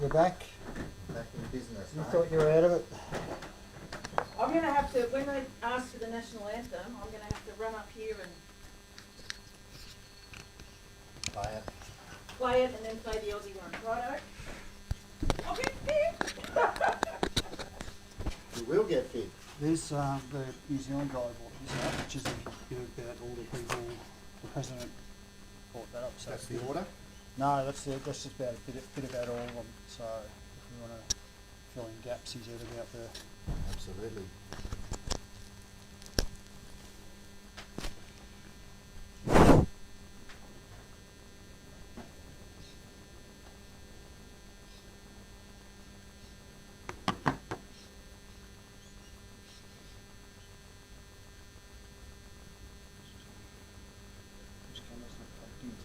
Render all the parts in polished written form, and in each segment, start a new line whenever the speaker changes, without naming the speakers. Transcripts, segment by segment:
You're back?
Back in business,
You
mate.
thought you were out of it?
I'm going to have to, when they ask for the national anthem, I'm going to have to run up here and play it and then play the Aussie one. Righto? I'll get fit.
You will get fit.
There's the New Zealand guy bought this up, which is a bit about all the people, the president brought that up. So
That's the order.
No, that's just about a bit about all of them. So if we want to fill in gaps, he's out about there.
Absolutely.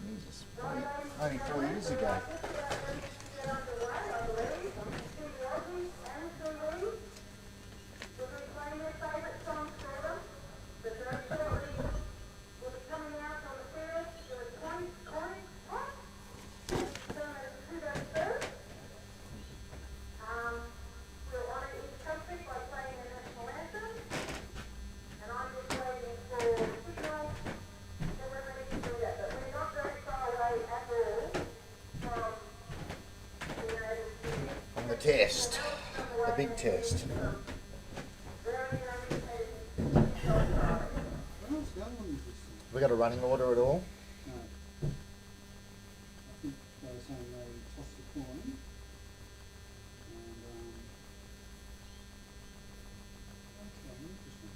Jesus, only 4 years ago. On the test, the big test. We got a running order at all?
No. I think they were saying they tossed the coin. And okay, interesting.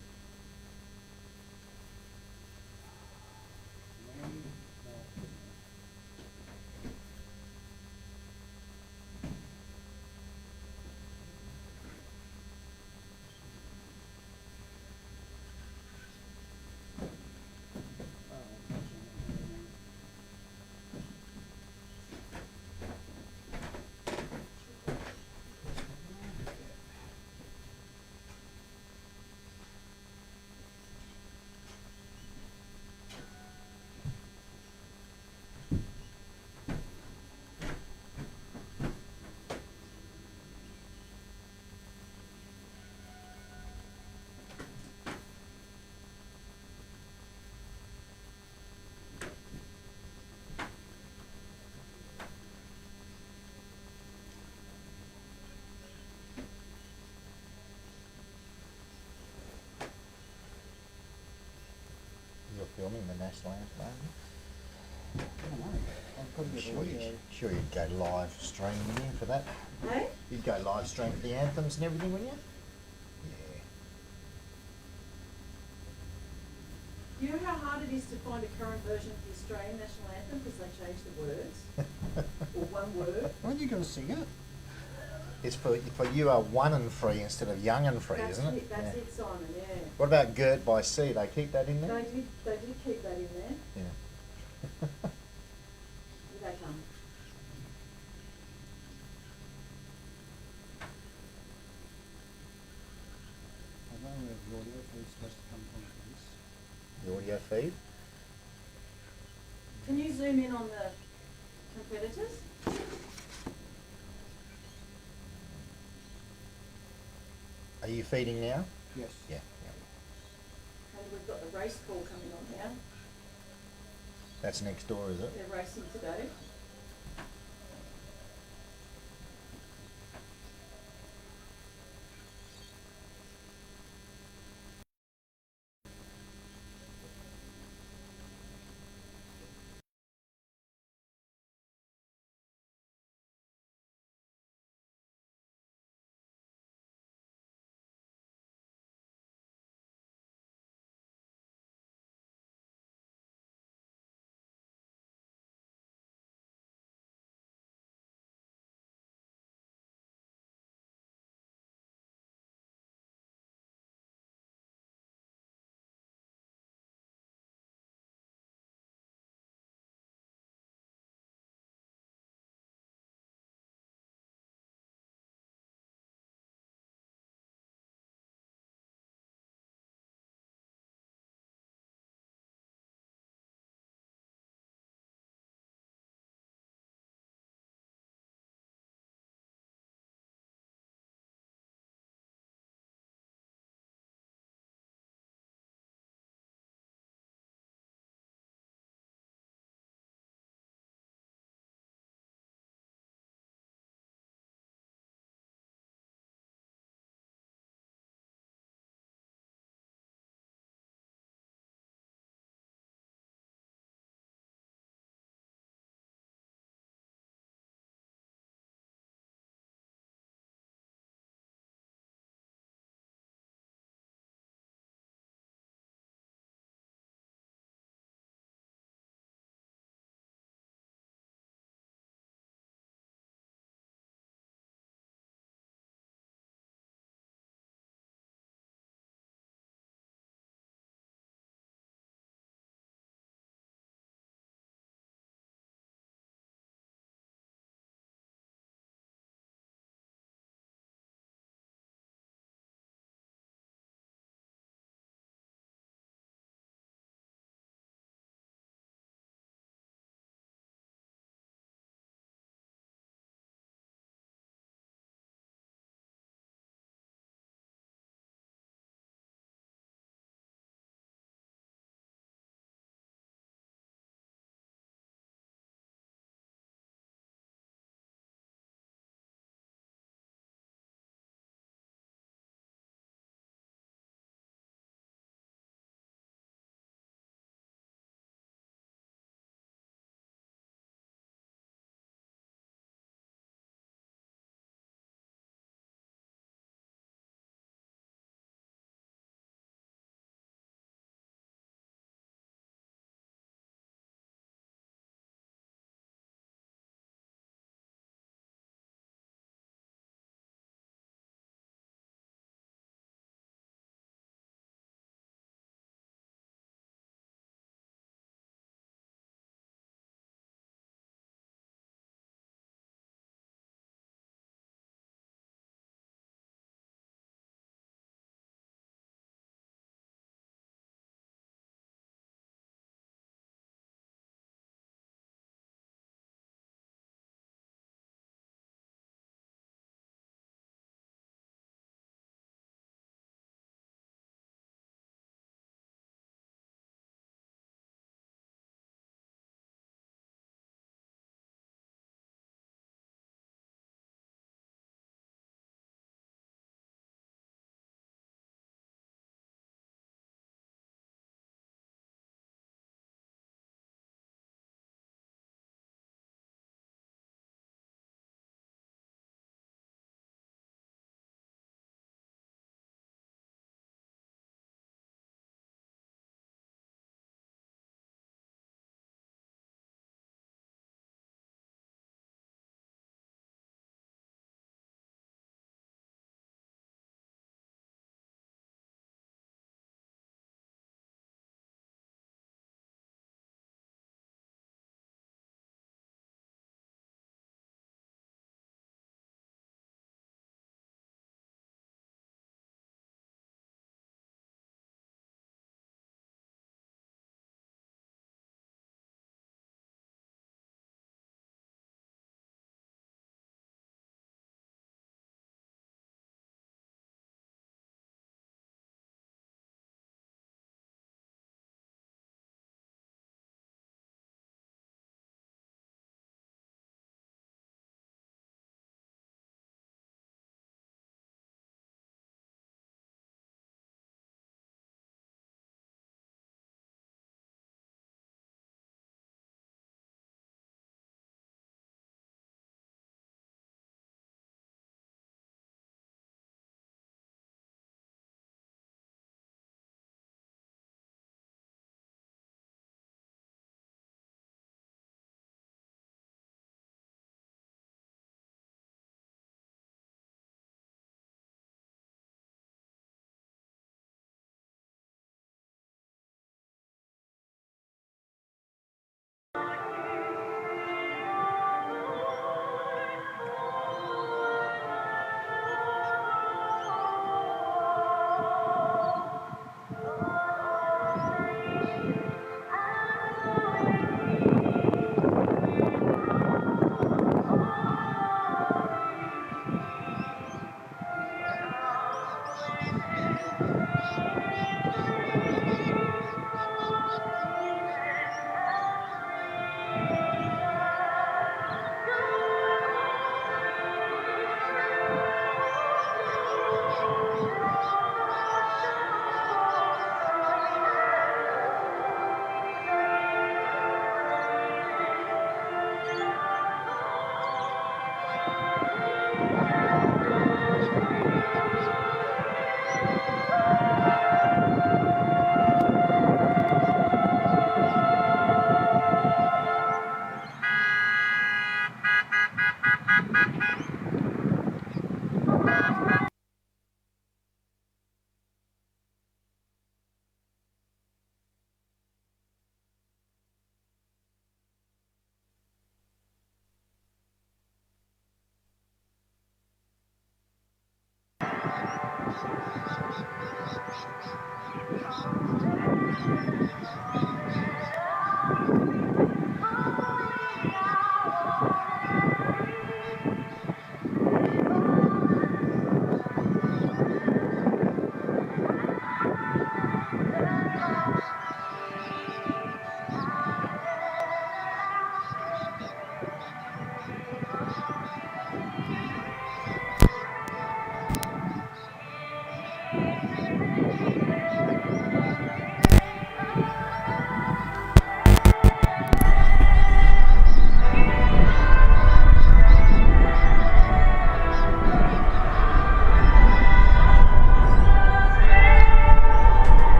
You're filming the national anthem, aren't you?
I don't know. I've got to get audio.
Sure you'd go live stream, wouldn't you, for that?
Hey?
You'd go live stream for the anthems and everything, wouldn't you?
You know how hard it is to find a current version of the Australian national anthem because they changed the words? Or one word?
Aren't you going to sing it?
It's for you are one and free instead of young and free,
That's
isn't
it,
it?
that's
Yeah.
it, Simon, yeah.
What about Girt by Sea? They keep that in there?
They did keep that in there.
Yeah.
Here they come.
I don't know where the audio feed's supposed to come from for this.
The audio feed?
Can you zoom in on the competitors?
Are you feeding now?
Yes.
Yeah.
And we've got the race call coming on now.
That's next door, is it?
They're racing today.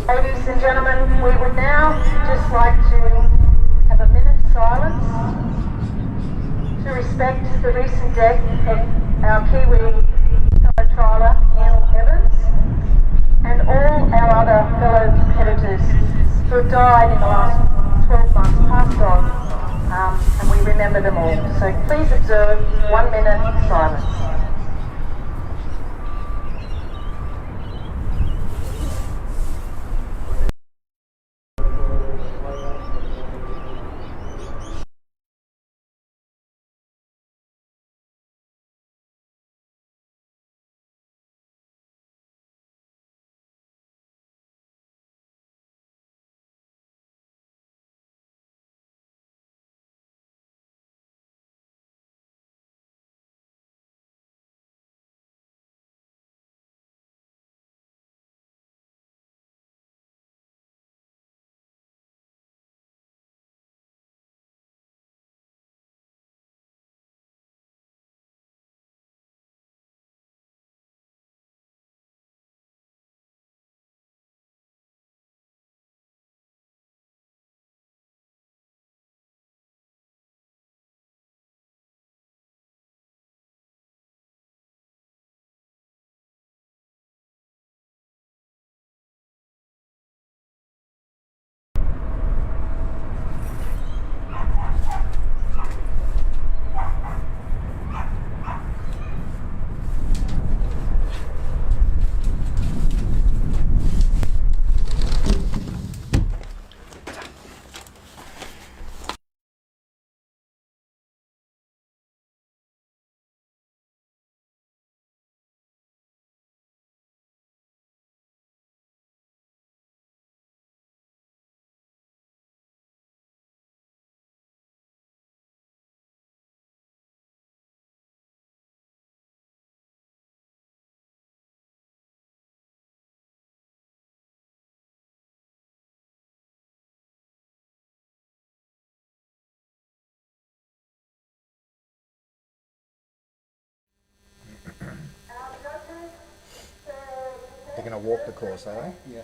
Ladies and gentlemen, we would now just like to have a minute's silence to respect the recent death of our Kiwi fellow trialer, Neil Evans, and all our other fellow competitors who have died in the last 12 months, passed on, and we remember them all. So please observe 1 minute silence.
They're going to walk the course, are they?
Yeah.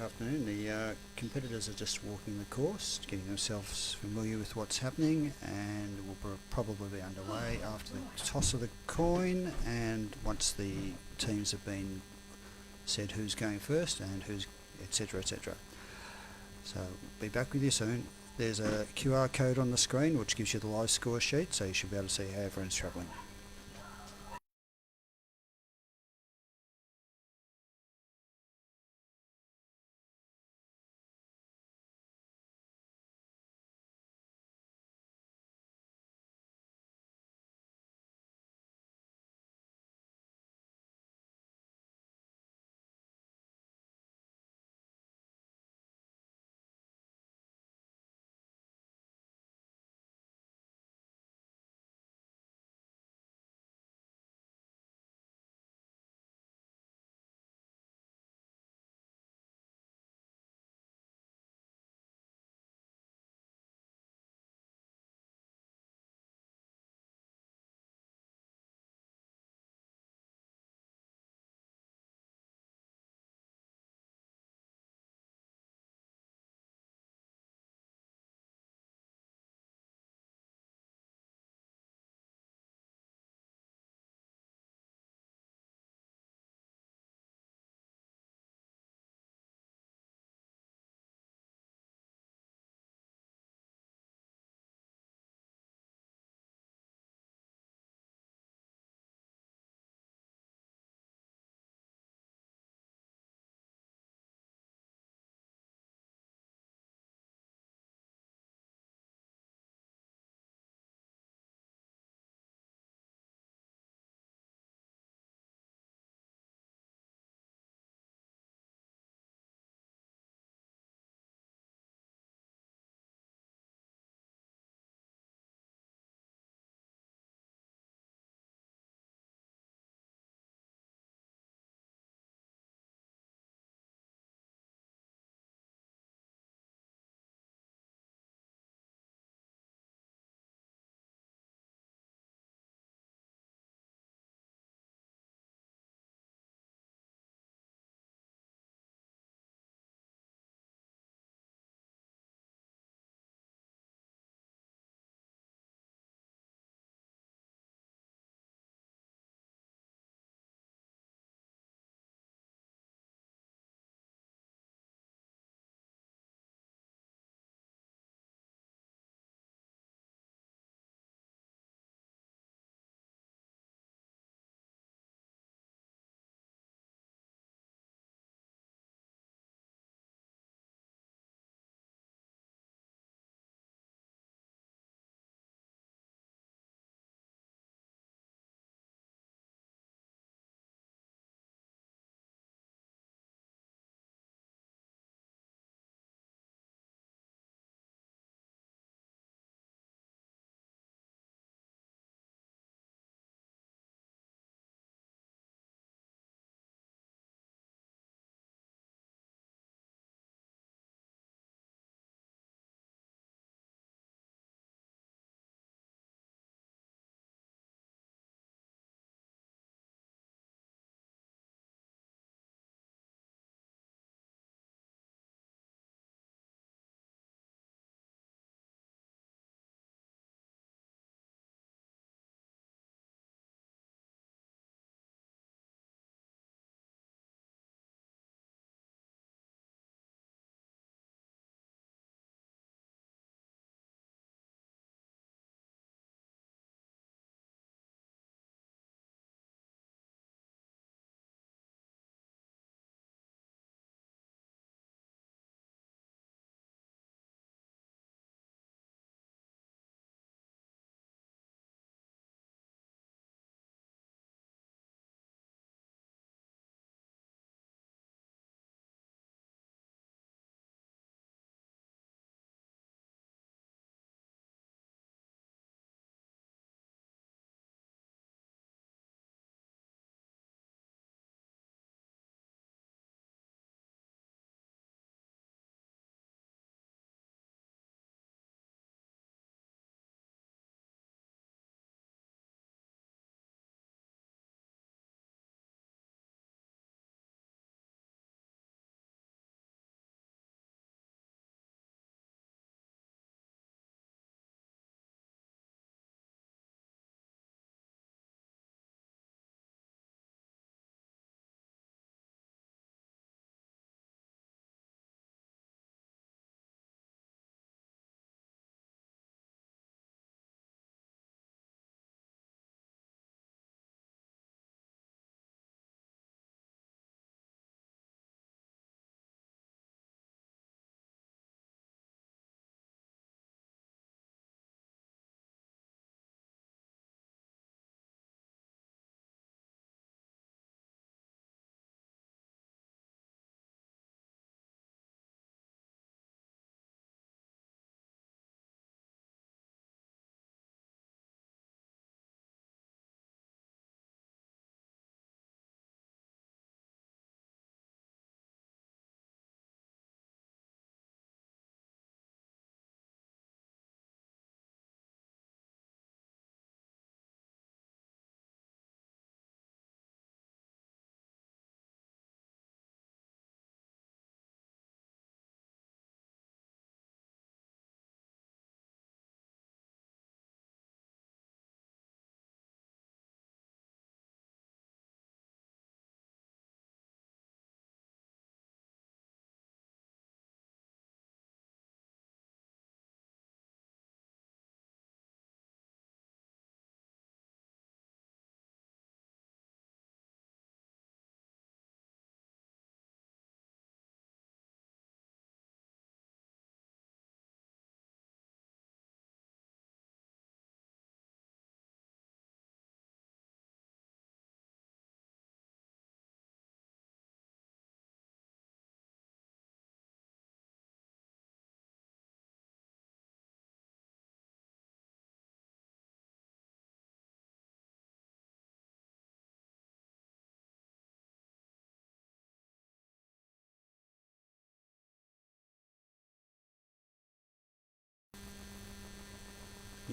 afternoon. The competitors are just walking the course, getting themselves familiar with what's happening, and will probably be underway after the toss of the coin and once the teams have been said who's going first and who's etc. etc. So be back with you soon. There's a QR code on the screen which gives you the live score sheet, so you should be able to see how everyone's travelling.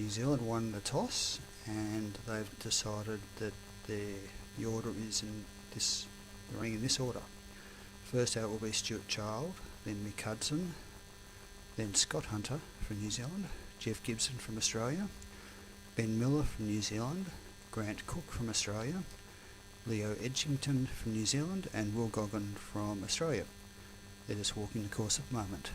New Zealand won the toss, and they've decided that the order is they're running in this order. First out will be Stuart Child, then Mick Hudson, then Scott Hunter from New Zealand, Jeff Gibson from Australia, Ben Miller from New Zealand, Grant Cook from Australia, Leo Edgington from New Zealand, and Will Goggin from Australia. They're just walking the course at the moment.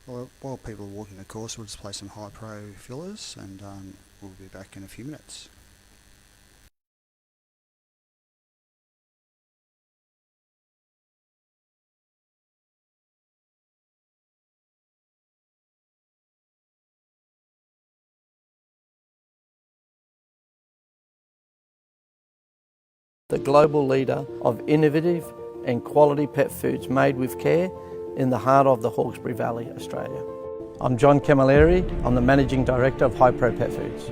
Well, while people are walking the course, we'll just play some high pro fillers, and we'll be back in a few minutes.
The global leader of innovative and quality pet foods made with care in the heart of the Hawkesbury Valley, Australia. I'm John Camilleri. I'm the Managing Director of Hypro Pet Foods.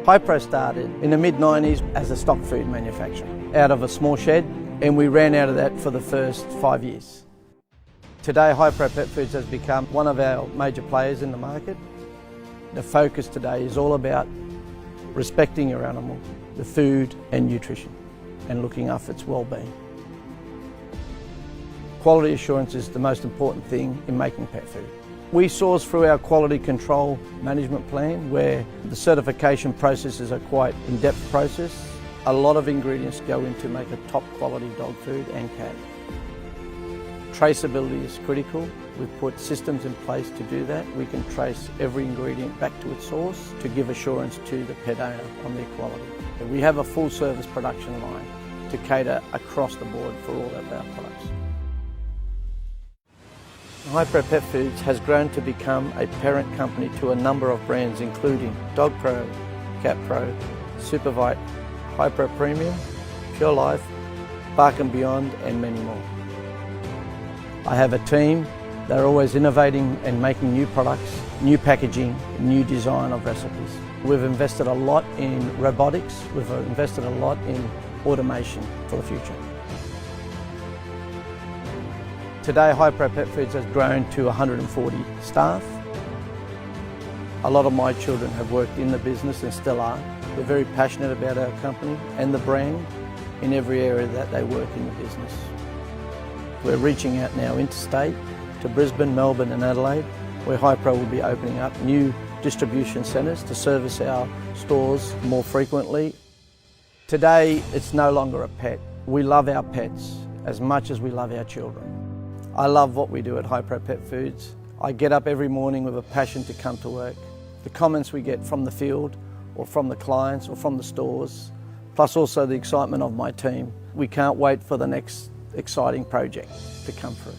Hypro started in the mid-90s as a stock food manufacturer out of a small shed, and we ran out of that for the first 5 years. Today, Hypro Pet Foods has become one of our major players in the market. The focus today is all about respecting your animal, the food and nutrition, and looking after its well-being. Quality assurance is the most important thing in making pet food. We source through our quality control management plan, where the certification processes are quite in-depth process. A lot of ingredients go into make a top quality dog food and cat. Traceability is critical. We've put systems in place to do that. We can trace every ingredient back to its source to give assurance to the pet owner on their quality. We have a full service production line to cater across the board for all of our products. Hypro Pet Foods has grown to become a parent company to a number of brands including Dog Pro, Cat Pro, Supervite, Hypro Premium, Pure Life, Bark and Beyond and many more. I have a team. They're always innovating and making new products, new packaging, new design of recipes. We've invested a lot in robotics, we've invested a lot in automation for the future. Today, Hypro Pet Foods has grown to 140 staff. A lot of my children have worked in the business and still are. They're very passionate about our company and the brand in every area that they work in the business. We're reaching out now interstate to Brisbane, Melbourne and Adelaide, where Hypro will be opening up new distribution centres to service our stores more frequently. Today, it's no longer a pet. We love our pets as much as we love our children. I love what we do at Hypro Pet Foods. I get up every morning with a passion to come to work. The comments we get from the field or from the clients or from the stores, plus also the excitement of my team. We can't wait for the next exciting project to come through.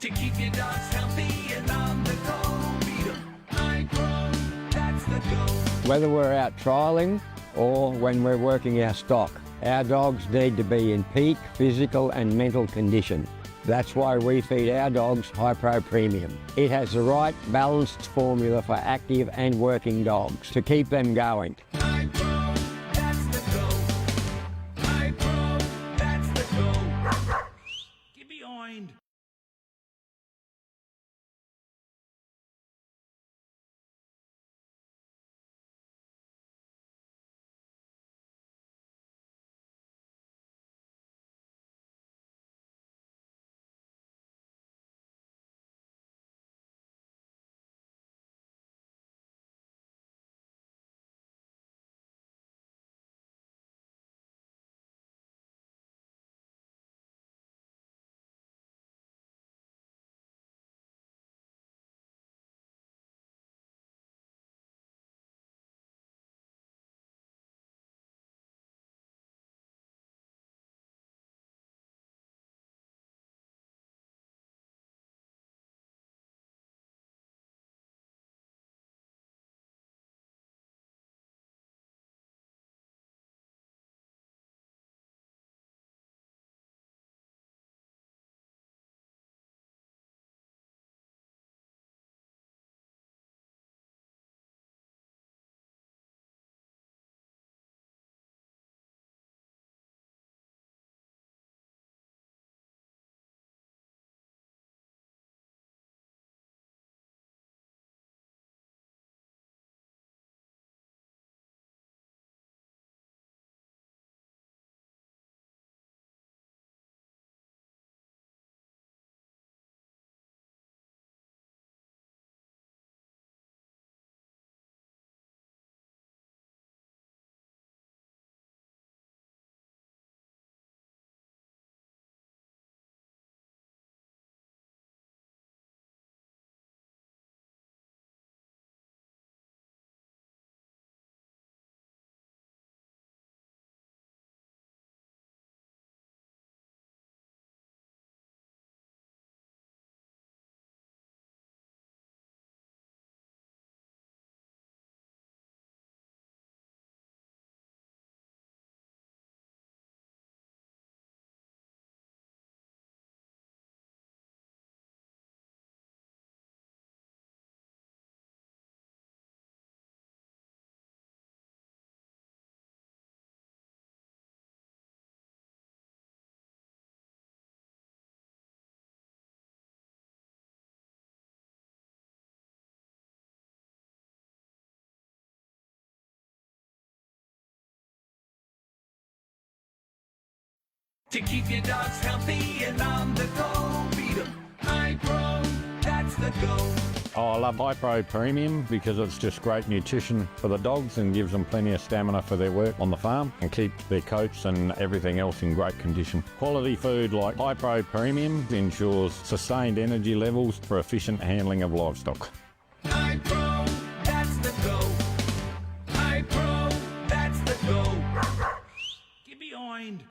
To keep your dogs healthy and on the go, beat 'em Hypro, that's the go.
Whether we're out trialling or when we're working our stock, our dogs need to be in peak physical and mental condition. That's why we feed our dogs Hypro Premium. It has the right balanced formula for active and working dogs to keep them going.
To keep your dogs healthy and on the go, beat 'em. High Pro, that's the go.
Oh, I love High Pro Premium because it's just great nutrition for the dogs and gives them plenty of stamina for their work on the farm and keeps their coats and everything else in great condition. Quality food like High Pro Premium ensures sustained energy levels for efficient handling of livestock.
High Pro, that's the go. High Pro, that's the go. Get behind.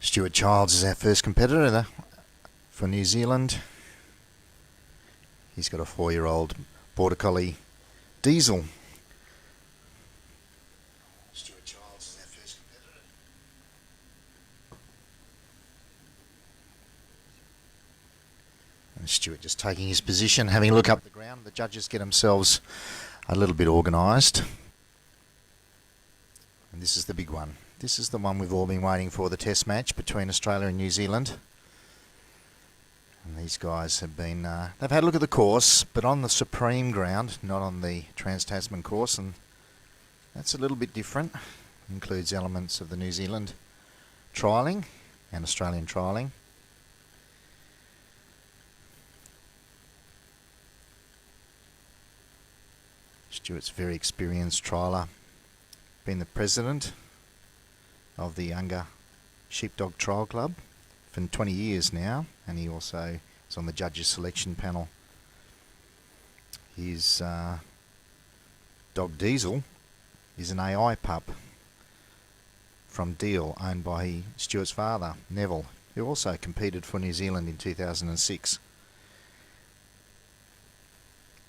Stuart Childs is our first competitor for New Zealand. He's got a 4-year-old Border Collie Diesel. Stuart Childs is our first competitor. And Stuart just taking his position, having a look up the ground. The judges get themselves a little bit organised. And this is the big one. This is the one we've all been waiting for, the test match between Australia and New Zealand. And these guys have been, they've had a look at the course, but on the Supreme ground, not on the Trans-Tasman course, and that's a little bit different. Includes elements of the New Zealand trialling and Australian trialling. Stuart's a very experienced trialer, been the president of the Younger Sheepdog Trial Club for 20 years now, and he also is on the judges selection panel. His dog Diesel is an AI pup from Deal, owned by Stuart's father, Neville, who also competed for New Zealand in 2006.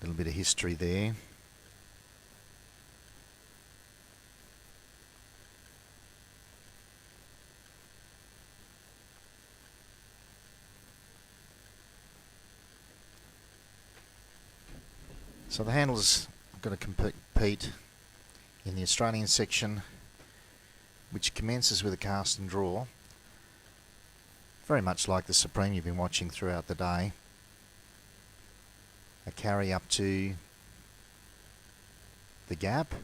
A little bit of history there. So the handlers are going to compete in the Australian section, which commences with a cast and draw, very much like the Supreme you've been watching throughout the day. A carry up to the gap.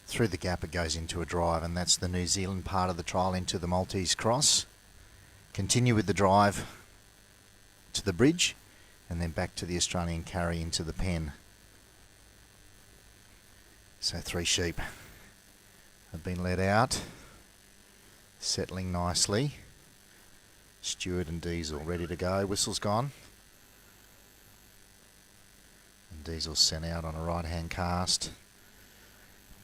Through the gap it goes into a drive, and that's the New Zealand part of the trial into the Maltese cross. Continue with the drive to the bridge, and then back to the Australian carry into the pen. So 3 sheep have been let out, settling nicely. Stuart and Diesel ready to go. Whistle's gone. And Diesel's sent out on a right hand cast.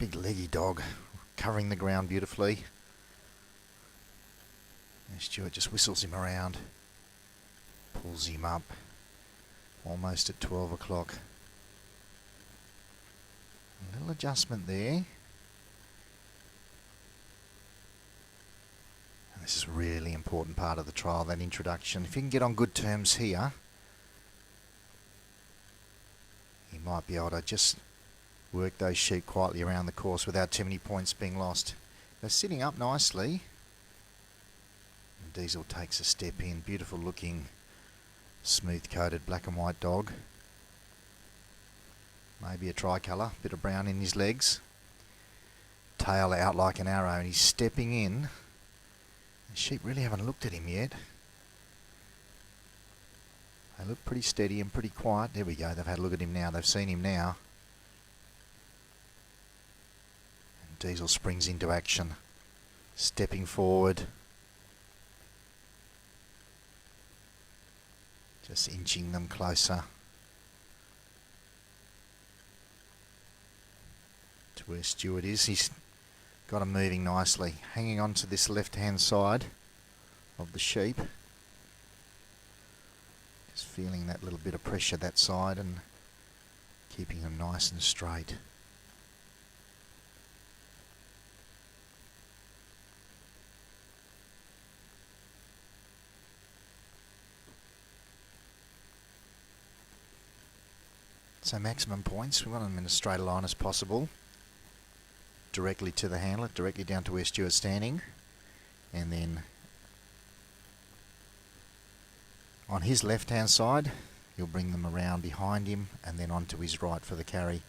Big leggy dog, covering the ground beautifully. And Stuart just whistles him around, pulls him up. Almost at 12 o'clock. A little adjustment there. And this is a really important part of the trial, that introduction. If you can get on good terms here, you might be able to just work those sheep quietly around the course without too many points being lost. They're sitting up nicely. And Diesel takes a step in, beautiful looking, smooth coated black and white dog. Maybe a tricolour, bit of brown in his legs. Tail out like an arrow, and he's stepping in. The sheep really haven't looked at him yet. They look pretty steady and pretty quiet. There we go, they've had a look at him now, they've seen him now. And Diesel springs into action, stepping forward. Just inching them closer to where Stuart is. He's got him moving nicely, hanging on to this left-hand side of the sheep. Just feeling that little bit of pressure that side and keeping them nice and straight. So maximum points, we want them in as straight a line as possible. Directly to the handler, directly down to where Stuart's standing. And then on his left hand side, you'll bring them around behind him and then onto his right for the carry.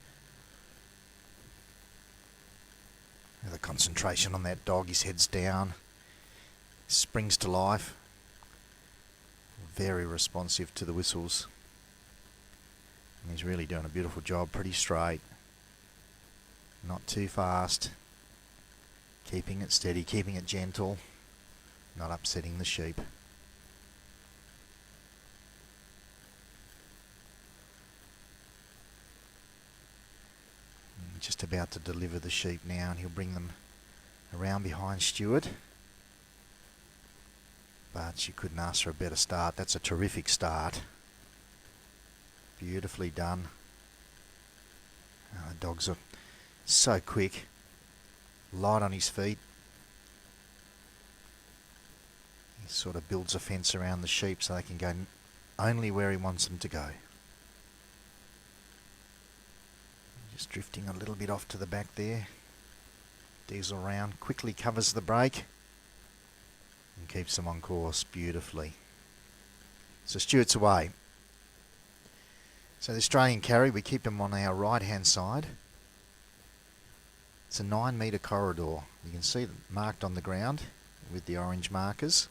The concentration on that dog, his head's down, springs to life. Very responsive to the whistles. And he's really doing a beautiful job, pretty straight, not too fast, keeping it steady, keeping it gentle, not upsetting the sheep. And just about to deliver the sheep now, and he'll bring them around behind Stewart. But she couldn't ask for a better start. That's a terrific start. Beautifully done. The dogs are so quick. Light on his feet. He sort of builds a fence around the sheep so they can go only where he wants them to go. Just drifting a little bit off to the back there. Diesel round, quickly covers the brake and keeps them on course beautifully. So Stewart's away. So the Australian carry, we keep him on our right hand side. It's a 9 metre corridor. You can see it marked on the ground with the orange markers.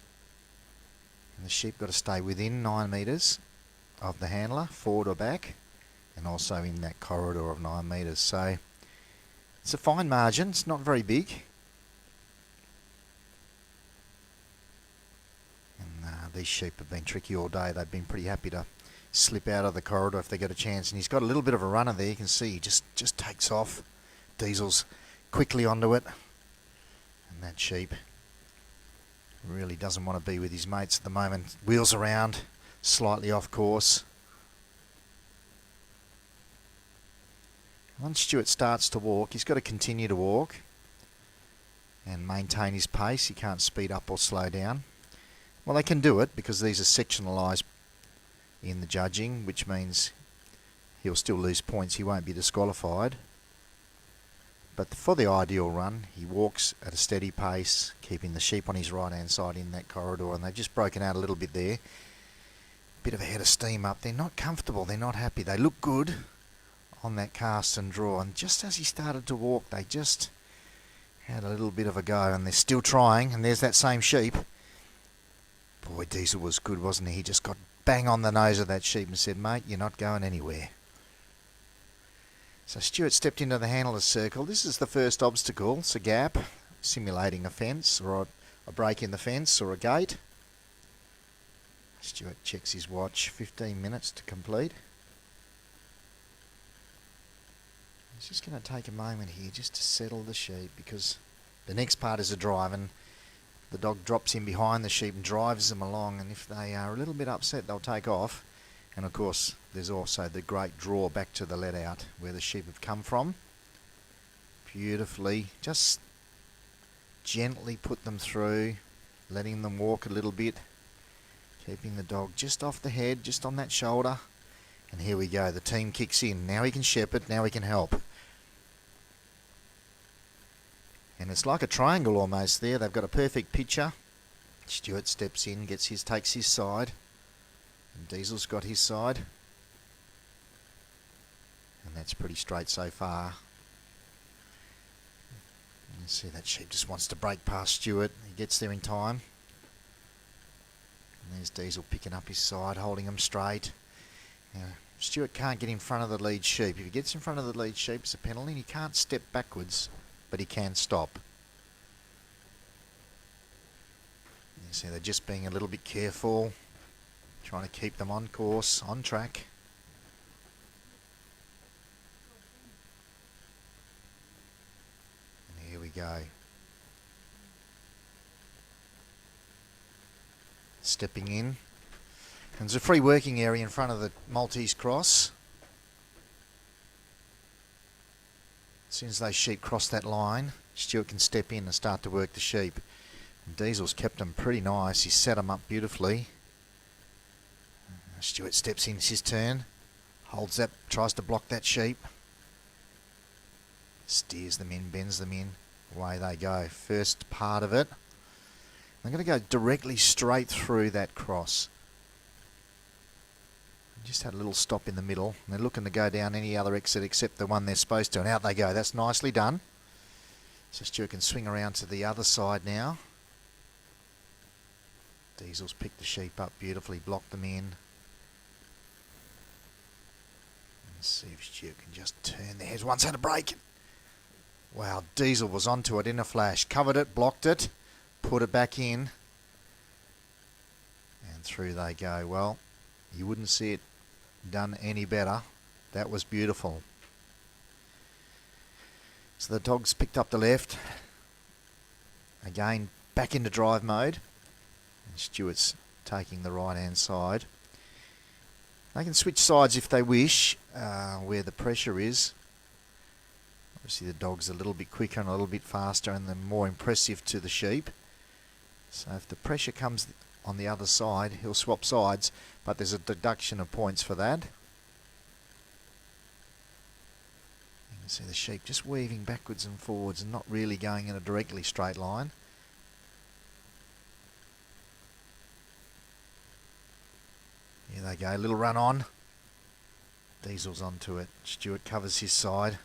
And the sheep got to stay within 9 metres of the handler, forward or back, and also in that corridor of 9 metres. So it's a fine margin, it's not very big. And these sheep have been tricky all day. They've been pretty happy to slip out of the corridor if they get a chance. And he's got a little bit of a runner there. You can see he just takes off. Diesel's quickly onto it. And that sheep really doesn't want to be with his mates at the moment. Wheels around, slightly off course. Once Stewart starts to walk, he's got to continue to walk and maintain his pace. He can't speed up or slow down. Well, they can do it because these are sectionalised in the judging, which means he'll still lose points. He won't be disqualified. But for the ideal run, he walks at a steady pace, keeping the sheep on his right-hand side in that corridor, and they've just broken out a little bit there. Bit of a head of steam up. They're not comfortable. They're not happy. They look good on that cast and draw, and just as he started to walk, they just had a little bit of a go, and they're still trying, and there's that same sheep. Boy, Diesel was good, wasn't he? He just got bang on the nose of that sheep and said, "Mate, you're not going anywhere." So Stewart stepped into the handler's circle. This is the first obstacle. It's a gap, simulating a fence or a break in the fence or a gate. Stewart checks his watch, 15 minutes to complete. He's just going to take a moment here just to settle the sheep, because the next part is a drive, and the dog drops in behind the sheep and drives them along, and if they are a little bit upset, they'll take off. And of course, there's also the great draw back to the let out where the sheep have come from. Beautifully, just gently put them through, letting them walk a little bit, keeping the dog just off the head, just on that shoulder. And here we go, the team kicks in. Now he can shepherd, now he can help. And it's like a triangle almost there. They've got a perfect picture. Stewart steps in, takes his side. And Diesel's got his side. And that's pretty straight so far. You see that sheep just wants to break past Stewart. He gets there in time. And there's Diesel picking up his side, holding him straight. Now, Stewart can't get in front of the lead sheep. If he gets in front of the lead sheep, it's a penalty. He can't step backwards, but he can stop. You see they're just being a little bit careful, trying to keep them on course, on track. And here we go. Stepping in. And there's a free working area in front of the Maltese cross. As soon as those sheep cross that line, Stewart can step in and start to work the sheep. And Diesel's kept them pretty nice. He's set them up beautifully. Stewart steps in, it's his turn. Holds that, tries to block that sheep. Steers them in, bends them in. Away they go. First part of it. I'm going to go directly straight through that cross. Just had a little stop in the middle. And they're looking to go down any other exit except the one they're supposed to. And out they go. That's nicely done. So Stewart can swing around to the other side now. Diesel's picked the sheep up beautifully, blocked them in. Let's see if Stewart can just turn their heads. Once had a break. Wow, Diesel was onto it in a flash. Covered it, blocked it, put it back in. And through they go. Well, you wouldn't see it done any better. That was beautiful. So the dog's picked up the left. Again, back into drive mode. And Stuart's taking the right-hand side. They can switch sides if they wish, where the pressure is. Obviously the dog's a little bit quicker and a little bit faster and they're more impressive to the sheep. So if the pressure comes on the other side, he'll swap sides, but there's a deduction of points for that. You can see the sheep just weaving backwards and forwards and not really going in a directly straight line. Here they go, little run on. Diesel's onto it. Stuart covers his side.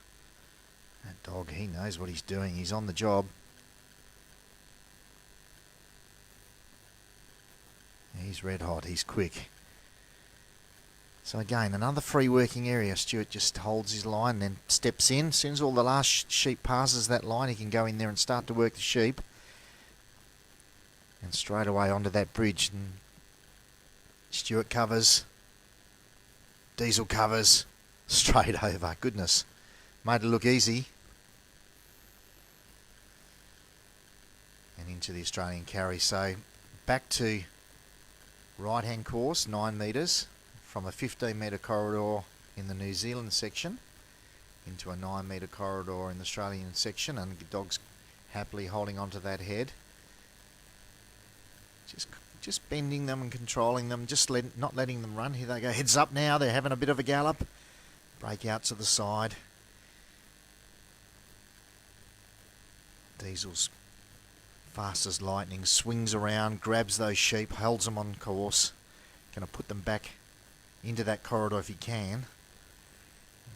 That dog, he knows what he's doing. He's on the job. He's red hot. He's quick. So again, another free working area. Stuart just holds his line, then steps in. As soon as all the last sheep passes that line, he can go in there and start to work the sheep. And straight away onto that bridge. And Stuart covers. Diesel covers. Straight over. Goodness. Made it look easy. And into the Australian carry. So back to right-hand course, 9 metres, from a 15-metre corridor in the New Zealand section into a 9-metre corridor in the Australian section, and the dog's happily holding onto that head. Just bending them and controlling them, not letting them run. Here they go, heads up now, they're having a bit of a gallop. Break out to the side. Diesel's fast as lightning, swings around, grabs those sheep, holds them on course. Going to put them back into that corridor if he can. And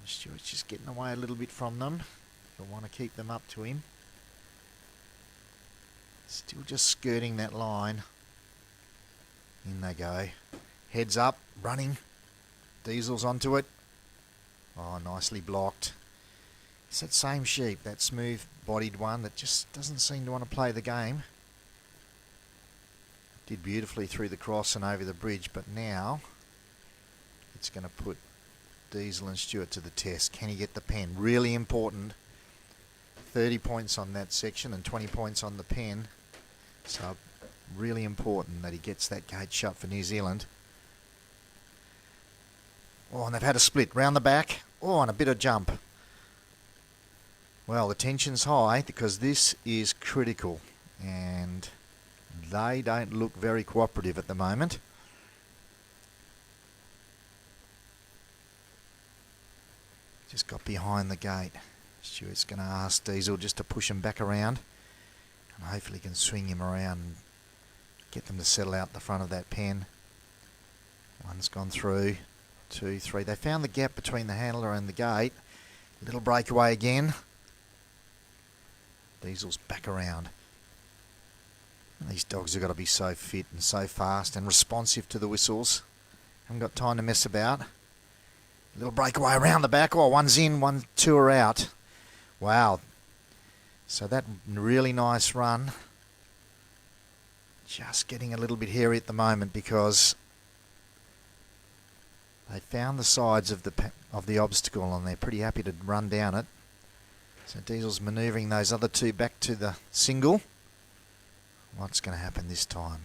Stuart's just getting away a little bit from them. He'll want to keep them up to him. Still just skirting that line. In they go. Heads up, running. Diesel's onto it. Oh, nicely blocked. It's that same sheep, that smooth-bodied one that just doesn't seem to want to play the game. Did beautifully through the cross and over the bridge, but now it's going to put Diesel and Stuart to the test. Can he get the pen? Really important. 30 points on that section and 20 points on the pen. So really important that he gets that gate shut for New Zealand. Oh, and they've had a split round the back. Oh, and a bit of jump. Well, the tension's high because this is critical and they don't look very cooperative at the moment. Just got behind the gate. Stuart's going to ask Diesel just to push him back around and hopefully can swing him around and get them to settle out the front of that pen. One's gone through, 2, 3. They found the gap between the handler and the gate. Little breakaway again. Diesel's back around. And these dogs have got to be so fit and so fast and responsive to the whistles. Haven't got time to mess about. Little breakaway around the back. Oh, one's in, 1, 2 are out. Wow. So that really nice run. Just getting a little bit hairy at the moment because they found the sides of the obstacle and they're pretty happy to run down it. So Diesel's manoeuvring those other two back to the single. What's going to happen this time?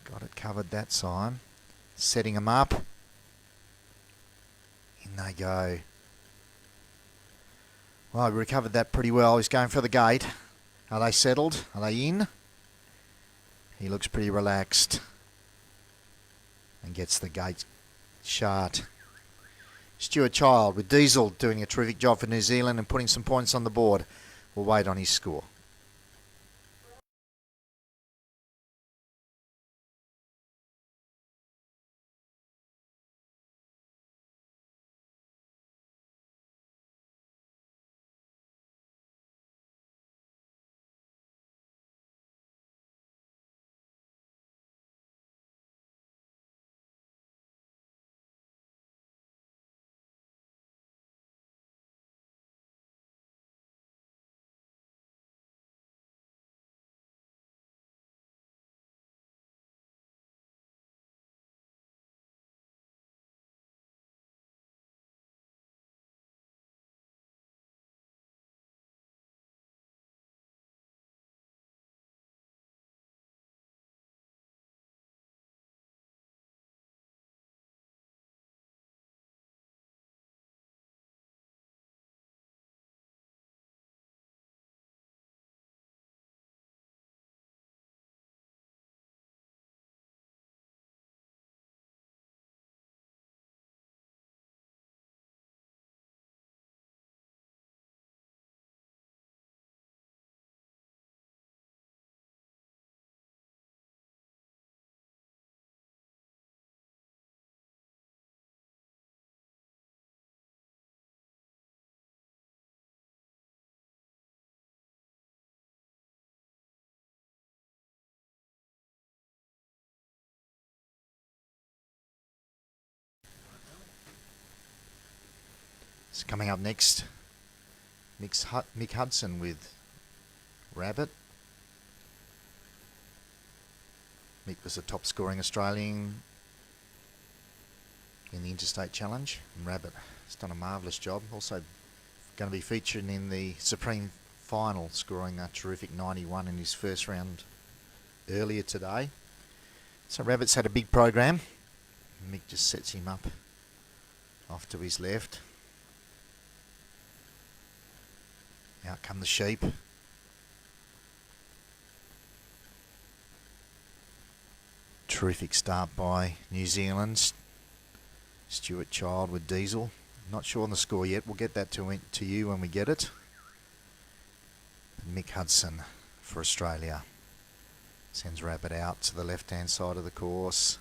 Got it covered that time. Setting them up. In they go. Well, we recovered that pretty well. He's going for the gate. Are they settled? Are they in? He looks pretty relaxed. And gets the gate shut. Stuart Child with Diesel doing a terrific job for New Zealand and putting some points on the board. We'll wait on his score. So coming up next, Mick Hudson with Rabbit. Mick was a top scoring Australian in the Interstate Challenge, and Rabbit has done a marvellous job. Also going to be featured in the Supreme Final, scoring a terrific 91 in his first round earlier today. So Rabbit's had a big program. Mick just sets him up off to his left. Out come the sheep. Terrific start by New Zealand. Stuart Child with Diesel. Not sure on the score yet. We'll get that to you when we get it. Mick Hudson for Australia. Sends Rabbit out to the left-hand side of the course.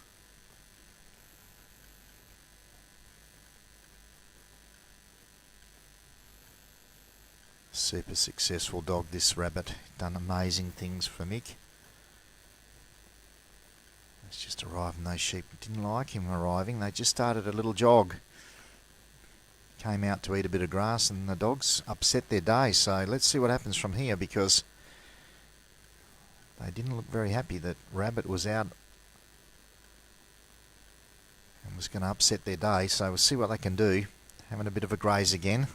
Super successful dog, this Rabbit. Done amazing things for Mick. It's just arrived and those sheep didn't like him arriving. They just started a little jog. Came out to eat a bit of grass and the dogs upset their day. So let's see what happens from here, because they didn't look very happy that Rabbit was out and was going to upset their day. So we'll see what they can do. Having a bit of a graze again.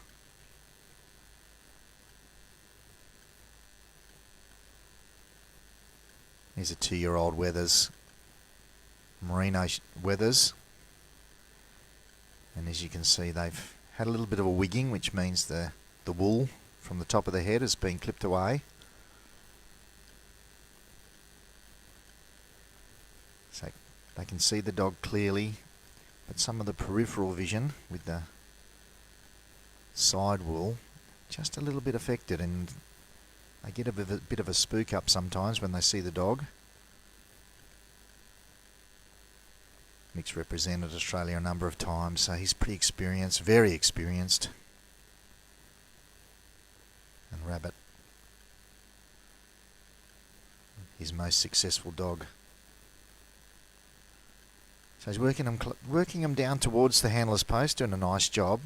Here's a 2-year-old Weathers. Merino Weathers. And as you can see, they've had a little bit of a wigging, which means the wool from the top of the head has been clipped away. So they can see the dog clearly, but some of the peripheral vision with the side wool just a little bit affected, and they get a bit of a spook up sometimes when they see the dog. Mick's represented Australia a number of times, so he's pretty experienced, very experienced. And Rabbit, his most successful dog. So he's working him down towards the handler's post, doing a nice job.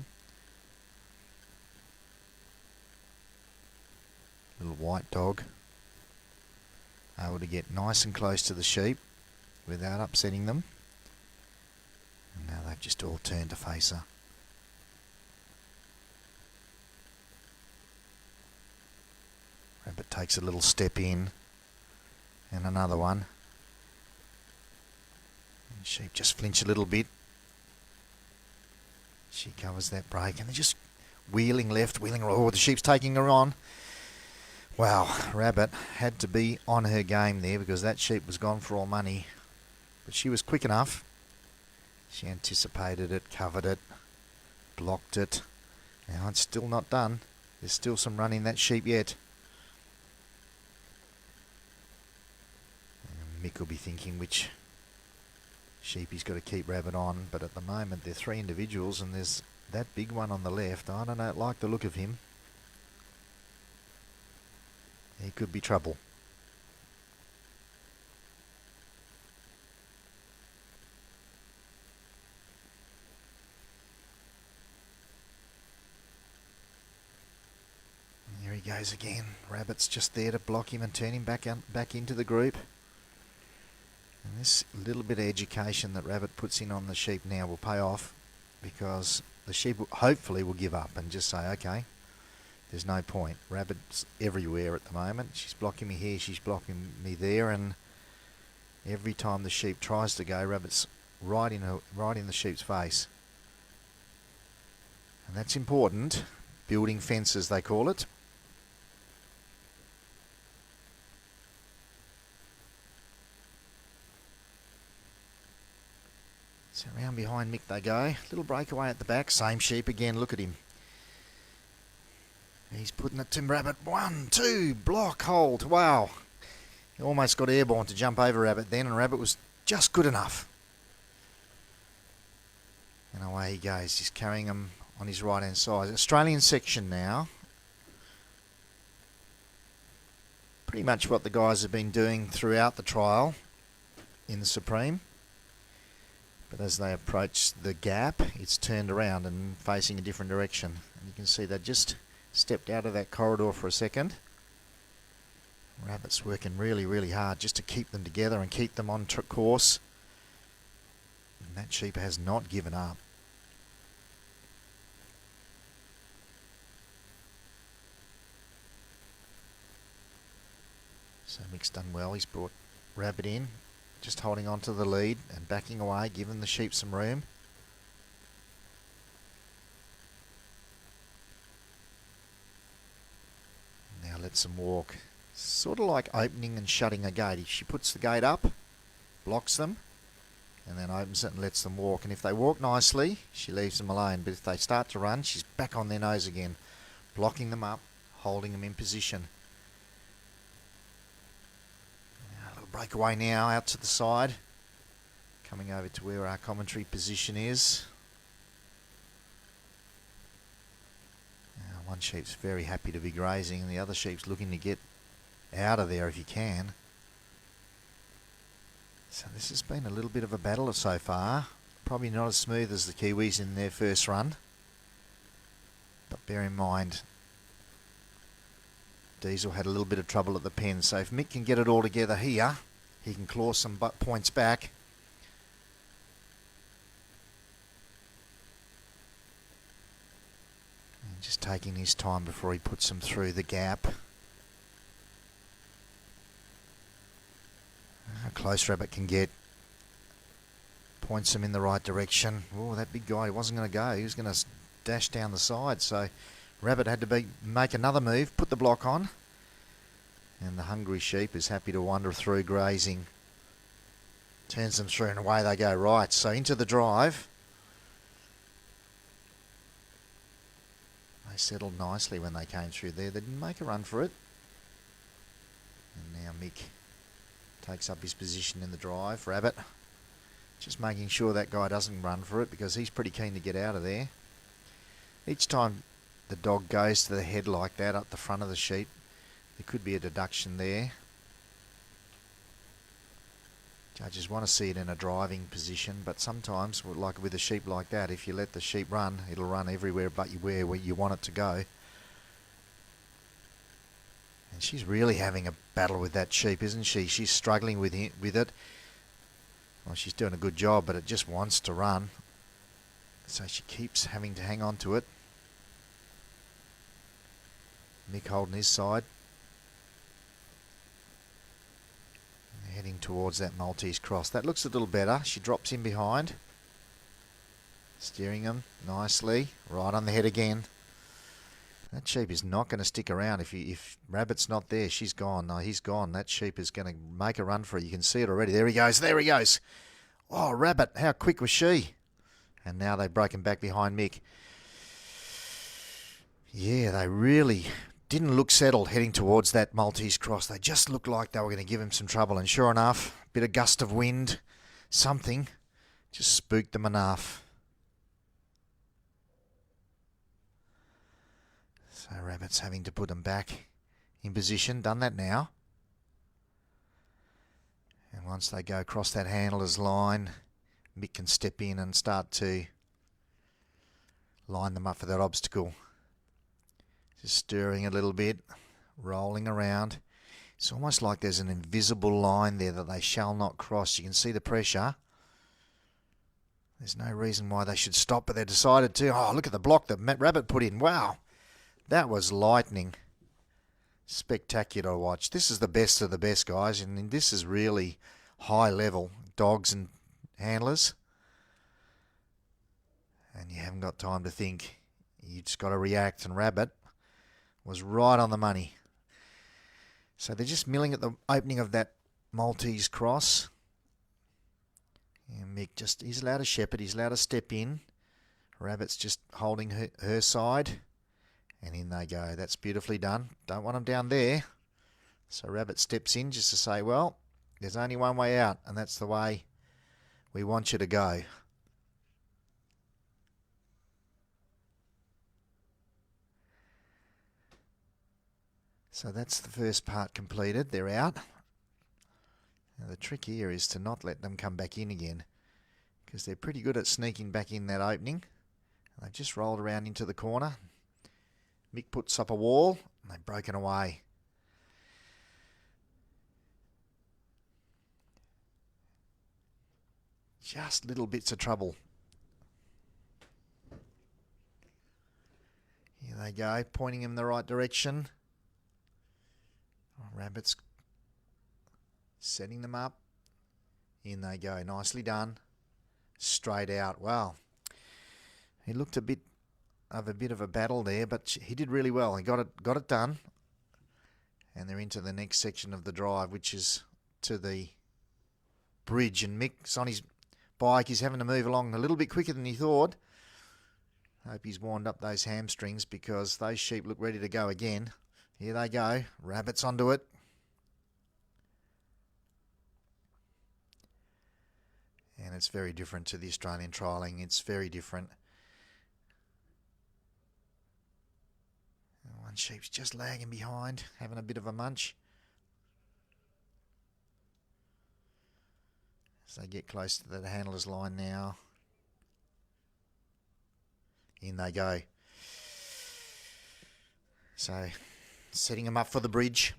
Little white dog, able to get nice and close to the sheep without upsetting them. And now they've just all turned to face her. Rabbit takes a little step in, and another one. And sheep just flinch a little bit. She covers that break, and they're just wheeling left, wheeling right. Oh, the sheep's taking her on. Wow, Rabbit had to be on her game there, because that sheep was gone for all money. But she was quick enough. She anticipated it, covered it, blocked it. Now it's still not done. There's still some run in that sheep yet. And Mick will be thinking which sheep he's got to keep Rabbit on. But at the moment, they're 3 individuals, and there's that big one on the left. I don't like the look of him. He could be trouble. And here he goes again. Rabbit's just there to block him and turn him back into the group. And this little bit of education that Rabbit puts in on the sheep now will pay off, because the sheep hopefully will give up and just say, okay, there's no point. Rabbit's everywhere at the moment. She's blocking me here, she's blocking me there, and every time the sheep tries to go, Rabbit's right in the sheep's face. And that's important. Building fences, they call it. So around behind Mick they go. Little breakaway at the back. Same sheep again. Look at him. He's putting it to Rabbit. 1, 2, block, hold. Wow. He almost got airborne to jump over Rabbit then, and Rabbit was just good enough. And away he goes. He's carrying him on his right-hand side. Australian section now. Pretty much what the guys have been doing throughout the trial in the Supreme. But as they approach the gap, it's turned around and facing a different direction. And you can see they just stepped out of that corridor for a second. Rabbit's working really, really hard just to keep them together and keep them on course. And that sheep has not given up. So Mick's done well. He's brought Rabbit in, just holding on to the lead and backing away, giving the sheep some room. Now lets them walk. Sort of like opening and shutting a gate. She puts the gate up, blocks them, and then opens it and lets them walk. And if they walk nicely, she leaves them alone. But if they start to run, she's back on their nose again, blocking them up, holding them in position. Now, a little breakaway now out to the side, coming over to where our commentary position is. Now, one sheep's very happy to be grazing, and the other sheep's looking to get out of there if you can. So this has been a little bit of a battle so far. Probably not as smooth as the Kiwis in their first run. But bear in mind, Diesel had a little bit of trouble at the pen. So if Mick can get it all together here, he can claw some points back. And just taking his time before he puts them through the gap. How close Rabbit can get. Points him in the right direction. Oh, that big guy, he wasn't going to go. He was going to dash down the side. So Rabbit had to make another move, put the block on. And the hungry sheep is happy to wander through grazing. Turns them through and away they go. Right, so into the drive. They settled nicely when they came through there. They didn't make a run for it. And now Mick takes up his position in the drive. Rabbit just making sure that guy doesn't run for it because he's pretty keen to get out of there. Each time the dog goes to the head like that up the front of the sheep, there could be a deduction there. Judges want to see it in a driving position, but sometimes, like with a sheep like that, if you let the sheep run, it'll run everywhere but where you want it to go. And she's really having a battle with that sheep, isn't she? She's struggling with it. Well, she's doing a good job, but it just wants to run. So she keeps having to hang on to it. Mick holding his side. Heading towards that Maltese cross. That looks a little better. She drops in behind. Steering him nicely. Right on the head again. That sheep is not going to stick around. If Rabbit's not there, she's gone. No, he's gone. That sheep is going to make a run for it. You can see it already. There he goes. There he goes. Oh, Rabbit. How quick was she? And now they've broken back behind Mick. Yeah, they really didn't look settled heading towards that Maltese cross. They just looked like they were going to give him some trouble. And sure enough, a bit of gust of wind, something just spooked them enough. So Rabbit's having to put them back in position. Done that now. And once they go across that handler's line, Mick can step in and start to line them up for that obstacle. Just stirring a little bit, rolling around. It's almost like there's an invisible line there that they shall not cross. You can see the pressure. There's no reason why they should stop, but they decided to. Oh, look at the block that Matt Rabbit put in. Wow. That was lightning. Spectacular to watch. This is the best of the best, guys, and this is really high level dogs and handlers. And you haven't got time to think. You just got to react, and Rabbit was right on the money. So they're just milling at the opening of that Maltese cross. And Mick he's allowed to shepherd, he's allowed to step in. Rabbit's just holding her side. And in they go. That's beautifully done. Don't want them down there. So Rabbit steps in just to say, well, there's only one way out, and that's the way we want you to go. So that's the first part completed. They're out. Now the trick here is to not let them come back in again, because they're pretty good at sneaking back in that opening. They've just rolled around into the corner. Mick puts up a wall and they've broken away. Just little bits of trouble. Here they go, pointing in the right direction. Rabbits setting them up. In they go, nicely done. Straight out. Wow. He looked a bit of a battle there, but he did really well. He got it done. And they're into the next section of the drive, which is to the bridge. And Mick's on his bike. He's having to move along a little bit quicker than he thought. Hope he's warmed up those hamstrings because those sheep look ready to go again. Here they go. Rabbits onto it. And it's very different to the Australian trialling. It's very different. One sheep's just lagging behind, having a bit of a munch. As they get close to the handler's line now. In they go. So, setting them up for the bridge.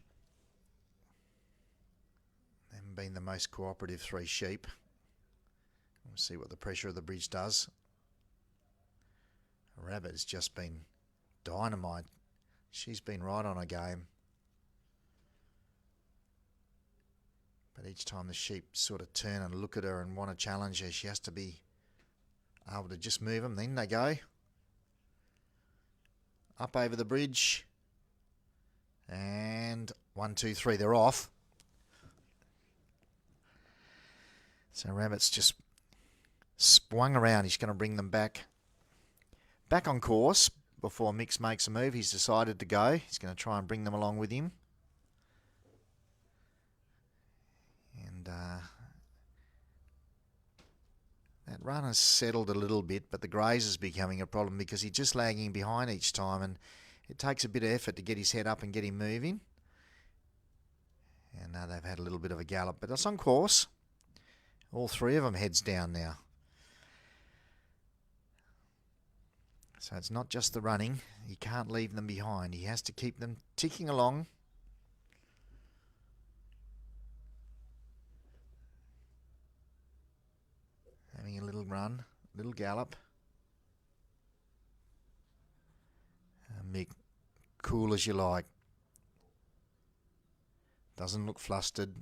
They haven't been the most cooperative 3 sheep. We'll see what the pressure of the bridge does. A rabbit has just been dynamite. She's been right on her game. But each time the sheep sort of turn and look at her and want to challenge her, she has to be able to just move them. Then they go. Up over the bridge. And 1, 2, 3, they're off. So Rabbit's just swung around. He's going to bring them back on course before Mix makes a move. He's decided to go. He's going to try and bring them along with him. And that run has settled a little bit, but the graze is becoming a problem because he's just lagging behind each time, and it takes a bit of effort to get his head up and get him moving. And they've had a little bit of a gallop, but it's on course. All 3 of them heads down now. So it's not just the running. He can't leave them behind. He has to keep them ticking along. Having a little run, little gallop. Mick, cool as you like. Doesn't look flustered.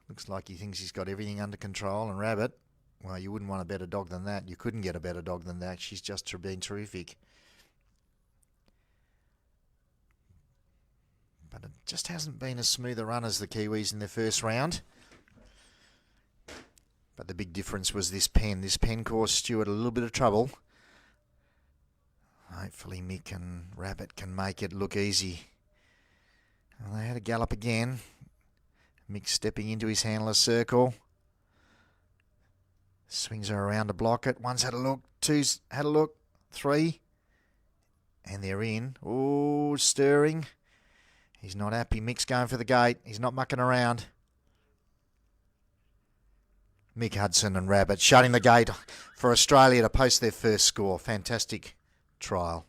Looks like he thinks he's got everything under control. And Rabbit, well, you wouldn't want a better dog than that. You couldn't get a better dog than that. She's just been terrific. But it just hasn't been as smooth a run as the Kiwis in their first round. But the big difference was this pen. This pen caused Stewart a little bit of trouble. Hopefully Mick and Rabbit can make it look easy. Well, they had a gallop again. Mick stepping into his handler's circle. Swings her around to block it. 1's had a look. 2's had a look. 3. And they're in. Oh, stirring. He's not happy. Mick's going for the gate. He's not mucking around. Mick Hudson and Rabbit shutting the gate for Australia to post their first score. Fantastic trial.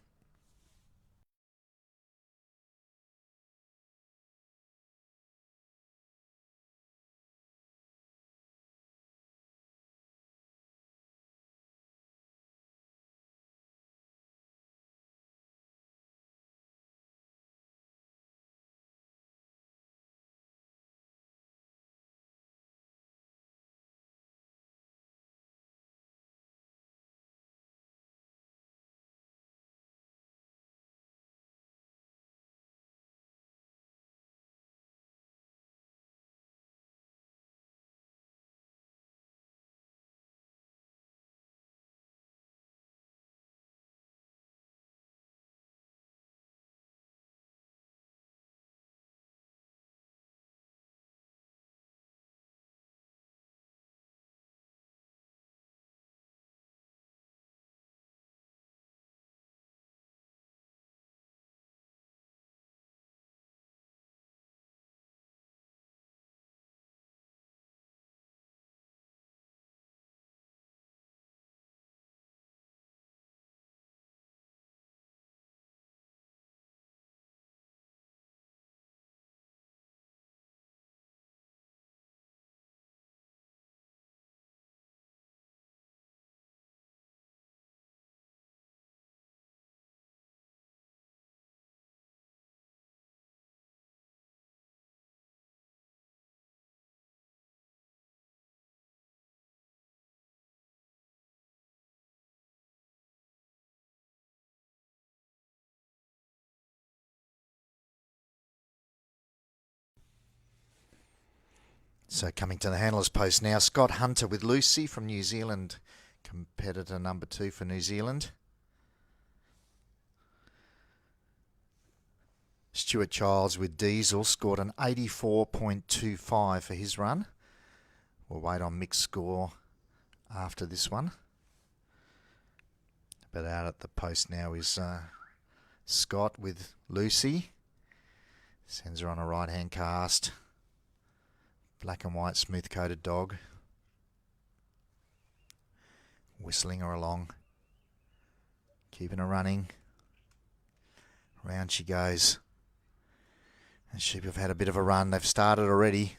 So coming to the handler's post now, Scott Hunter with Lucy from New Zealand, competitor number 2 for New Zealand. Stuart Childs with Diesel scored an 84.25 for his run. We'll wait on Mick's score after this one. But out at the post now is Scott with Lucy. Sends her on a right-hand cast. Black and white smooth-coated dog. Whistling her along. Keeping her running. Round she goes. And sheep have had a bit of a run. They've started already.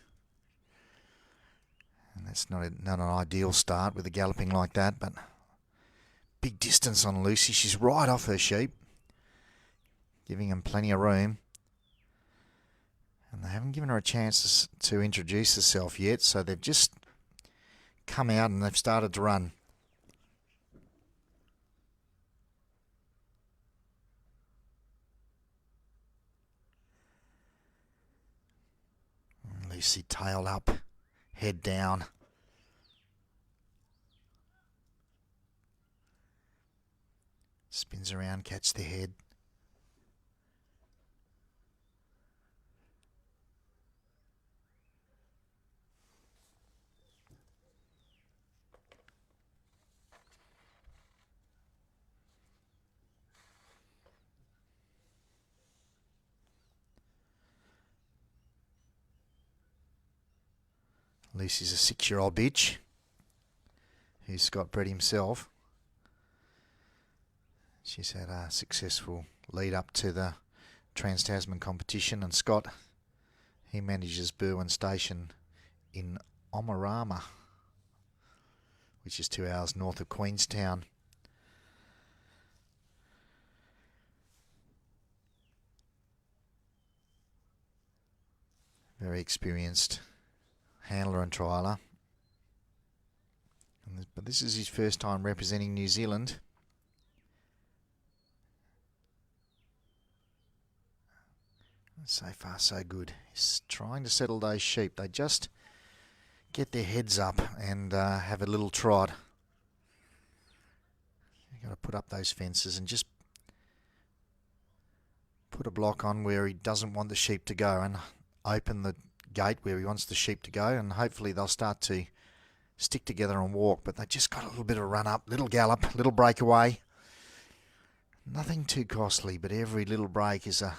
And that's not an ideal start with the galloping like that, but big distance on Lucy. She's right off her sheep. Giving them plenty of room. And they haven't given her a chance to introduce herself yet, so they've just come out and they've started to run. Lucy tail up, head down. Spins around, catch the head. Lucy's a 6-year-old bitch who's Scott bred himself. She's had a successful lead up to the Trans-Tasman competition, and Scott, he manages Berwyn Station in Omarama, which is 2 hours north of Queenstown. Very experienced handler and trialer. But this is his first time representing New Zealand. So far so good. He's trying to settle those sheep. They just get their heads up and have a little trot. You've got to put up those fences and just put a block on where he doesn't want the sheep to go and open the gate where he wants the sheep to go, and hopefully they'll start to stick together and walk. But they just got a little bit of run up, little gallop, little breakaway. Nothing too costly, but every little break is a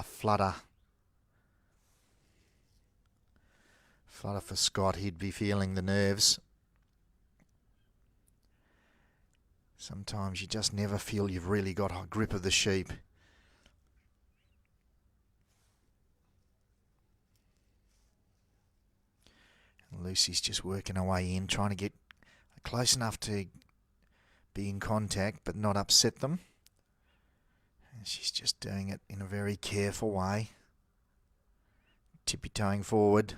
flutter. Flutter for Scott. He'd be feeling the nerves. Sometimes you just never feel you've really got a grip of the sheep. Lucy's just working her way in, trying to get close enough to be in contact but not upset them. And she's just doing it in a very careful way. Tippy-toeing forward.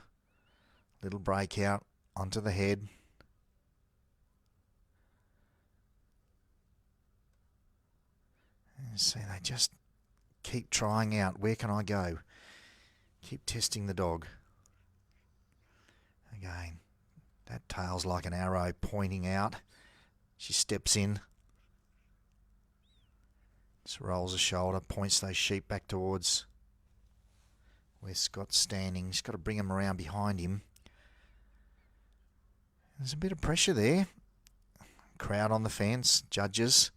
Little breakout onto the head. And see, they just keep trying out. Where can I go? Keep testing the dog. Again, that tail's like an arrow pointing out. She steps in. Just rolls a shoulder, points those sheep back towards where Scott's standing. He's got to bring them around behind him. There's a bit of pressure there. Crowd on the fence, judges.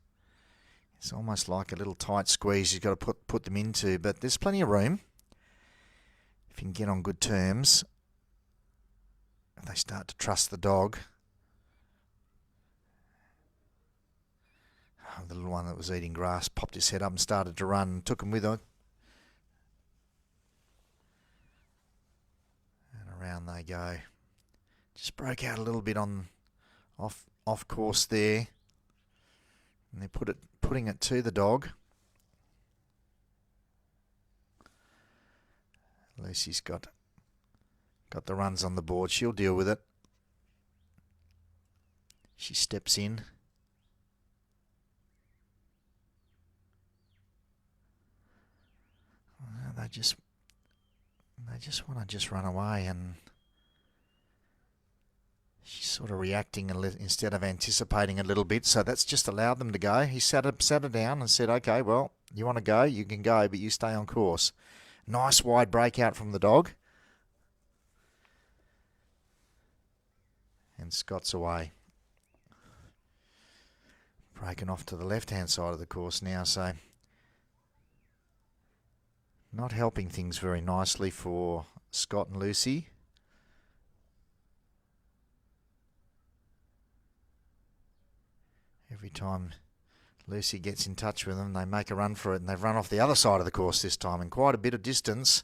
It's almost like a little tight squeeze you've got to put them into, but there's plenty of room. If you can get on good terms, if they start to trust the dog. Oh, the little one that was eating grass popped his head up and started to run and took him with her. And around they go. Just broke out a little bit on off course there. And they're putting it to the dog. Lucy's got the runs on the board. She'll deal with it. She steps in. They just They just want to just run away, and she's sort of reacting instead of anticipating a little bit, so that's just allowed them to go. He sat her down and said, okay, well, you want to go, you can go, but you stay on course. Nice wide breakout from the dog. And Scott's away. Breaking off to the left-hand side of the course now, so not helping things very nicely for Scott and Lucy. Every time Lucy gets in touch with them, they make a run for it, and they've run off the other side of the course this time in quite a bit of distance.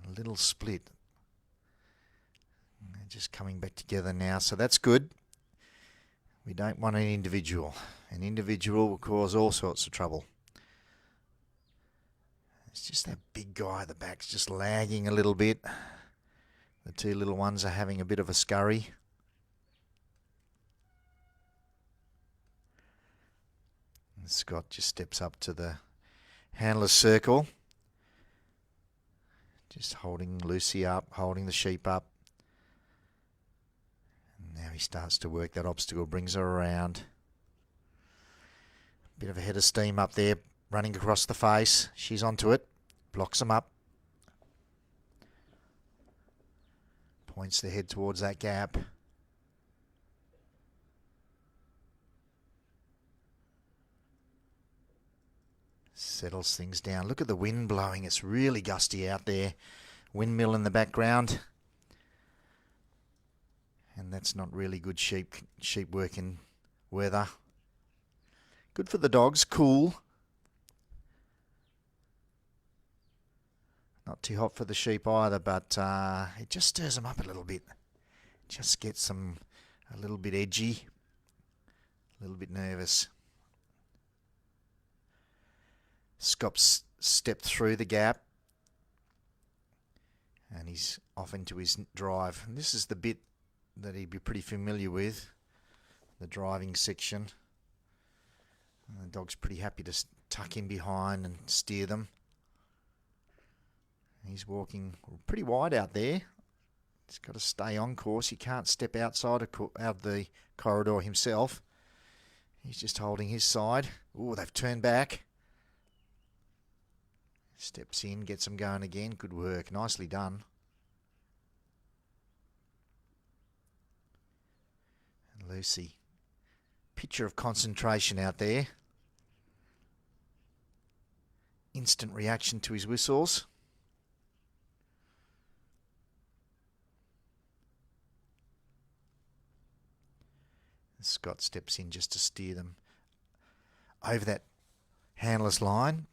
A little split. And they're just coming back together now, so that's good. We don't want an individual. An individual will cause all sorts of trouble. It's just that big guy at the back's just lagging a little bit. The two little ones are having a bit of a scurry. And Scott just steps up to the handler's circle. Just holding Lucy up, holding the sheep up. And now he starts to work that obstacle, brings her around. Bit of a head of steam up there, running across the face. She's onto it, blocks him up. Points the head towards that gap. Settles things down. Look at the wind blowing. It's really gusty out there. Windmill in the background. And that's not really good sheep working weather. Good for the dogs. Cool. Not too hot for the sheep either, but it just stirs them up a little bit. Just gets them a little bit edgy. A little bit nervous. Scott's stepped through the gap and he's off into his drive. And this is the bit that he'd be pretty familiar with, the driving section. And the dog's pretty happy to tuck in behind and steer them. He's walking pretty wide out there. He's got to stay on course. He can't step outside of the corridor himself. He's just holding his side. Oh, they've turned back. Steps in, gets them going again. Good work. Nicely done. And Lucy. Picture of concentration out there. Instant reaction to his whistles. And Scott steps in just to steer them over that handler's line.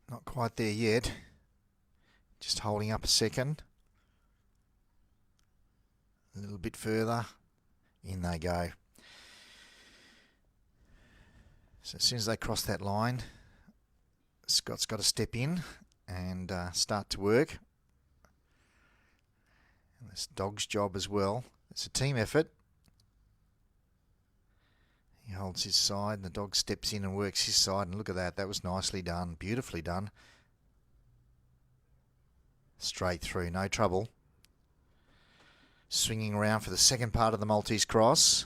Not quite there yet. Just holding up a second. A little bit further. In they go. So as soon as they cross that line, Scott's got to step in and start to work. And this dog's job as well. It's a team effort. He holds his side and the dog steps in and works his side, and look at that, that was nicely done, beautifully done. Straight through, no trouble. Swinging around for the second part of the Maltese cross.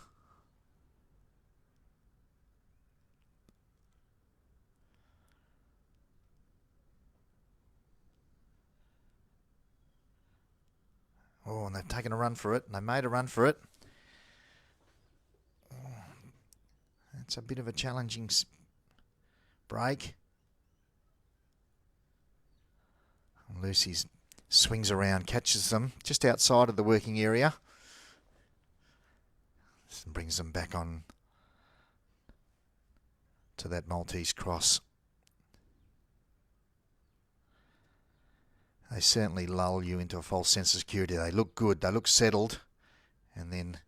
Oh, and they've taken a run for it, and they made a run for it. It's a bit of a challenging break. Lucy swings around, catches them just outside of the working area. And brings them back on to that Maltese cross. They certainly lull you into a false sense of security. They look good, they look settled, and then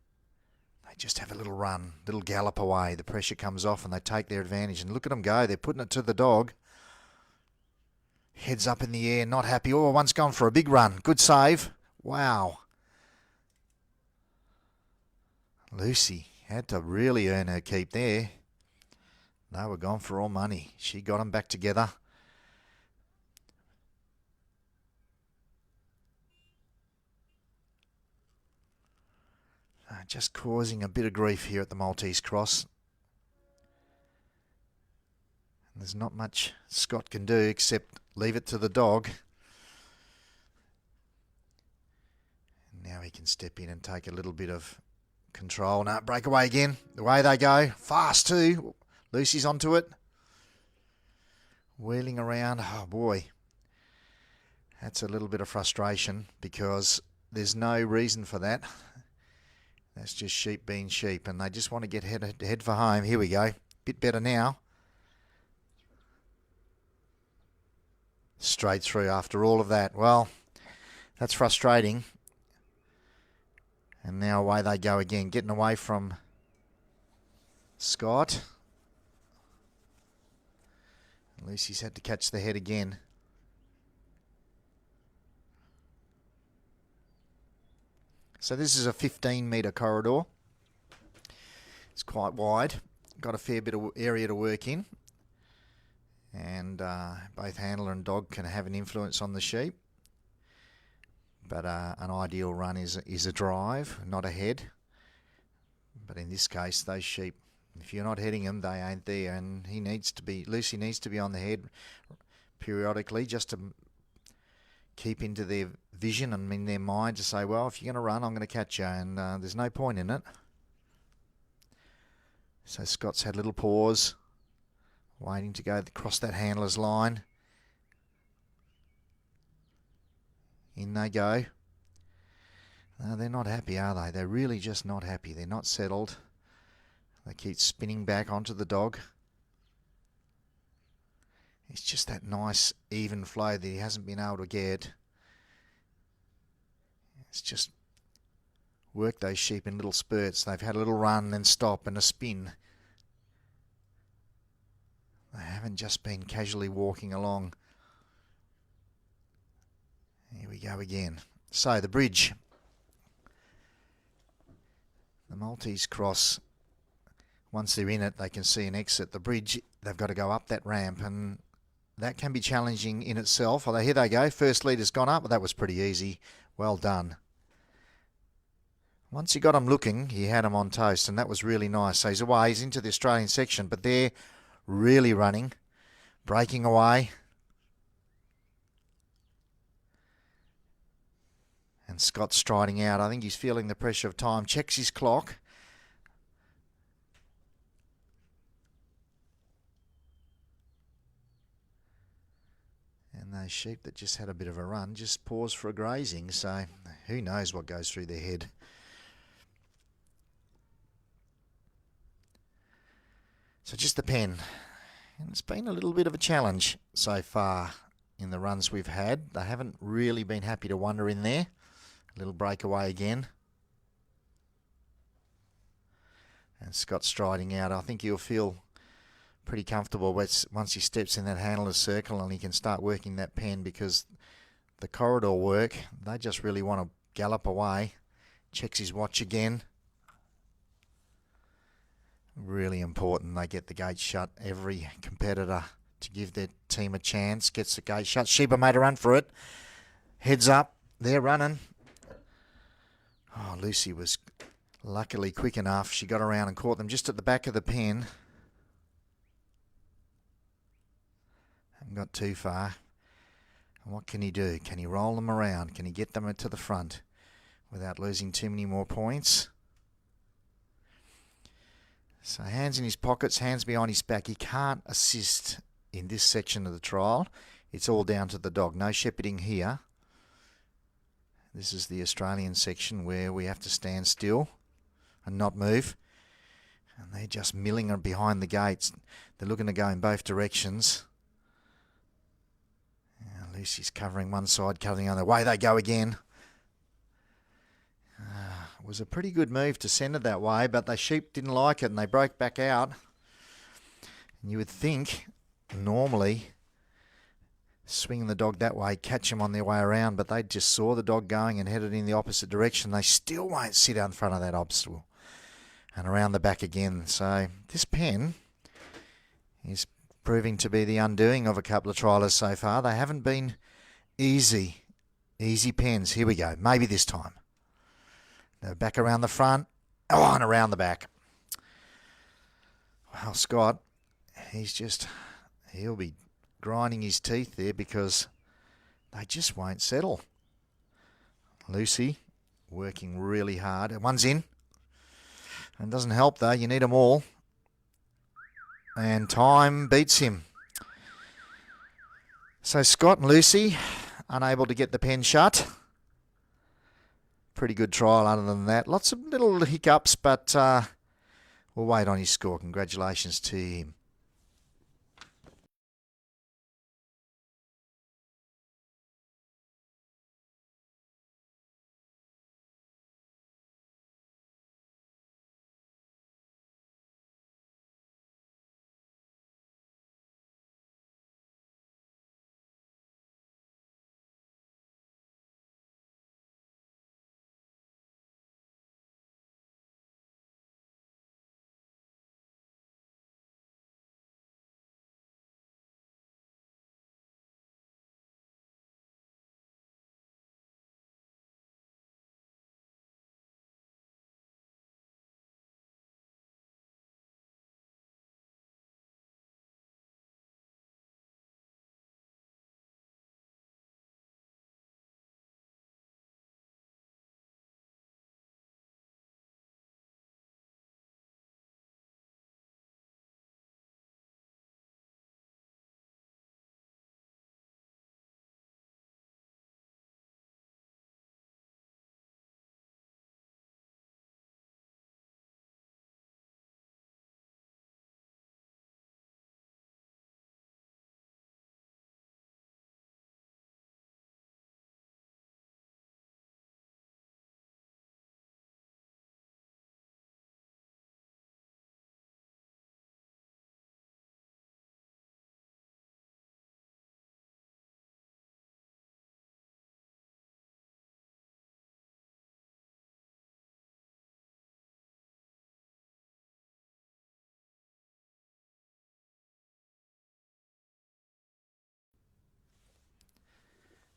just have a little run, little gallop away. The pressure comes off and they take their advantage. And look at them go. They're putting it to the dog. Heads up in the air, not happy. Oh, one's gone for a big run. Good save. Wow. Lucy had to really earn her keep there. They were gone for all money. She got them back together. just causing a bit of grief here at the Maltese cross. And there's not much Scott can do except leave it to the dog. And now he can step in and take a little bit of control. Now breakaway again. Away they go. Fast too. Lucy's onto it. Wheeling around. Oh boy. That's a little bit of frustration because there's no reason for that. That's just sheep being sheep, and they just want to get head for home. Here we go. Bit better now. Straight through after all of that. Well, that's frustrating. And now away they go again, getting away from Scott. Lucy's had to catch the head again. So this is a 15-metre corridor. It's quite wide. Got a fair bit of area to work in. And both handler and dog can have an influence on the sheep. But an ideal run is a drive, not a head. But in this case, those sheep, if you're not heading them, they ain't there. And Lucy needs to be on the head periodically just to keep into their vision and in their mind to say, well, if you're going to run, I'm going to catch you. And there's no point in it. So Scott's had a little pause, waiting to go across that handler's line. In they go. No, they're not happy, are they? They're really just not happy. They're not settled. They keep spinning back onto the dog. It's just that nice, even flow that he hasn't been able to get. It's just work those sheep in little spurts. They've had a little run, then stop, and a spin. They haven't just been casually walking along. Here we go again. So the bridge. The Maltese cross, once they're in it, they can see an exit. The bridge, they've got to go up that ramp, and that can be challenging in itself. Although here they go. First leader's gone up. Well, that was pretty easy. Well done. Once he got him looking, he had him on toast, and that was really nice. So he's away. He's into the Australian section, but they're really running, breaking away. And Scott's striding out. I think he's feeling the pressure of time. Checks his clock. And those sheep that just had a bit of a run just pause for a grazing. So who knows what goes through their head. So just the pen. And it's been a little bit of a challenge so far in the runs we've had. They haven't really been happy to wander in there. A little breakaway again. And Scott's striding out. I think he'll feel pretty comfortable once he steps in that handler's circle and he can start working that pen, because the corridor work, they just really want to gallop away. Checks his watch again. Really important they get the gate shut. Every competitor to give their team a chance gets the gate shut. Sheba made a run for it. Heads up. They're running. Oh, Lucy was luckily quick enough. She got around and caught them just at the back of the pen. Haven't got too far. And what can he do? Can he roll them around? Can he get them to the front without losing too many more points? So hands in his pockets, hands behind his back. He can't assist in this section of the trial. It's all down to the dog. No shepherding here. This is the Australian section where we have to stand still and not move. And they're just milling behind the gates. They're looking to go in both directions. Lucy's covering one side, covering the other. Away they go again. It was a pretty good move to send it that way, but the sheep didn't like it and they broke back out. And you would think, normally, swinging the dog that way, catch them on their way around, but they just saw the dog going and headed in the opposite direction. They still won't sit out in front of that obstacle. And around the back again. So this pen is proving to be the undoing of a couple of trialers so far. They haven't been easy pens. Here we go. Maybe this time. They're back around the front. Oh, and around the back. Well, Scott, he'll be grinding his teeth there because they just won't settle. Lucy working really hard. One's in. And doesn't help though, you need them all. And time beats him. So Scott and Lucy unable to get the pen shut. Pretty good trial other than that. Lots of little hiccups, but we'll wait on his score. Congratulations to him.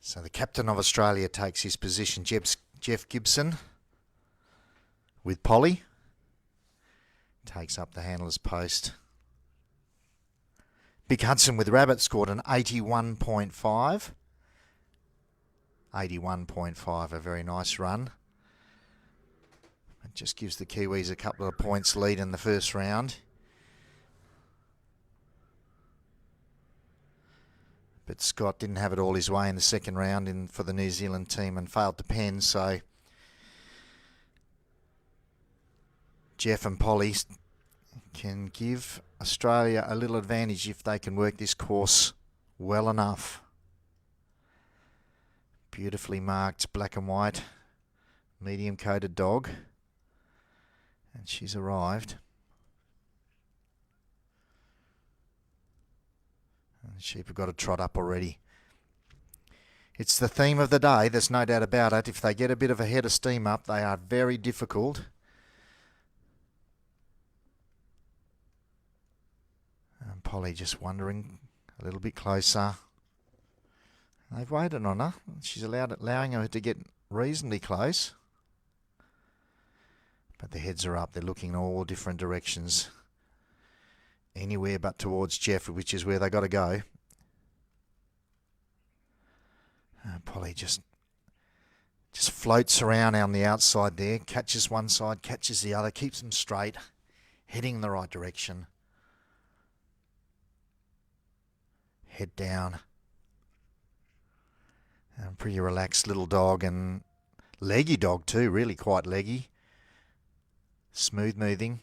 So the captain of Australia takes his position, Jeff Gibson, with Polly. Takes up the handler's post. Big Hudson with Rabbit scored an 81.5. 81.5, a very nice run. It just gives the Kiwis a couple of points lead in the first round. But Scott didn't have it all his way in the second round for the New Zealand team and failed to pen, so Jeff and Polly can give Australia a little advantage if they can work this course well enough. Beautifully marked black and white, medium coated dog. And she's arrived. And the sheep have got a trot up already. It's the theme of the day, there's no doubt about it. If they get a bit of a head of steam up, they are very difficult. And Polly just wandering a little bit closer. They've waited on her. She's allowing her to get reasonably close. But the heads are up. They're looking in all different directions. Anywhere but towards Jeff, which is where they got to go. Polly just floats around on the outside there. Catches one side, catches the other. Keeps them straight. Heading in the right direction. Head down. Pretty relaxed little dog and leggy dog too. Really quite leggy. Smooth moving.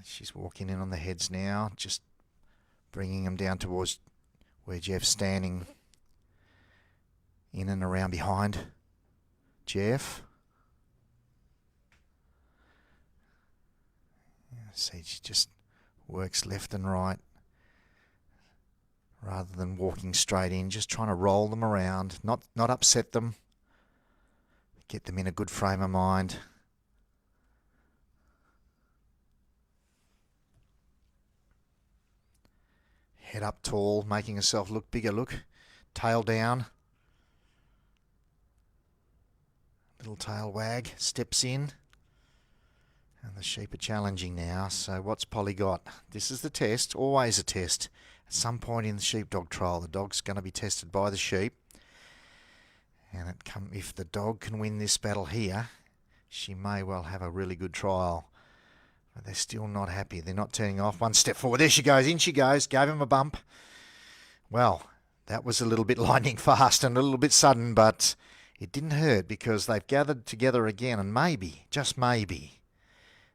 She's walking in on the heads now, just bringing them down towards where Jeff's standing, in and around behind Jeff. See, she just works left and right rather than walking straight in, just trying to roll them around, not upset them, get them in a good frame of mind. Head up tall, making herself look bigger, look. Tail down. Little tail wag, steps in. And the sheep are challenging now. So what's Polly got? This is the test, always a test. At some point in the sheepdog trial, the dog's going to be tested by the sheep. And if the dog can win this battle here, she may well have a really good trial. But they're still not happy. They're not turning off. One step forward. There she goes. In she goes. Gave him a bump. Well, that was a little bit lightning fast and a little bit sudden, but it didn't hurt because they've gathered together again, and maybe, just maybe,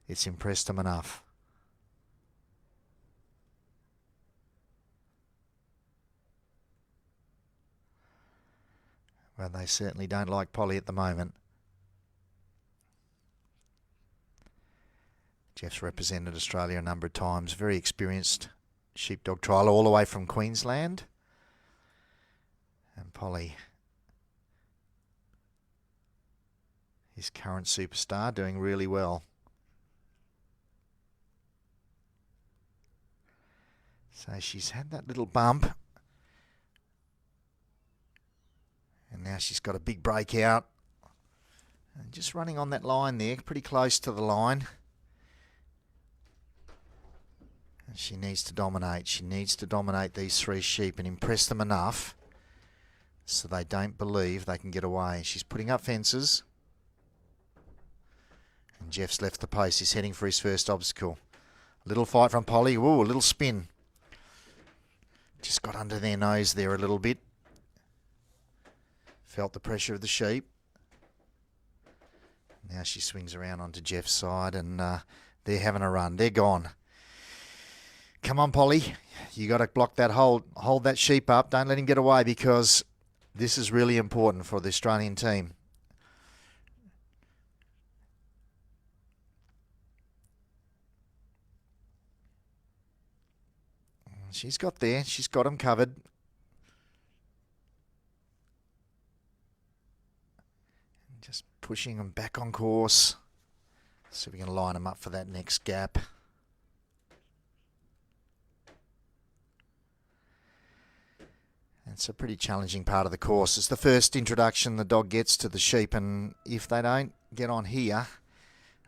it's impressed them enough. Well, they certainly don't like Polly at the moment. Jeff's represented Australia a number of times. Very experienced sheepdog trialer all the way from Queensland. And Polly, his current superstar, doing really well. So she's had that little bump. And now she's got a big breakout. And just running on that line there, pretty close to the line. And she needs to dominate. She needs to dominate these three sheep and impress them enough so they don't believe they can get away. She's putting up fences. And Jeff's left the post. He's heading for his first obstacle. A little fight from Polly. Ooh, a little spin. Just got under their nose there a little bit. Felt the pressure of the sheep. Now she swings around onto Jeff's side and they're having a run. They're gone. Come on, Polly. You got to block that hold that sheep up. Don't let him get away because this is really important for the Australian team. She's got there. She's got him covered. Just pushing him back on course. So we can line him up for that next gap. It's a pretty challenging part of the course. It's the first introduction the dog gets to the sheep, and if they don't get on here,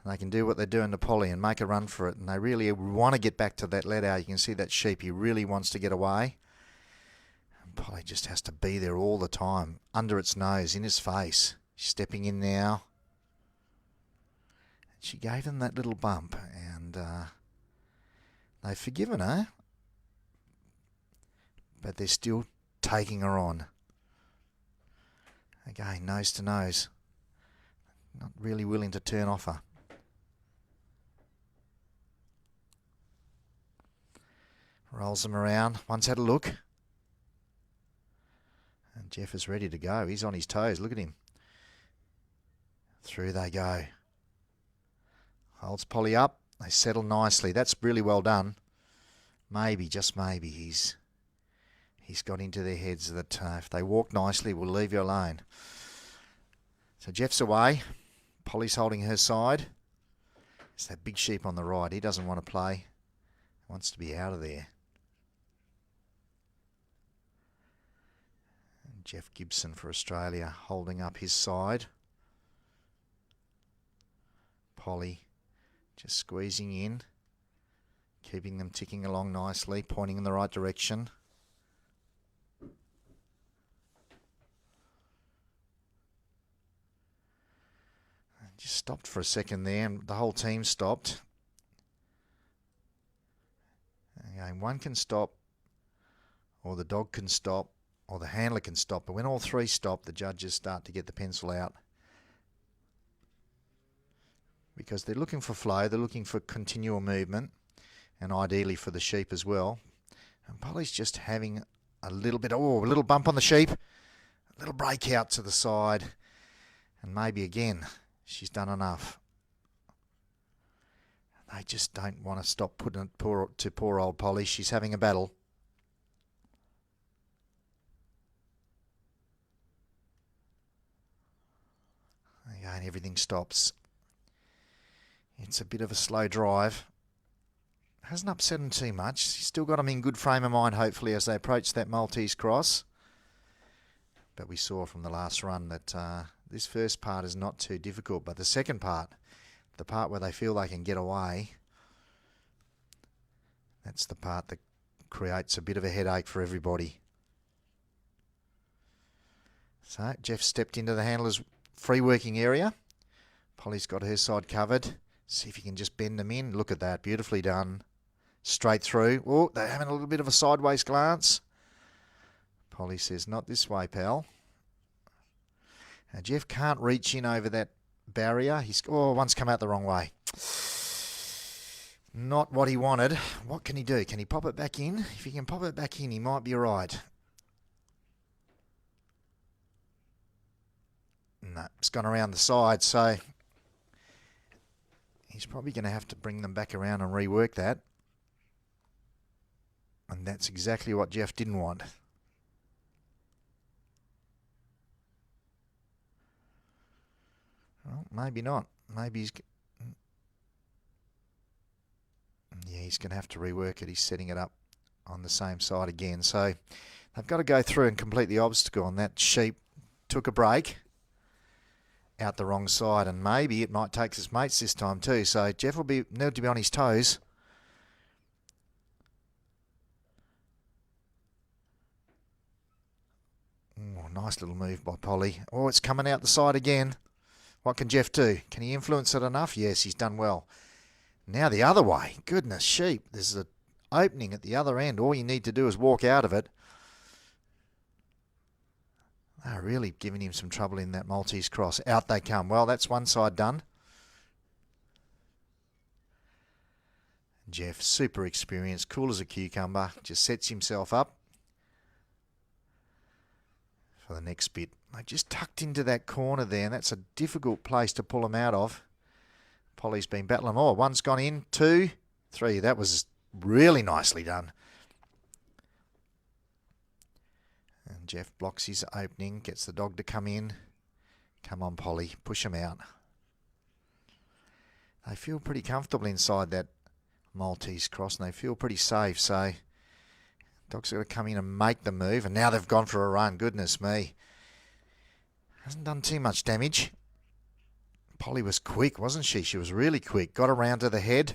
they can do what they're doing to Polly and make a run for it. And they really want to get back to that let out. You can see that sheep, he really wants to get away. And Polly just has to be there all the time, under its nose, in his face. She's stepping in now. She gave them that little bump, and they've forgiven her. But they're still taking her on. Again, nose to nose. Not really willing to turn off her. Rolls them around. One's had a look. And Jeff is ready to go. He's on his toes. Look at him. Through they go. Holds Polly up. They settle nicely. That's really well done. Maybe, just maybe, he's got into their heads that if they walk nicely, we'll leave you alone. So Jeff's away. Polly's holding her side. It's that big sheep on the right. He doesn't want to play. He wants to be out of there. And Jeff Gibson for Australia holding up his side. Polly just squeezing in. Keeping them ticking along nicely. Pointing in the right direction. Just stopped for a second there, and the whole team stopped. Again, one can stop, or the dog can stop, or the handler can stop. But when all three stop, the judges start to get the pencil out. Because they're looking for flow, they're looking for continual movement, and ideally for the sheep as well. And Polly's just having a little bit, a little bump on the sheep, a little breakout to the side, and maybe again, she's done enough. They just don't want to stop putting it to poor old Polly. She's having a battle. Again, everything stops. It's a bit of a slow drive. Hasn't upset them too much. She's still got them in good frame of mind, hopefully, as they approach that Maltese cross. But we saw from the last run that this first part is not too difficult, but the second part, the part where they feel they can get away, that's the part that creates a bit of a headache for everybody. So Jeff stepped into the handler's free working area. Polly's got her side covered. See if you can just bend them in. Look at that, beautifully done. Straight through. Oh, they're having a little bit of a sideways glance. Polly says, not this way, pal. Now, Jeff can't reach in over that barrier. One's come out the wrong way. Not what he wanted. What can he do? Can he pop it back in? If he can pop it back in, he might be right. No, it's gone around the side, so he's probably going to have to bring them back around and rework that. And that's exactly what Jeff didn't want. Well, maybe not. Maybe he's going to have to rework it. He's setting it up on the same side again. So they've got to go through and complete the obstacle. And that sheep took a break out the wrong side. And maybe it might take his mates this time too. So Jeff will need to be on his toes. Oh, nice little move by Polly. Oh, it's coming out the side again. What can Jeff do? Can he influence it enough? Yes, he's done well. Now the other way. Goodness, sheep. There's an opening at the other end. All you need to do is walk out of it. They're really giving him some trouble in that Maltese cross. Out they come. Well, that's one side done. Jeff, super experienced, cool as a cucumber. Just sets himself up for the next bit. They just tucked into that corner there, and that's a difficult place to pull them out of. Polly's been battling. Oh, one's gone in, 2, 3. That was really nicely done. And Jeff blocks his opening, gets the dog to come in. Come on, Polly, push him out. They feel pretty comfortable inside that Maltese cross, and they feel pretty safe, so dog's got to come in and make the move, and now they've gone for a run. Goodness me. Hasn't done too much damage. Polly was quick, wasn't she? She was really quick. Got around to the head,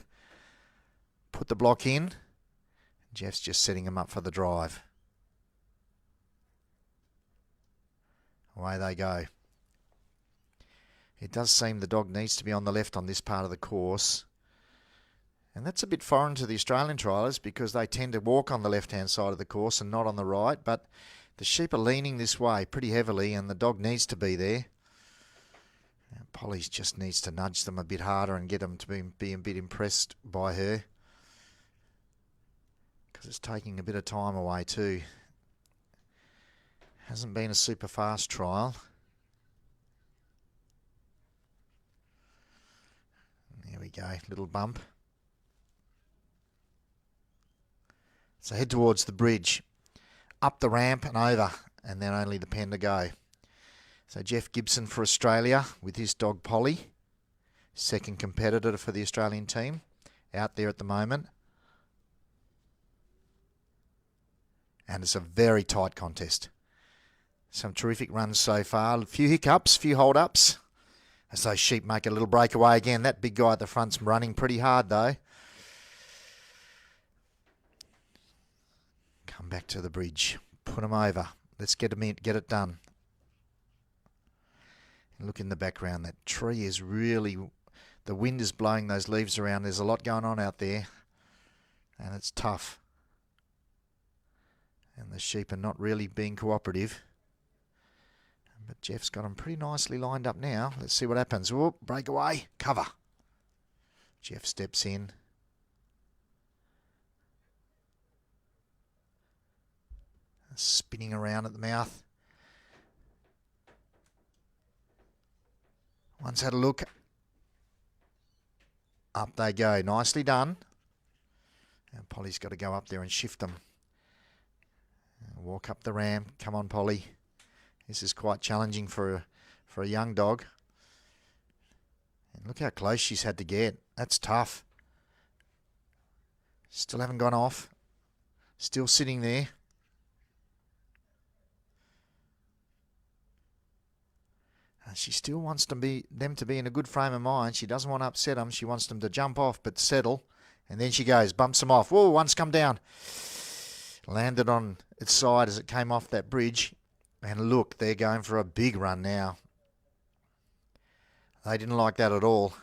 put the block in. Jeff's just setting him up for the drive. Away they go. It does seem the dog needs to be on the left on this part of the course. And that's a bit foreign to the Australian triallers because they tend to walk on the left-hand side of the course and not on the right. But the sheep are leaning this way pretty heavily and the dog needs to be there. And Polly just needs to nudge them a bit harder and get them to be a bit impressed by her. Because it's taking a bit of time away too. Hasn't been a super fast trial. There we go, little bump. So head towards the bridge, up the ramp and over, and then only the pen to go. So Jeff Gibson for Australia with his dog Polly, second competitor for the Australian team, out there at the moment. And it's a very tight contest. Some terrific runs so far, a few hiccups, a few hold-ups. As those sheep make a little breakaway again. That big guy at the front's running pretty hard though. Come back to the bridge. Put them over. Let's get them in, get it done. And look in the background. That tree is really... The wind is blowing those leaves around. There's a lot going on out there. And it's tough. And the sheep are not really being cooperative. But Jeff's got them pretty nicely lined up now. Let's see what happens. Whoop, breakaway, cover. Jeff steps in. Spinning around at the mouth. One's had a look. Up they go. Nicely done. And Polly's got to go up there and shift them. Walk up the ramp. Come on, Polly. This is quite challenging for a young dog. And look how close she's had to get. That's tough. Still haven't gone off. Still sitting there. She still wants them to be in a good frame of mind. She doesn't want to upset them. She wants them to jump off but settle. And then she goes, bumps them off. Whoa, one's come down. Landed on its side as it came off that bridge. And look, they're going for a big run now. They didn't like that at all.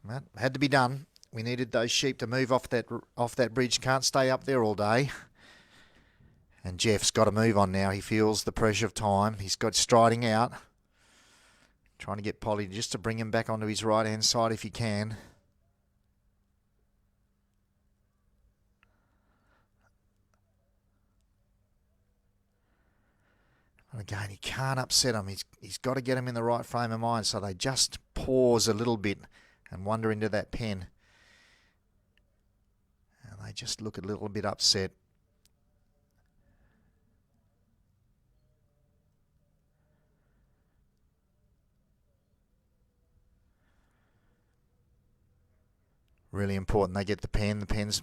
That had to be done. We needed those sheep to move off that bridge. Can't stay up there all day. And Jeff's got to move on now. He feels the pressure of time. He's got striding out. Trying to get Polly just to bring him back onto his right-hand side if he can. And again, he can't upset him. He's got to get him in the right frame of mind, so they just pause a little bit and wander into that pen. And they just look a little bit upset. Really important they get the pen. The pen's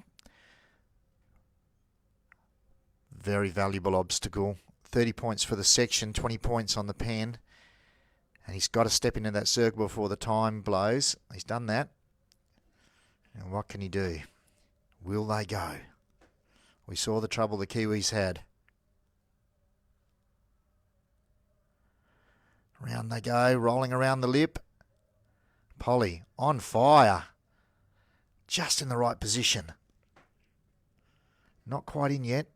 very valuable obstacle. 30 points for the section, 20 points on the pen. And he's got to step into that circle before the time blows. He's done that. And what can he do? Will they go? We saw the trouble the Kiwis had. Round they go, rolling around the lip. Polly on fire. Just in the right position. Not quite in yet.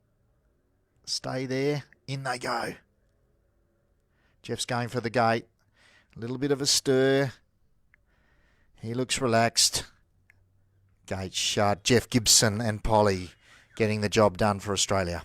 Stay there. In they go. Jeff's going for the gate. A little bit of a stir. He looks relaxed. Gate shut. Jeff Gibson and Polly getting the job done for Australia.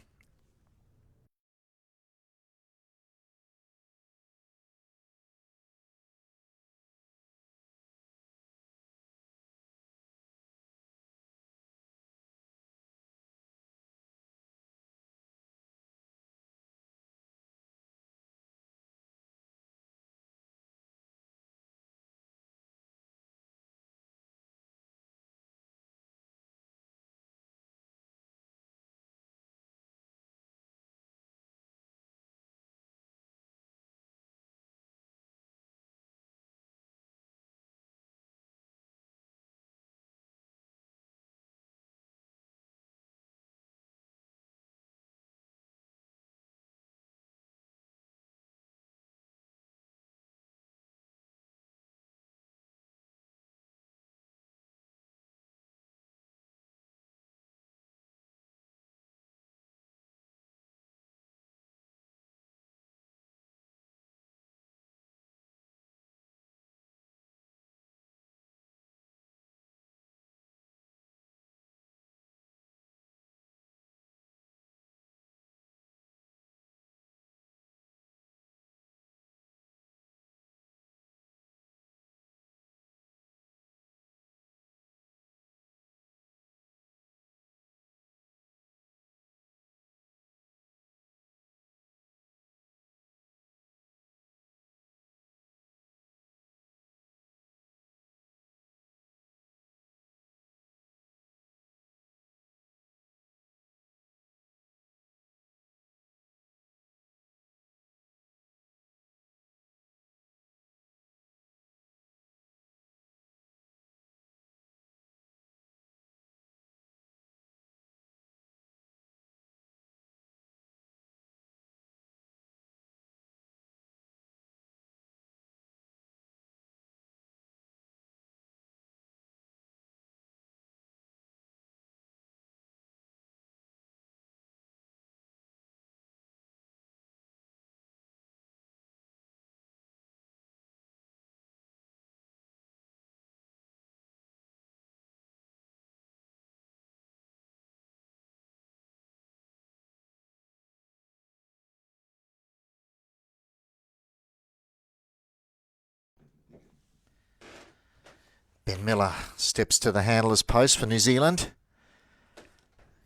Ben Miller steps to the handler's post for New Zealand.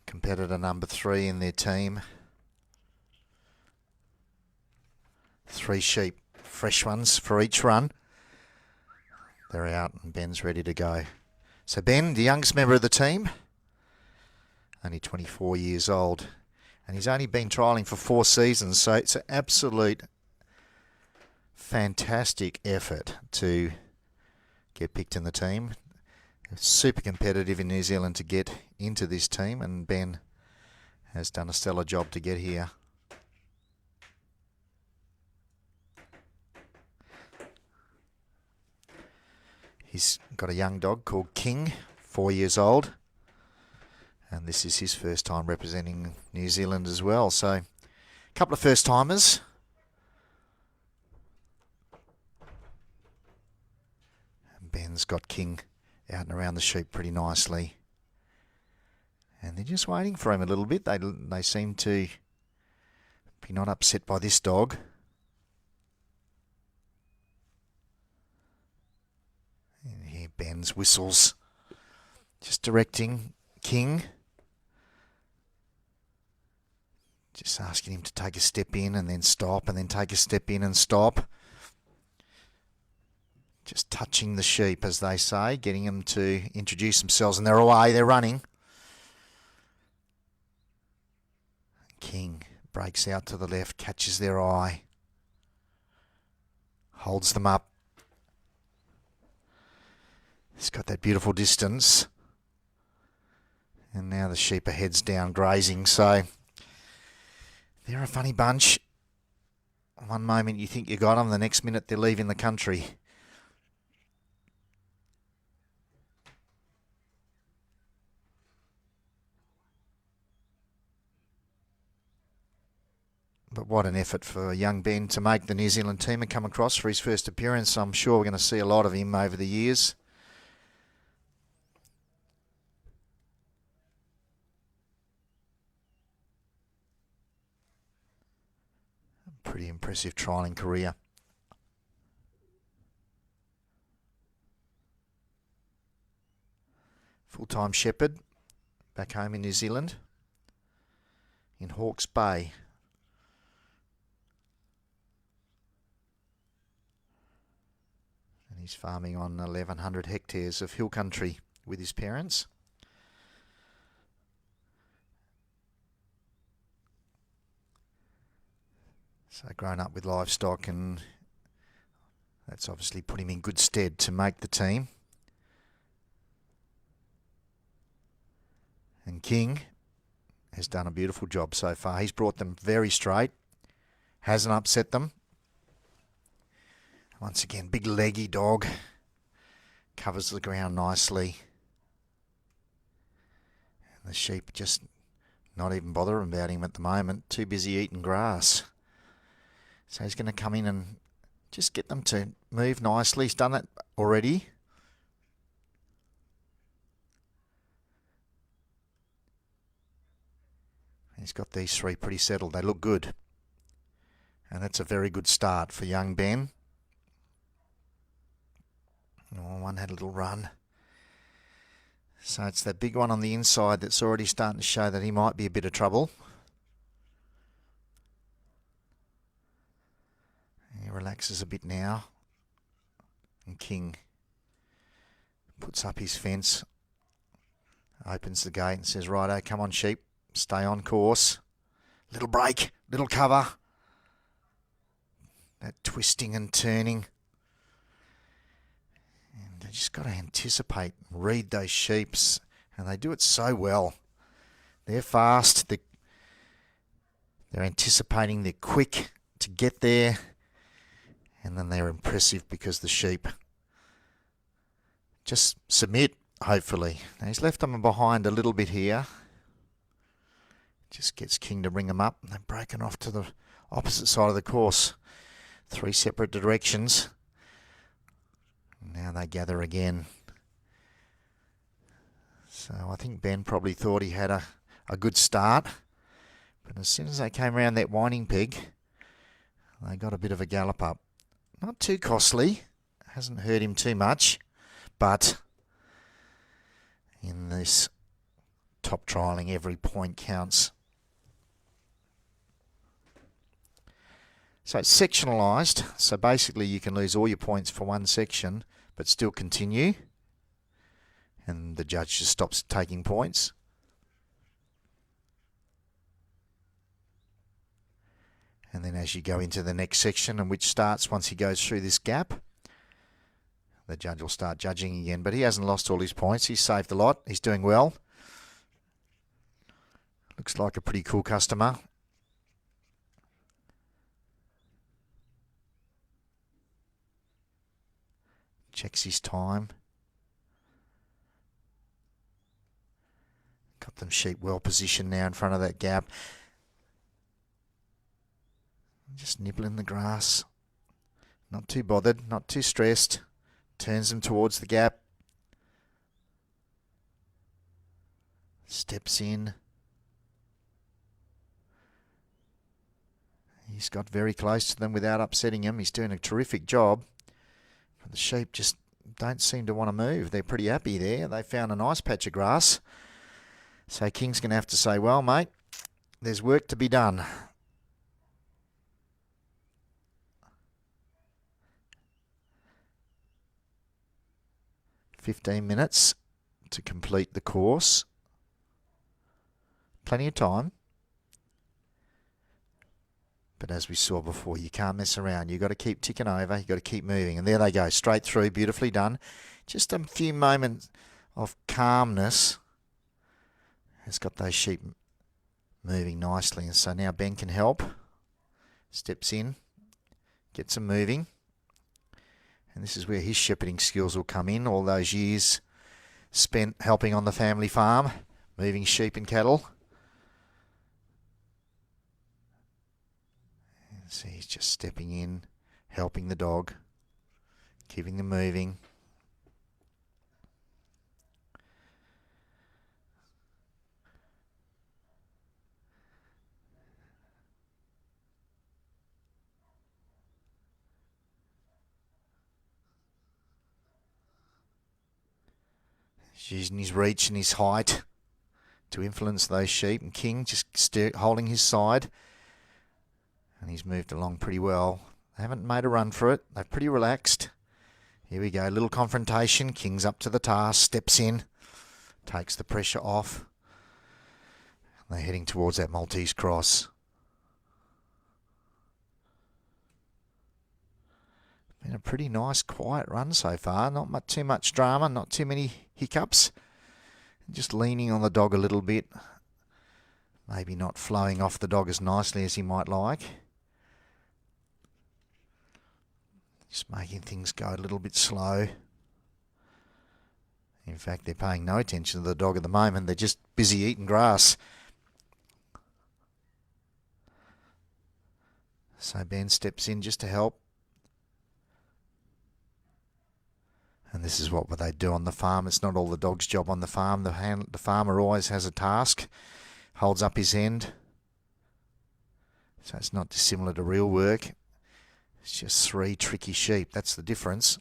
Competitor number 3 in their team. 3 sheep, fresh ones for each run. They're out and Ben's ready to go. So Ben, the youngest member of the team, only 24 years old. And he's only been trialling for 4 seasons, so it's an absolute fantastic effort to get picked in the team. Super competitive in New Zealand to get into this team, and Ben has done a stellar job to get here. He's got a young dog called King, 4 years old, and this is his first time representing New Zealand as well. So a couple of first timers. Ben's got King out and around the sheep pretty nicely. And they're just waiting for him a little bit. They seem to be not upset by this dog. And here Ben's whistles. Just directing King. Just asking him to take a step in and then stop, and then take a step in and stop. Just touching the sheep, as they say, getting them to introduce themselves, and they're away, they're running. King breaks out to the left, catches their eye, holds them up. He's got that beautiful distance. And now the sheep are heads down grazing, so they're a funny bunch. One moment you think you got them, the next minute they're leaving the country. But what an effort for young Ben to make the New Zealand team and come across for his first appearance. I'm sure we're going to see a lot of him over the years. Pretty impressive trialling career. Full-time shepherd back home in New Zealand, in Hawke's Bay. He's farming on 1,100 hectares of hill country with his parents. So grown up with livestock, and that's obviously put him in good stead to make the team. And King has done a beautiful job so far. He's brought them very straight, hasn't upset them. Once again, big leggy dog, covers the ground nicely. And the sheep just not even bothering about him at the moment, too busy eating grass. So he's going to come in and just get them to move nicely. He's done it already. He's got these three pretty settled. They look good. And that's a very good start for young Ben. Oh, one had a little run. So it's that big one on the inside that's already starting to show that he might be a bit of trouble. He relaxes a bit now. And King puts up his fence, opens the gate and says, righto, come on sheep, stay on course. Little break, little cover. That twisting and turning. And they just got to anticipate, read those sheeps, and they do it so well. They're fast, they're anticipating, they're quick to get there, and then they're impressive because the sheep just submit, hopefully. Now he's left them behind a little bit here. Just gets King to bring them up. They've broken off to the opposite side of the course. 3 separate directions. Now they gather again. So I think Ben probably thought he had a good start. But as soon as they came around that winding peg, they got a bit of a gallop up. Not too costly. Hasn't hurt him too much. But in this top trialling, every point counts. So it's sectionalised. So basically you can lose all your points for one section, but still continue. And the judge just stops taking points. And then as you go into the next section, and which starts once he goes through this gap, the judge will start judging again. But he hasn't lost all his points. He's saved a lot. He's doing well. Looks like a pretty cool customer. Checks his time. Got them sheep well positioned now in front of that gap. Just nibbling the grass. Not too bothered, not too stressed. Turns them towards the gap. Steps in. He's got very close to them without upsetting them. He's doing a terrific job. But the sheep just don't seem to want to move. They're pretty happy there. They found a nice patch of grass. So King's going to have to say, well, mate, there's work to be done. "15 minutes to complete the course. Plenty of time. But as we saw before, you can't mess around. You've got to keep ticking over. You've got to keep moving. And there they go, straight through, beautifully done. Just a few moments of calmness has got those sheep moving nicely. And so now Ben can help. Steps in, gets them moving. And this is where his shepherding skills will come in. All those years spent helping on the family farm, moving sheep and cattle. So he's just stepping in, helping the dog, keeping them moving. He's using his reach and his height to influence those sheep, and King just holding his side. And he's moved along pretty well. They haven't made a run for it. They're pretty relaxed. Here we go. Little confrontation. King's up to the task. Steps in. Takes the pressure off. They're heading towards that Maltese cross. Been a pretty nice, quiet run so far. Not too much drama. Not too many hiccups. Just leaning on the dog a little bit. Maybe not flowing off the dog as nicely as he might like. Just making things go a little bit slow. In fact, they're paying no attention to the dog at the moment. They're just busy eating grass. So Ben steps in just to help. And this is what they do on the farm. It's not all the dog's job on the farm. The farmer always has a task. Holds up his end. So it's not dissimilar to real work. It's just 3 tricky sheep. That's the difference.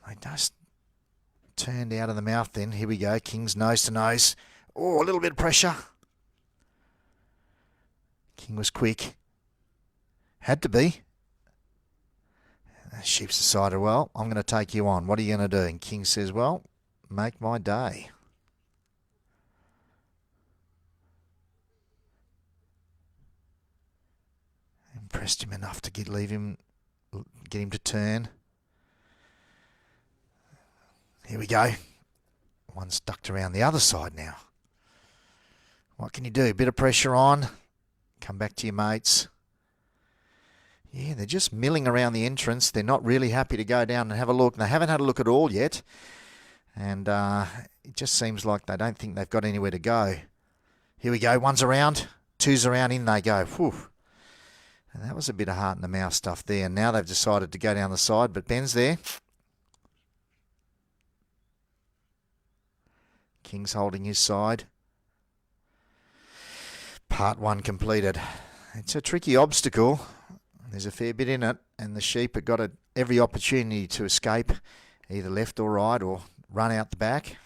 They just turned out of the mouth then. Here we go. King's nose to nose. Oh, a little bit of pressure. King was quick. Had to be. The sheep's decided, well, I'm going to take you on. What are you going to do? And King says, well, make my day. Impressed him enough to get him to turn. Here we go. One's ducked around the other side now. What can you do? A bit of pressure on. Come back to your mates. Yeah, they're just milling around the entrance. They're not really happy to go down and have a look. They haven't had a look at all yet. And it just seems like they don't think they've got anywhere to go. Here we go. One's around. Two's around. In they go. Whew. And that was a bit of heart in the mouth stuff there. And now they've decided to go down the side, but Ben's there. King's holding his side. Part 1 completed. It's a tricky obstacle. There's a fair bit in it, and the sheep have got every opportunity to escape, either left or right, or run out the back.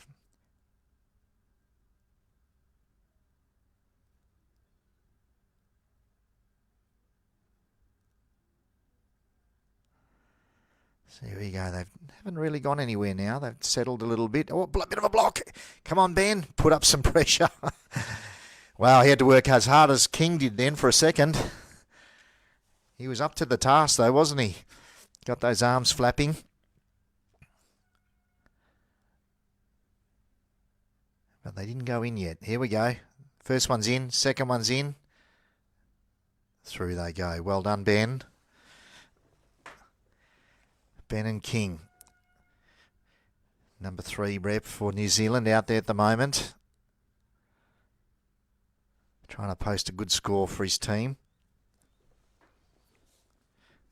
So here we go. They haven't really gone anywhere now. They've settled a little bit. Oh, a bit of a block. Come on, Ben. Put up some pressure. Wow, he had to work as hard as King did then for a second. He was up to the task though, wasn't he? Got those arms flapping. But they didn't go in yet. Here we go. First one's in, second one's in. Through they go. Well done, Ben. Ben and King. Number 3 rep for New Zealand out there at the moment. Trying to post a good score for his team.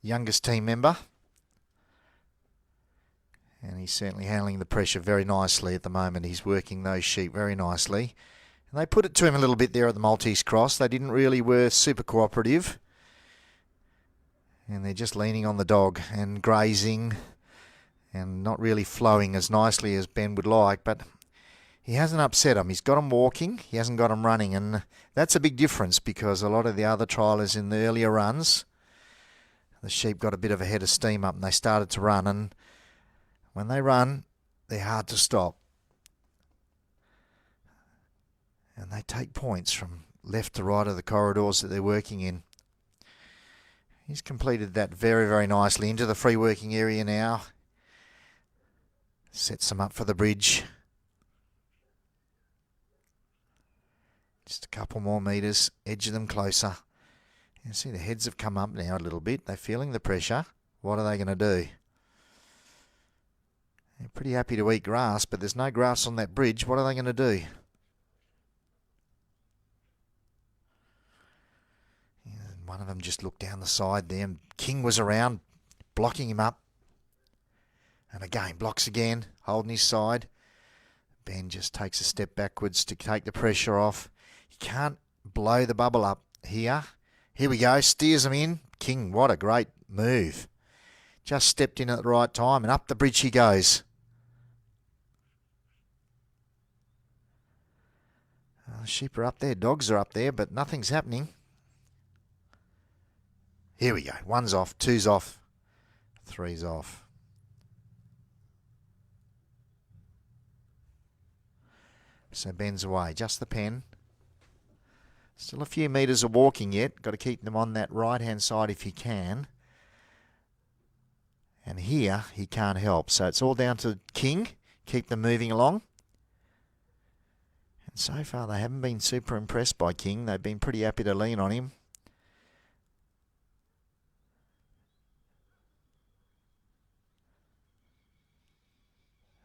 Youngest team member. And he's certainly handling the pressure very nicely at the moment. He's working those sheep very nicely. And they put it to him a little bit there at the Maltese Cross. They didn't really were super cooperative. And they're just leaning on the dog and grazing and not really flowing as nicely as Ben would like. But he hasn't upset them. He's got them walking. He hasn't got them running. And that's a big difference because a lot of the other trialers in the earlier runs, the sheep got a bit of a head of steam up and they started to run. And when they run, they're hard to stop. And they take points from left to right of the corridors that they're working in. He's completed that very, very nicely into the free working area now. Sets them up for the bridge. Just a couple more metres, edge of them closer. You see the heads have come up now a little bit. They're feeling the pressure. What are they going to do? They're pretty happy to eat grass, but there's no grass on that bridge. What are they going to do? And one of them just looked down the side there, and King was around, blocking him up. And again, blocks again, holding his side. Ben just takes a step backwards to take the pressure off. He can't blow the bubble up here. Here we go, steers him in. King, what a great move. Just stepped in at the right time, and up the bridge he goes. Sheep are up there, dogs are up there, but nothing's happening. Here we go. 1's off, 2's off, 3's off. So Ben's away, just the pen. Still a few metres of walking yet. Got to keep them on that right-hand side if he can. And here he can't help. So it's all down to King. Keep them moving along. And so far they haven't been super impressed by King. They've been pretty happy to lean on him.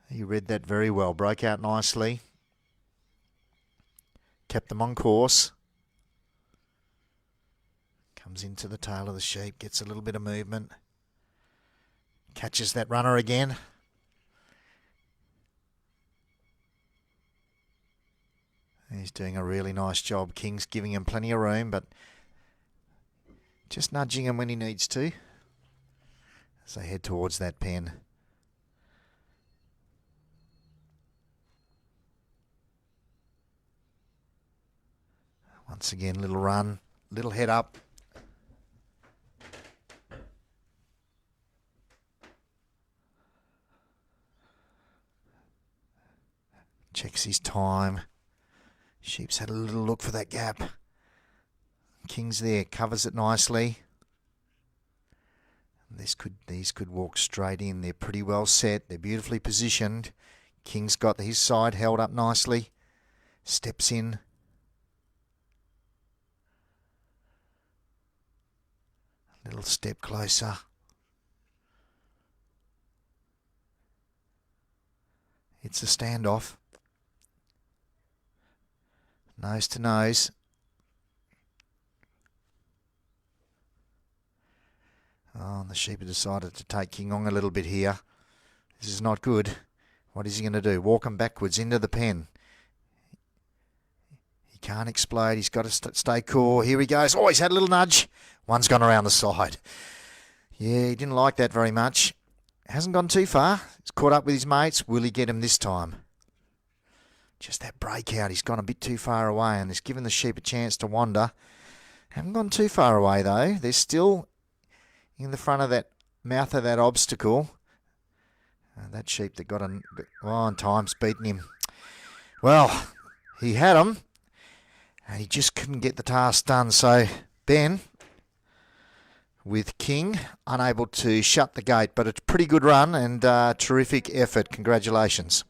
He read that very well. Broke out nicely. Kept them on course. Comes into the tail of the sheep. Gets a little bit of movement. Catches that runner again. He's doing a really nice job. King's giving him plenty of room, but just nudging him when he needs to as they head towards that pen. Once again, little run, little head up. Checks his time. Sheep's had a little look for that gap. King's there, covers it nicely. These could walk straight in. They're pretty well set. They're beautifully positioned. King's got his side held up nicely. Steps in. A little step closer. It's a standoff. Nose to nose. Oh, and the sheep have decided to take King on a little bit here. This is not good. What is he going to do? Walk him backwards into the pen. He can't explode. He's got to stay cool. Here he goes. Oh, he's had a little nudge. One's gone around the side. Yeah, he didn't like that very much. Hasn't gone too far. He's caught up with his mates. Will he get him this time? Just that breakout. He's gone a bit too far away and has given the sheep a chance to wander. Haven't gone too far away though. They're still in the front of that mouth of that obstacle. That sheep that got on time's beaten him. Well, he had him and he just couldn't get the task done. So Ben with King, unable to shut the gate, but it's a pretty good run and terrific effort. Congratulations.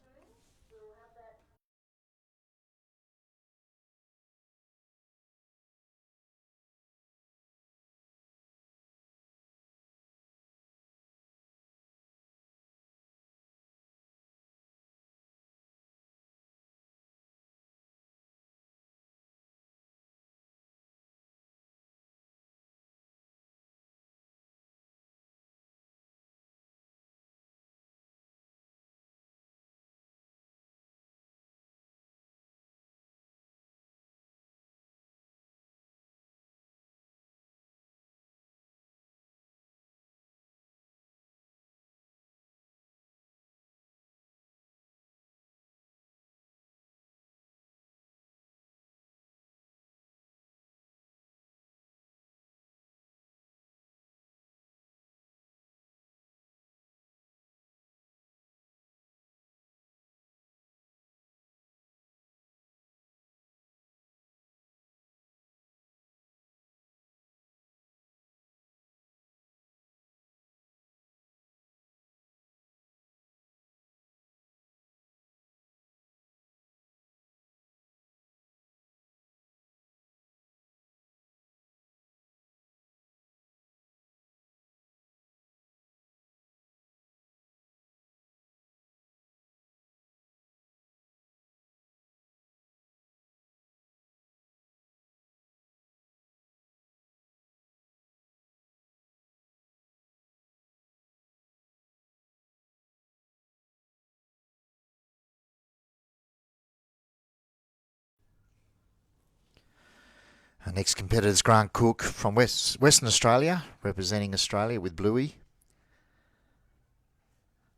Our next competitor is Grant Cook from Western Australia, representing Australia with Bluey.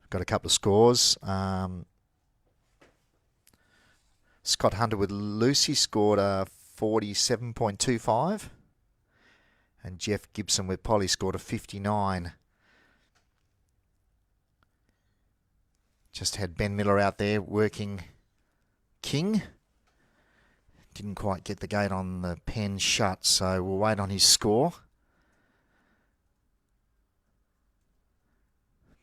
Got a couple of scores. Scott Hunter with Lucy scored a 47.25. And Jeff Gibson with Polly scored a 59. Just had Ben Miller out there working King. Didn't quite get the gate on the pen shut, so we'll wait on his score.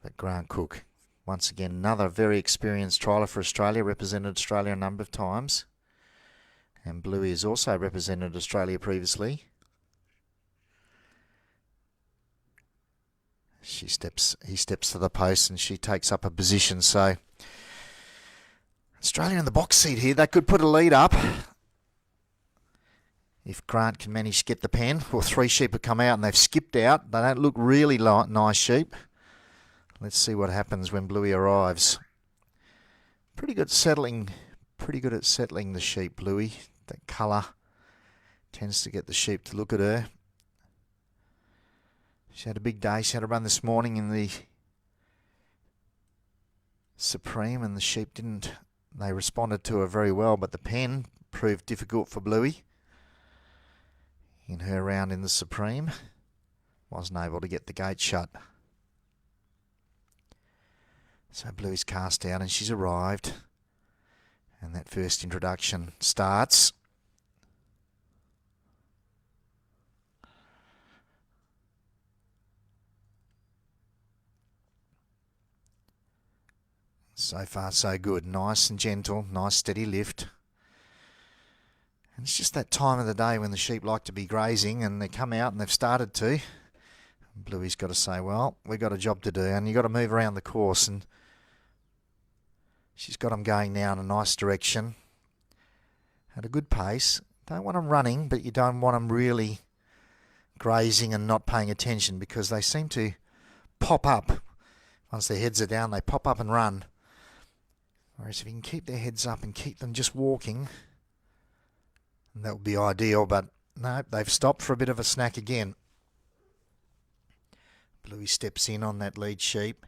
But Grant Cook, once again, another very experienced trialer for Australia, represented Australia a number of times. And Bluey has also represented Australia previously. He steps to the post and she takes up a position. So Australia in the box seat here. That could put a lead up. If Grant can manage to get the pen. Well, 3 sheep have come out and they've skipped out. They don't look really nice sheep. Let's see what happens when Bluey arrives. Pretty good at settling the sheep, Bluey. That colour tends to get the sheep to look at her. She had a big day. She had a run this morning in the Supreme and the sheep didn't. They responded to her very well, but the pen proved difficult for Bluey. In her round in the Supreme, wasn't able to get the gate shut. So Bluey's cast out and she's arrived. And that first introduction starts. So far so good. Nice and gentle, nice steady lift. And it's just that time of the day when the sheep like to be grazing and they come out and they've started to. Bluey's got to say, well, we've got a job to do and you've got to move around the course. And she's got them going now in a nice direction. At a good pace. Don't want them running, but you don't want them really grazing and not paying attention because they seem to pop up. Once their heads are down, they pop up and run. Whereas if you can keep their heads up and keep them just walking, that would be ideal, but no, they've stopped for a bit of a snack again. Bluey steps in on that lead sheep.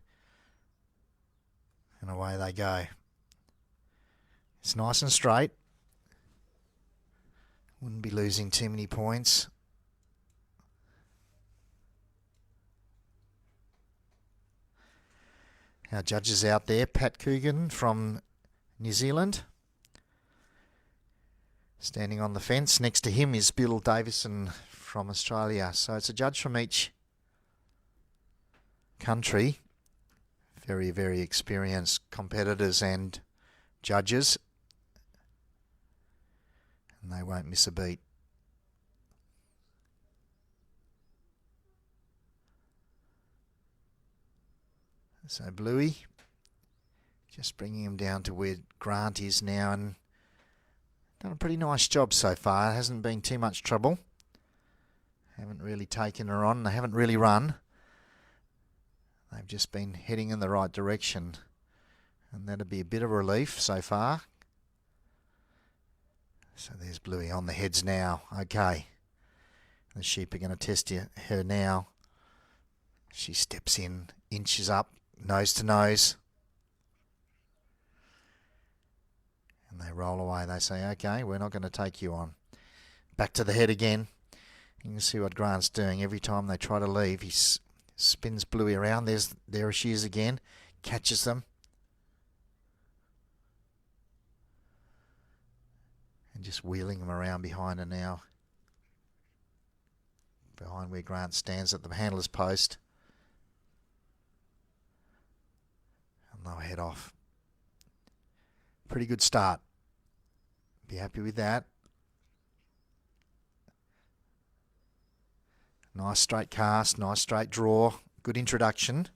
And away they go. It's nice and straight. Wouldn't be losing too many points. Our judges out there, Pat Coogan from New Zealand. Standing on the fence. Next to him is Bill Davison from Australia. So it's a judge from each country. Very, very experienced competitors and judges. And they won't miss a beat. So Bluey, just bringing him down to where Grant is now, and done a pretty nice job so far. Hasn't been too much trouble. Haven't really taken her on. They haven't really run. They've just been heading in the right direction. And that'll be a bit of relief so far. So there's Bluey on the heads now. Okay. The sheep are going to test her now. She steps in, inches up, nose to nose. And they roll away. They say, okay, we're not going to take you on. Back to the head again. You can see what Grant's doing. Every time they try to leave, he spins Bluey around. There she is again. Catches them. And just wheeling them around behind her now. Behind where Grant stands at the handler's post. And they'll head off. Pretty good start. Be happy with that. Nice straight cast, nice straight draw, good introduction.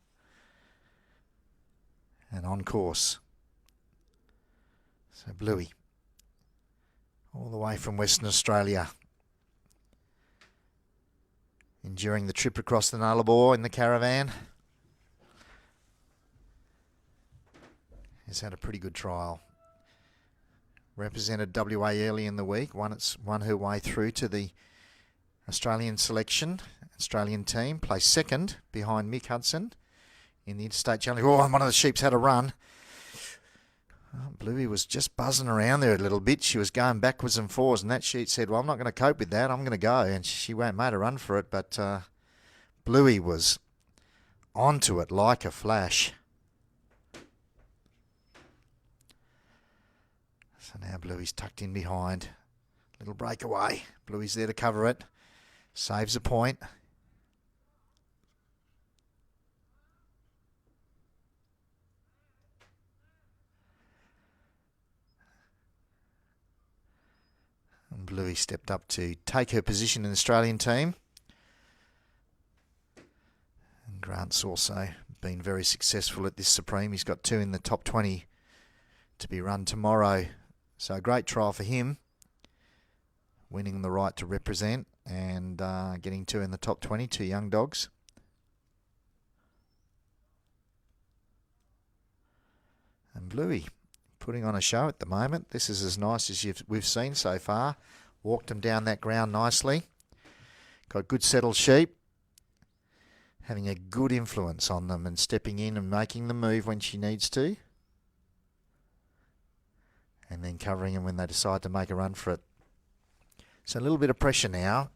And on course. So Bluey, all the way from Western Australia. Enduring the trip across the Nullarbor in the caravan. Has had a pretty good trial. Represented WA early in the week, won her way through to the Australian selection, Australian team, placed second behind Mick Hudson in the Interstate Challenge. Oh, and one of the sheep's had a run. Oh, Bluey was just buzzing around there a little bit. She was going backwards and forwards, and that sheep said, well, I'm not going to cope with that. I'm going to go. And she made a run for it, but Bluey was onto it like a flash. So now Bluey's tucked in behind. Little breakaway. Bluey's there to cover it. Saves a point. And Bluey stepped up to take her position in the Australian team. And Grant's also been very successful at this Supreme. He's got 2 in the top 20 to be run tomorrow. So a great trial for him. Winning the right to represent and getting 2 in the top 20, 2 young dogs. And Bluey putting on a show at the moment. This is as nice as we've seen so far. Walked them down that ground nicely. Got good settled sheep. Having a good influence on them and stepping in and making the move when she needs to. And then covering them when they decide to make a run for it. So a little bit of pressure now.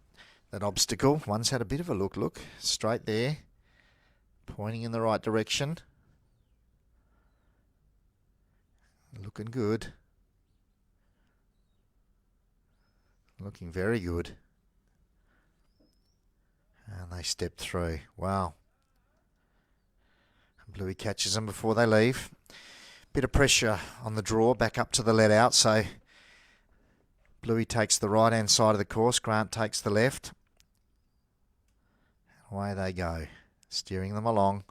That obstacle. One's had a bit of a look. Straight there. Pointing in the right direction. Looking good. Looking very good. And they step through. Wow. Bluey catches them before they leave. Bit of pressure on the draw back up to the let out. So Bluey takes the right hand side of the course. Grant takes the left. Away they go. Steering them along.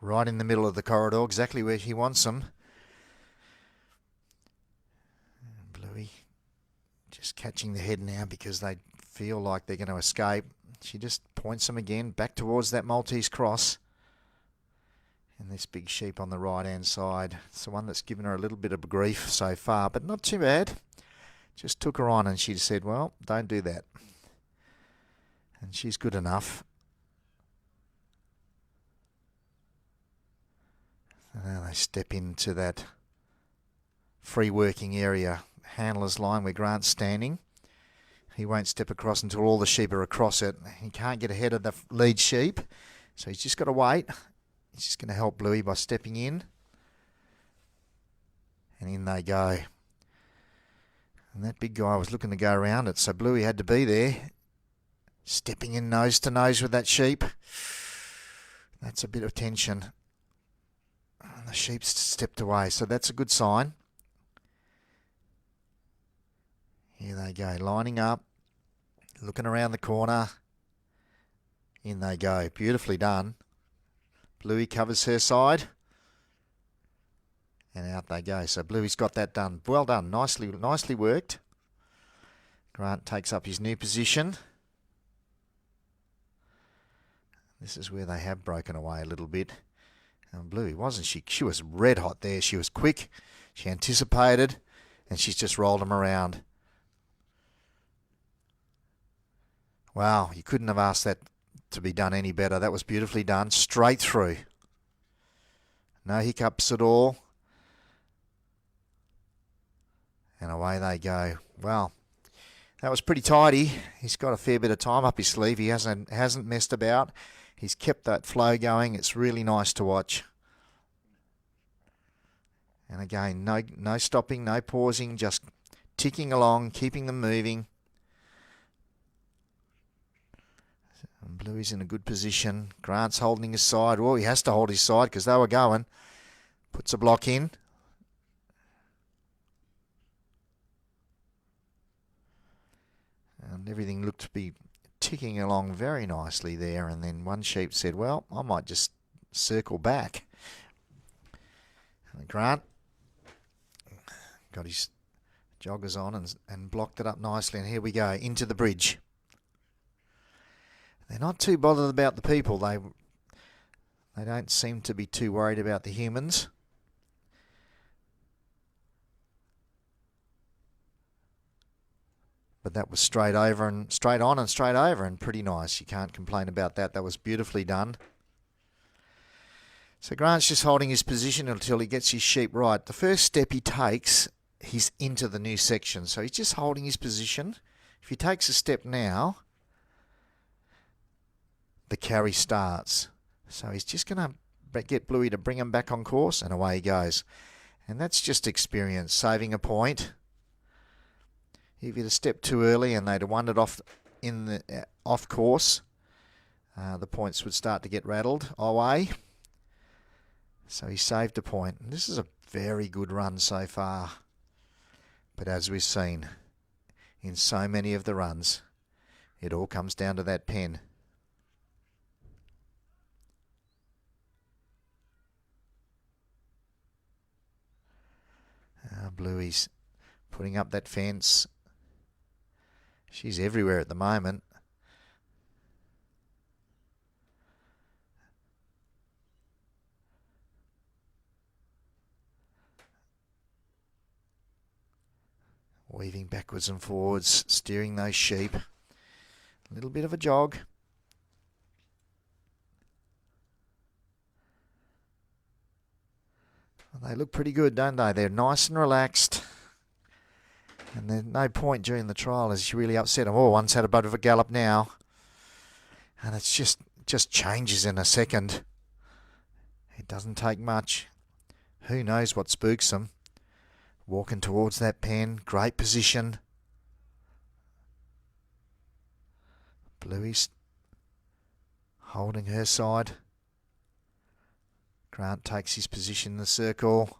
Right in the middle of the corridor, exactly where he wants them. Bluey just catching the head now because they feel like they're going to escape. She just points them again back towards that Maltese cross. And this big sheep on the right-hand side. It's the one that's given her a little bit of grief so far, but not too bad. Just took her on and she said, well, don't do that. And she's good enough. And now they step into that free working area, handler's line where Grant's standing. He won't step across until all the sheep are across it. He can't get ahead of the lead sheep. So he's just got to wait. He's just going to help Bluey by stepping in. And in they go. And that big guy was looking to go around it, so Bluey had to be there. Stepping in nose to nose with that sheep. That's a bit of tension. And the sheep stepped away, so that's a good sign. Here they go, lining up, looking around the corner. In they go, beautifully done. Bluey covers her side. And out they go. So Bluey's got that done. Well done, nicely worked. Grant takes up his new position. This is where they have broken away a little bit. And Bluey, wasn't she? She was red hot there. She was quick. She anticipated. And she's just rolled them around. Wow, you couldn't have asked that to be done any better. That was beautifully done. Straight through. No hiccups at all. And away they go. Well, that was pretty tidy. He's got a fair bit of time up his sleeve. He hasn't messed about. He's kept that flow going. It's really nice to watch. And again, no stopping, no pausing, just ticking along, keeping them moving. And Bluey's in a good position. Grant's holding his side. Well, he has to hold his side because they were going. Puts a block in. And everything looked to be ticking along very nicely there. And then one sheep said, well, I might just circle back. And Grant got his joggers on and blocked it up nicely. And here we go, into the bridge. They're not too bothered about the people. They don't seem to be too worried about the humans. But that was straight over and straight on and straight over and pretty nice. You can't complain about that. That was beautifully done. So Grant's just holding his position until he gets his sheep right. The first step he takes, he's into the new section. So he's just holding his position. If he takes a step now, the carry starts. So he's just going to get Bluey to bring him back on course, and away he goes. And that's just experience, saving a point. If he'd have stepped too early and they'd have wandered off off course, the points would start to get rattled away. So he saved a point. And this is a very good run so far. But as we've seen in so many of the runs, it all comes down to that pen. Bluey's putting up that fence. She's everywhere at the moment. Weaving backwards and forwards, steering those sheep. A little bit of a jog. They look pretty good, don't they? They're nice and relaxed. And there's no point during the trial as you really upset them. Oh, one's had a bit of a gallop now. And it's just changes in a second. It doesn't take much. Who knows what spooks them. Walking towards that pen. Great position. Bluey's holding her side. Grant takes his position in the circle.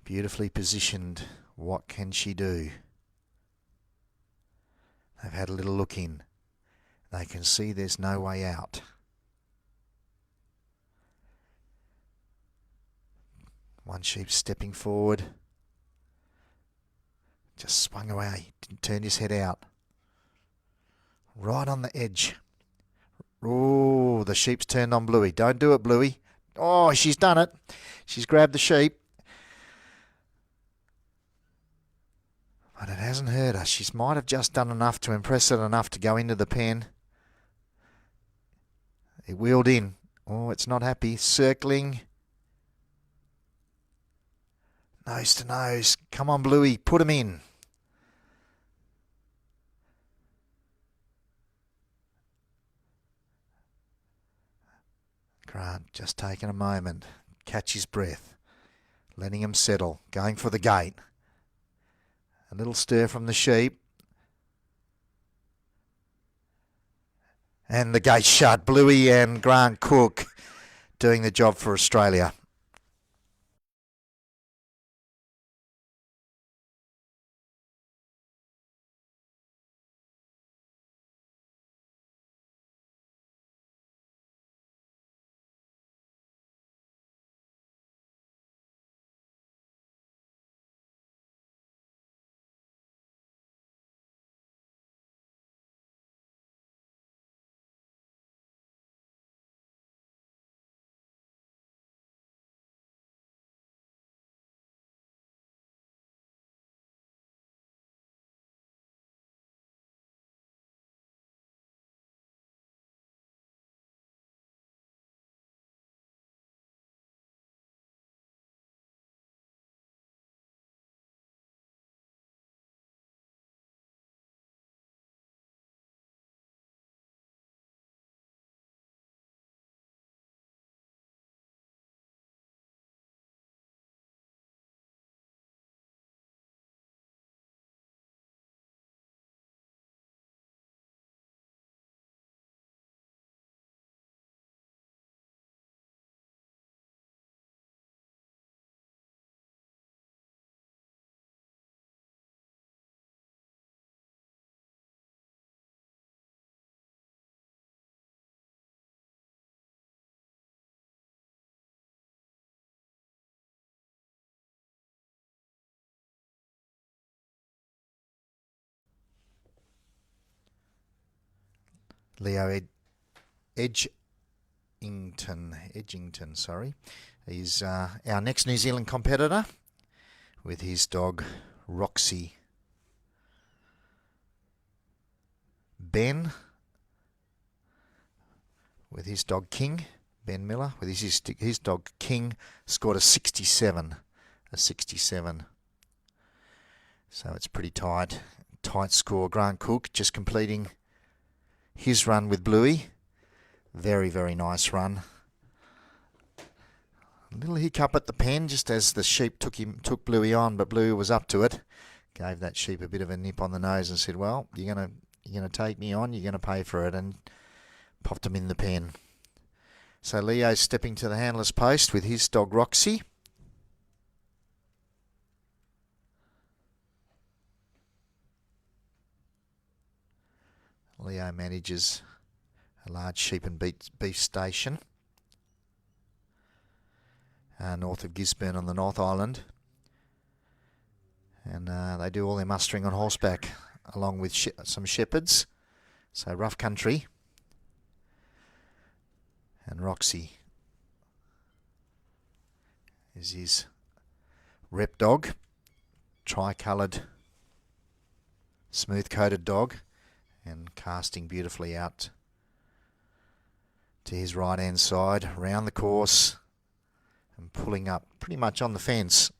Beautifully positioned. What can she do? They've had a little look in. They can see there's no way out. One sheep stepping forward. Just swung away. Didn't turn his head out. Right on the edge. Oh, the sheep's turned on Bluey. Don't do it, Bluey. Oh, she's done it. She's grabbed the sheep. But it hasn't hurt her. She might have just done enough to impress it enough to go into the pen. It wheeled in. Oh, it's not happy. Circling. Nose to nose. Come on, Bluey. Put him in. Grant just taking a moment, catch his breath, letting him settle, going for the gate. A little stir from the sheep. And the gate shut. Bluey and Grant Cook doing the job for Australia. Leo Edgington, sorry, is our next New Zealand competitor with his dog Roxy. Ben with his dog King, Ben Miller with his dog King scored a 67. So it's pretty tight score. Grant Cook just completing his run with Bluey. Very, very nice run. A little hiccup at the pen just as the sheep took Bluey on, but Bluey was up to it. Gave that sheep a bit of a nip on the nose and said, well, you're gonna take me on, you're gonna pay for it, and popped him in the pen. So Leo's stepping to the handler's post with his dog Roxy. Leo manages a large sheep and beef station north of Gisborne on the North Island. And they do all their mustering on horseback along with some shepherds. So rough country. And Roxy is his rep dog. Tri-coloured, smooth-coated dog. And casting beautifully out to his right-hand side, round the course, and pulling up pretty much on the fence.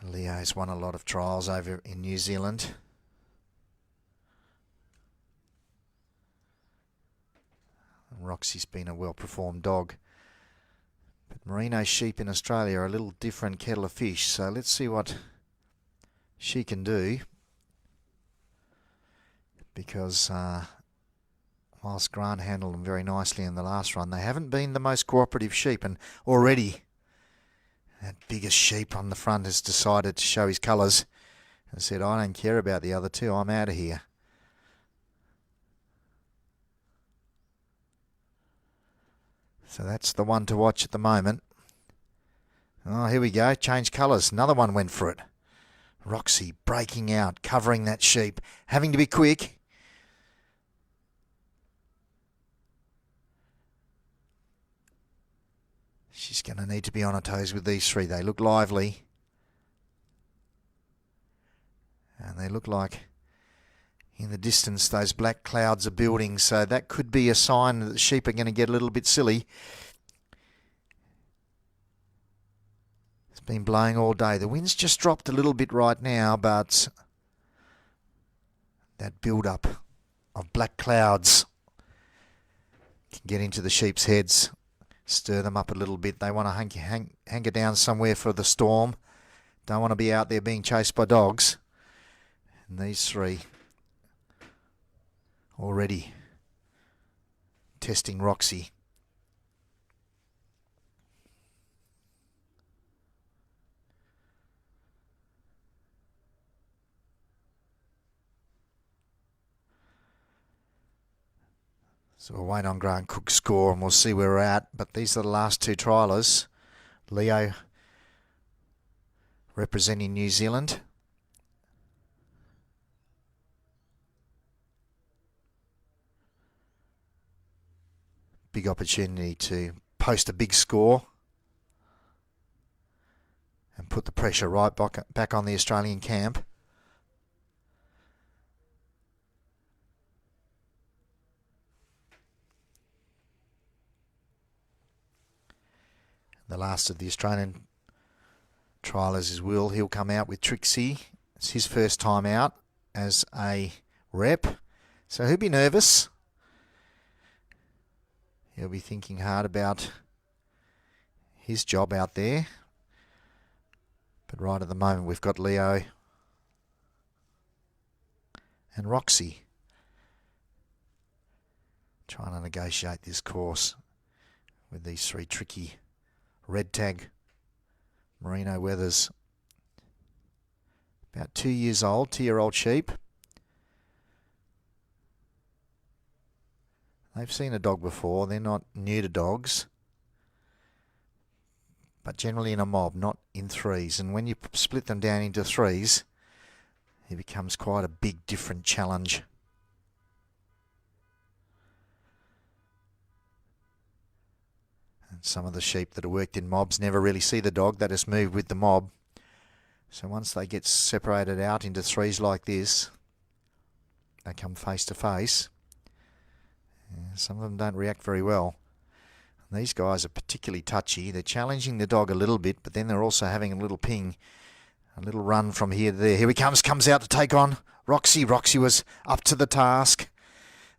Leo's won a lot of trials over in New Zealand. And Roxy's been a well-performed dog. But merino sheep in Australia are a little different kettle of fish, so let's see what she can do. Because whilst Grant handled them very nicely in the last run, they haven't been the most cooperative sheep, and already that biggest sheep on the front has decided to show his colours and said, I don't care about the other two, I'm out of here. So that's the one to watch at the moment. Oh, here we go. Change colours. Another one went for it. Roxy breaking out, covering that sheep, having to be quick. She's going to need to be on her toes with these three. They look lively. And they look like in the distance those black clouds are building, so that could be a sign that the sheep are going to get a little bit silly. been blowing all day. The wind's just dropped a little bit right now, but that build-up of black clouds can get into the sheep's heads, stir them up a little bit. They want to hanker down somewhere for the storm. Don't want to be out there being chased by dogs. And these three already testing Roxy. So we'll wait on Grant Cook's score and we'll see where we're at. But these are the last two triallers. Leo representing New Zealand. Big opportunity to post a big score and put the pressure right back on the Australian camp. The last of the Australian trialers is Will. He'll come out with Trixie. It's his first time out as a rep, so he'll be nervous. He'll be thinking hard about his job out there. But right at the moment we've got Leo and Roxy trying to negotiate this course with these three tricky red tag merino weathers. About 2 years old, 2-year-old sheep. They've seen a dog before. They're not new to dogs, but generally in a mob, not in threes. And when you split them down into threes, it becomes quite a big, different challenge. And some of the sheep that have worked in mobs never really see the dog. They just move with the mob. So once they get separated out into threes like this, they come face to face. Some of them don't react very well. And these guys are particularly touchy. They're challenging the dog a little bit, but then they're also having a little ping, a little run from here to there. Here he comes out to take on Roxy. Roxy was up to the task.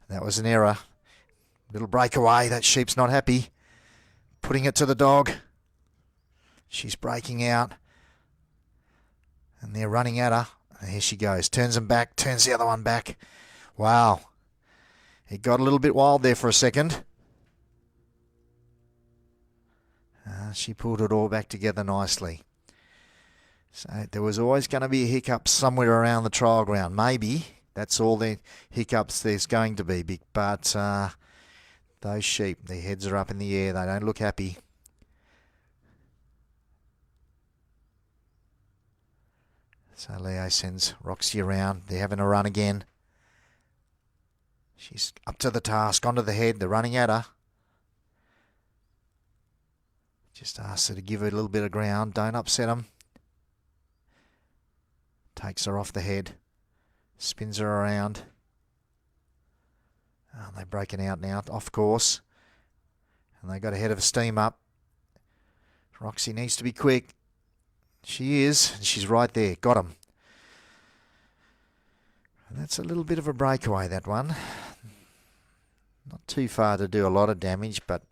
That was an error. Little breakaway. That sheep's not happy. Putting it to the dog. She's breaking out. And they're running at her. And here she goes. Turns them back. Turns the other one back. Wow. It got a little bit wild there for a second. She pulled it all back together nicely. So there was always going to be a hiccup somewhere around the trial ground. Maybe that's all the hiccups there's going to be. But those sheep, their heads are up in the air. They don't look happy. So Leo sends Roxy around. They're having a run again. She's up to the task, onto the head. They're running at her. Just asks her to give her a little bit of ground. Don't upset them. Takes her off the head. Spins her around. Oh, they're breaking out now, off course. And they got a head of steam up. Roxy needs to be quick. She is. And she's right there. Got him. And that's a little bit of a breakaway, that one. Not too far to do a lot of damage, but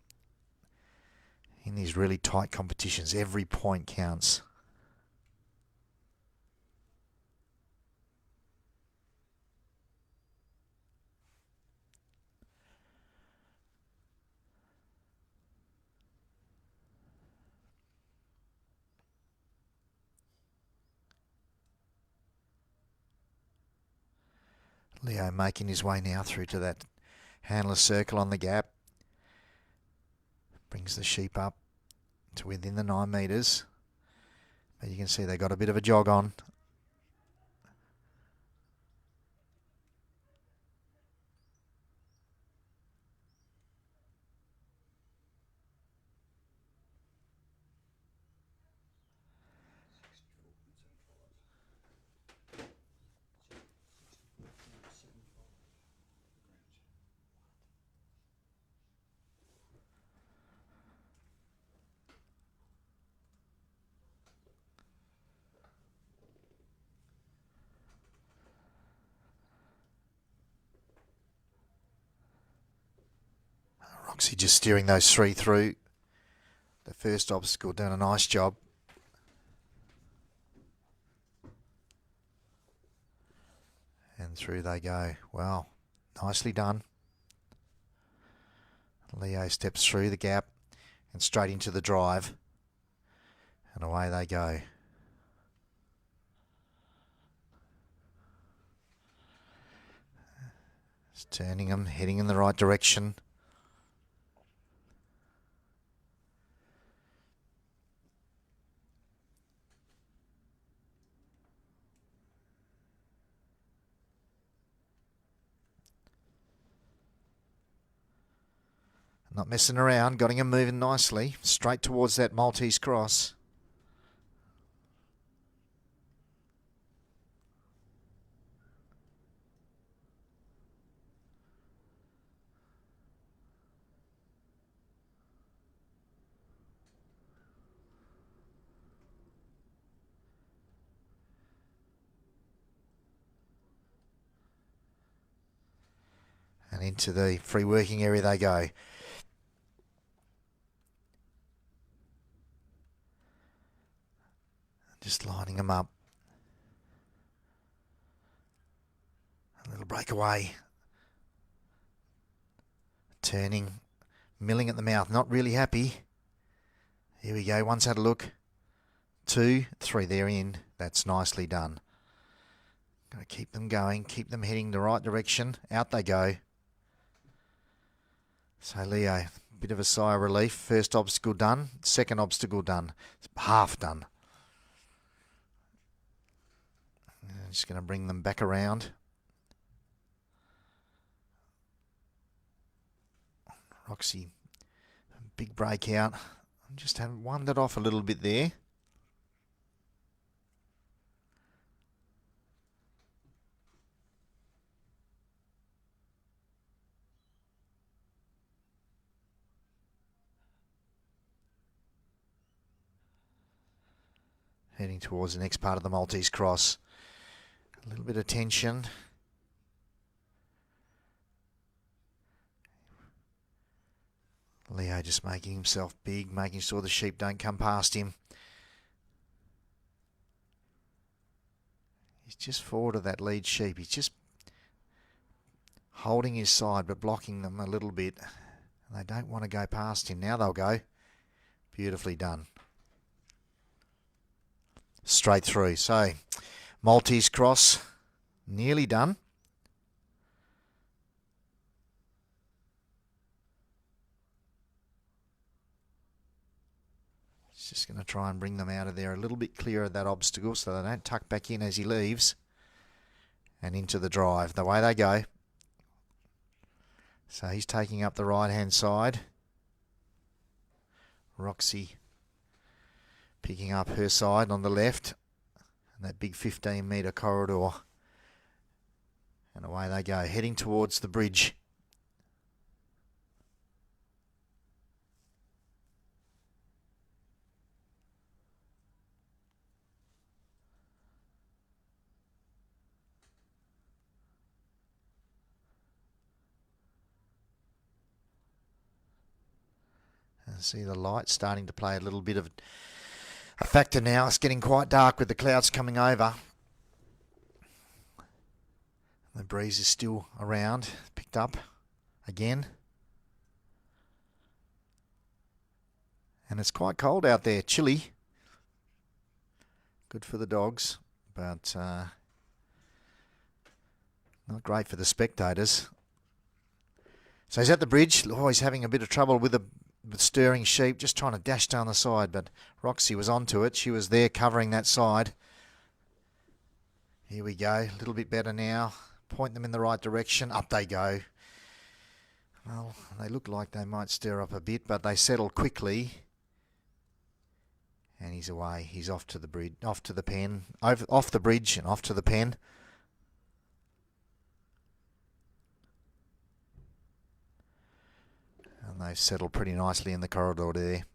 in these really tight competitions, every point counts. Leo making his way now through to that handler circle on the gap. Brings the sheep up to within the 9 metres. But you can see they got a bit of a jog on. Roxy just steering those three through. The first obstacle, doing a nice job. And through they go. Wow, nicely done. Leo steps through the gap and straight into the drive. And away they go. Just turning them, heading in the right direction. Not messing around, got him moving nicely, straight towards that Maltese cross. And into the free working area they go. Just lining them up. A little breakaway. Turning, milling at the mouth, not really happy. Here we go, one's had a look. 2, 3, they're in. That's nicely done. Got to keep them going, keep them heading the right direction. Out they go. So Leo, bit of a sigh of relief. First obstacle done, second obstacle done. It's half done. I'm just going to bring them back around. Roxy, big breakout. Just have wandered off a little bit there. Heading towards the next part of the Maltese cross. A little bit of tension. Leo just making himself big, making sure the sheep don't come past him. He's just forward of that lead sheep. He's just holding his side but blocking them a little bit. And they don't want to go past him. Now they'll go. Beautifully done. Straight through. So, Maltese cross, nearly done. Just going to try and bring them out of there a little bit clearer of that obstacle so they don't tuck back in as he leaves. And into the drive. The way they go. So he's taking up the right-hand side. Roxy picking up her side on the left. And that big 15-metre corridor. And away they go, heading towards the bridge. And see the light starting to play a little bit of a factor now. It's getting quite dark with the clouds coming over. The breeze is still around, picked up again. And it's quite cold out there, chilly. Good for the dogs, but not great for the spectators. So he's at the bridge. Oh, he's having a bit of trouble with the stirring sheep, just trying to dash down the side, but Roxy was onto it. She was there covering that side. Here we go, a little bit better now. Point them in the right direction. Up they go. Well, they look like they might stir up a bit, but they settle quickly. And he's away. He's off to the bridge, off to the pen, off the bridge and off to the pen. And they've settled pretty nicely in the corridor there.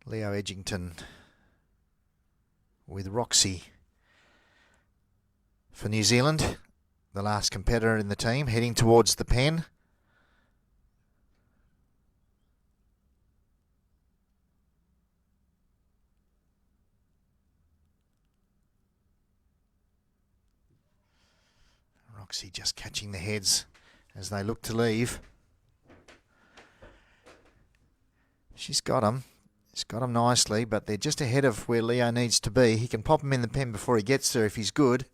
Leo Edgington with Roxy for New Zealand. the last competitor in the team, heading towards the pen. Roxy just catching the heads as they look to leave. She's got them. She's got them nicely, but they're just ahead of where Leo needs to be. He can pop them in the pen before he gets there if he's good.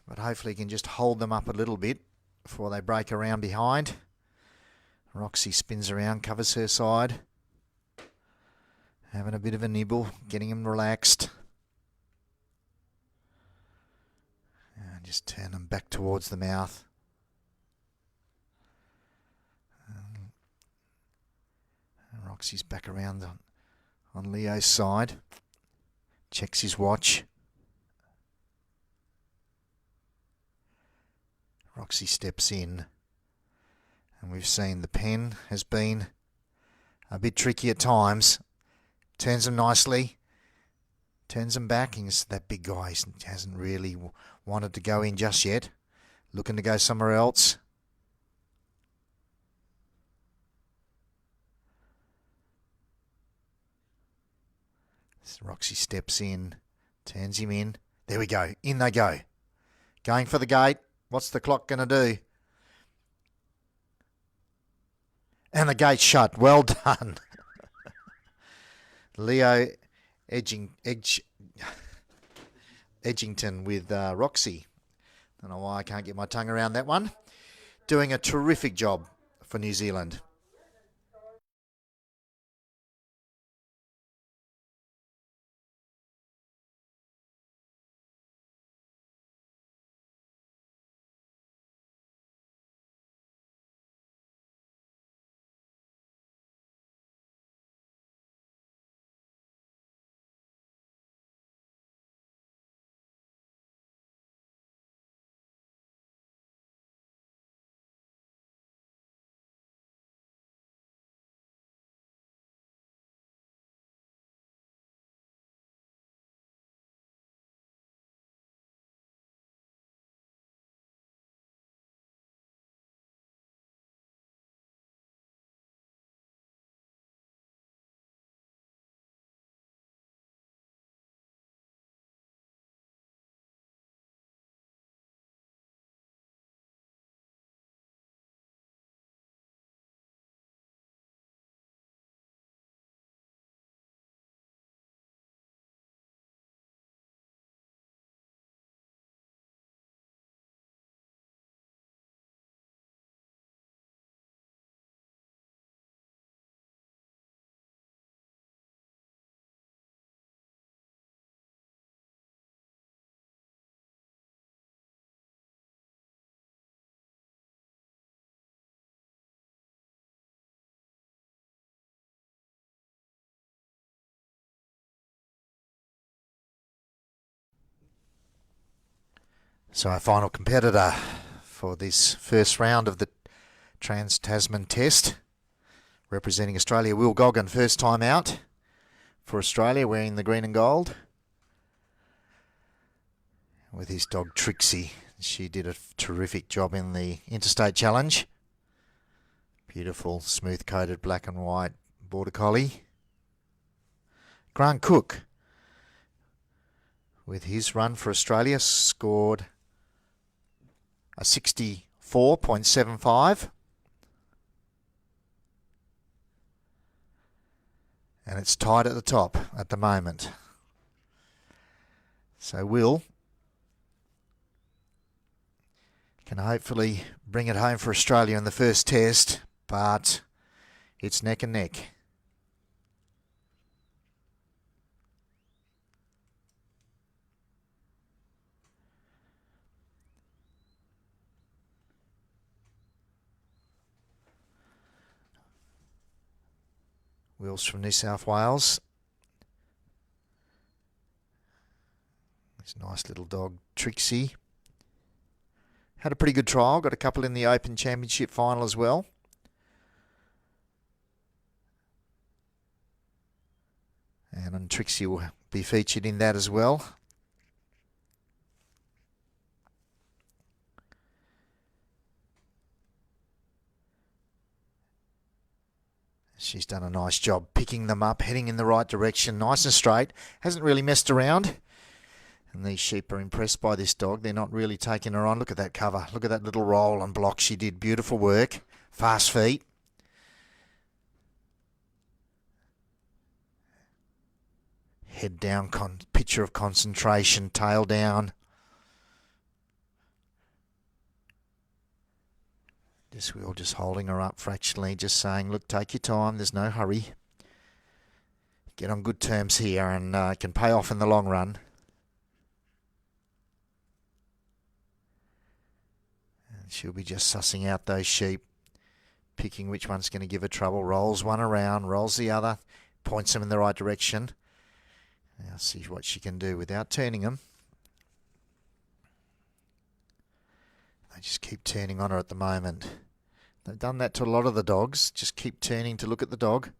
But hopefully he can just hold them up a little bit before they break around behind. Roxy spins around, covers her side. Having a bit of a nibble, getting him relaxed. And just turn them back towards the mouth. And Roxy's back around on Leo's side. Checks his watch. Roxy steps in. And we've seen the pen has been a bit tricky at times. Turns them nicely. Turns them back. And that big guy hasn't really wanted to go in just yet. Looking to go somewhere else. Roxy steps in. Turns him in. There we go. In they go. Going for the gate. What's the clock going to do? And the gate's shut. Well done. Leo Edgington with Roxy. Don't know why I can't get my tongue around that one. Doing a terrific job for New Zealand. So our final competitor for this first round of the Trans-Tasman Test, representing Australia, Will Goggin, first time out for Australia, wearing the green and gold. With his dog Trixie. She did a terrific job in the Interstate Challenge. Beautiful, smooth-coated black and white Border Collie. Grant Cook, with his run for Australia, scored a 64.75. And it's tied at the top at the moment. So Will can hopefully bring it home for Australia in the first test, but it's neck and neck. Will's from New South Wales. This nice little dog, Trixie. Had a pretty good trial. Got a couple in the Open Championship final as well. And Trixie will be featured in that as well. She's done a nice job picking them up, heading in the right direction, nice and straight. Hasn't really messed around. And these sheep are impressed by this dog. They're not really taking her on. Look at that cover. Look at that little roll and block she did. Beautiful work. Fast feet. Head down, picture of concentration, tail down. We're all just holding her up fractionally, just saying, look, take your time, there's no hurry. Get on good terms here and it can pay off in the long run. And she'll be just sussing out those sheep, picking which one's going to give her trouble. Rolls one around, rolls the other, points them in the right direction. Now see what she can do without turning them. They just keep turning on her at the moment. They've done that to a lot of the dogs. Just keep turning to look at the dog.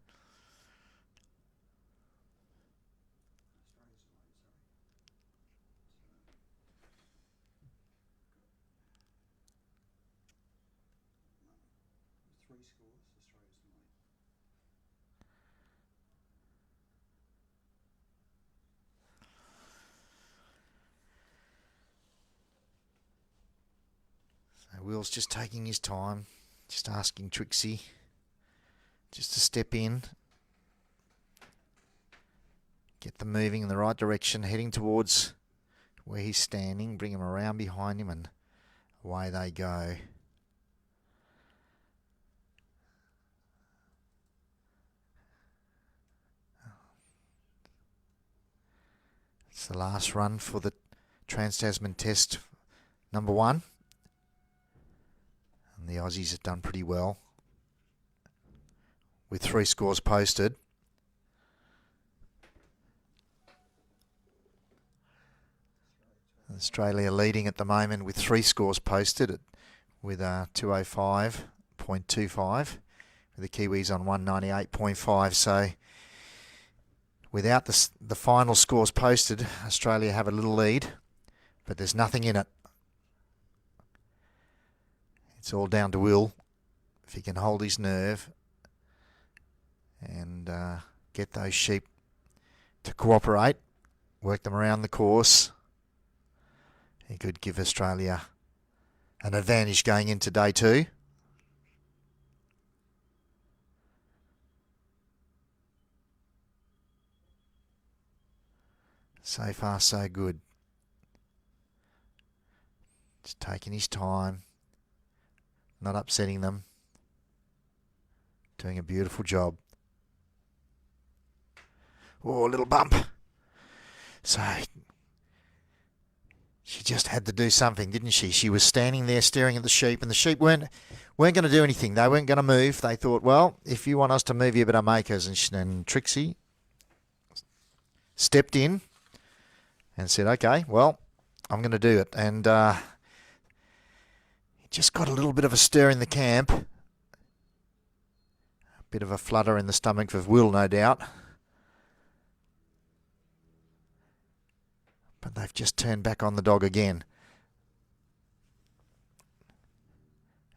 Will's just taking his time, just asking Trixie just to step in, get them moving in the right direction, heading towards where he's standing, bring him around behind him, and away they go. It's the last run for the Trans-Tasman Test number 1. And the Aussies have done pretty well with 3 scores posted. Australia leading at the moment with 3 scores posted with 205.25, with the Kiwis on 198.5. So without the final scores posted, Australia have a little lead, but there's nothing in it. It's all down to Will, if he can hold his nerve and get those sheep to cooperate, work them around the course. He could give Australia an advantage going into day 2. So far, so good. Just taking his time. Not upsetting them. Doing a beautiful job. Oh, a little bump. So she just had to do something, didn't she? She was standing there staring at the sheep, and the sheep weren't going to do anything. They weren't going to move. They thought, well, if you want us to move, you better make us. And Trixie stepped in and said, okay, well, I'm going to do it. And just got a little bit of a stir in the camp. A bit of a flutter in the stomach of Will, no doubt. But they've just turned back on the dog again.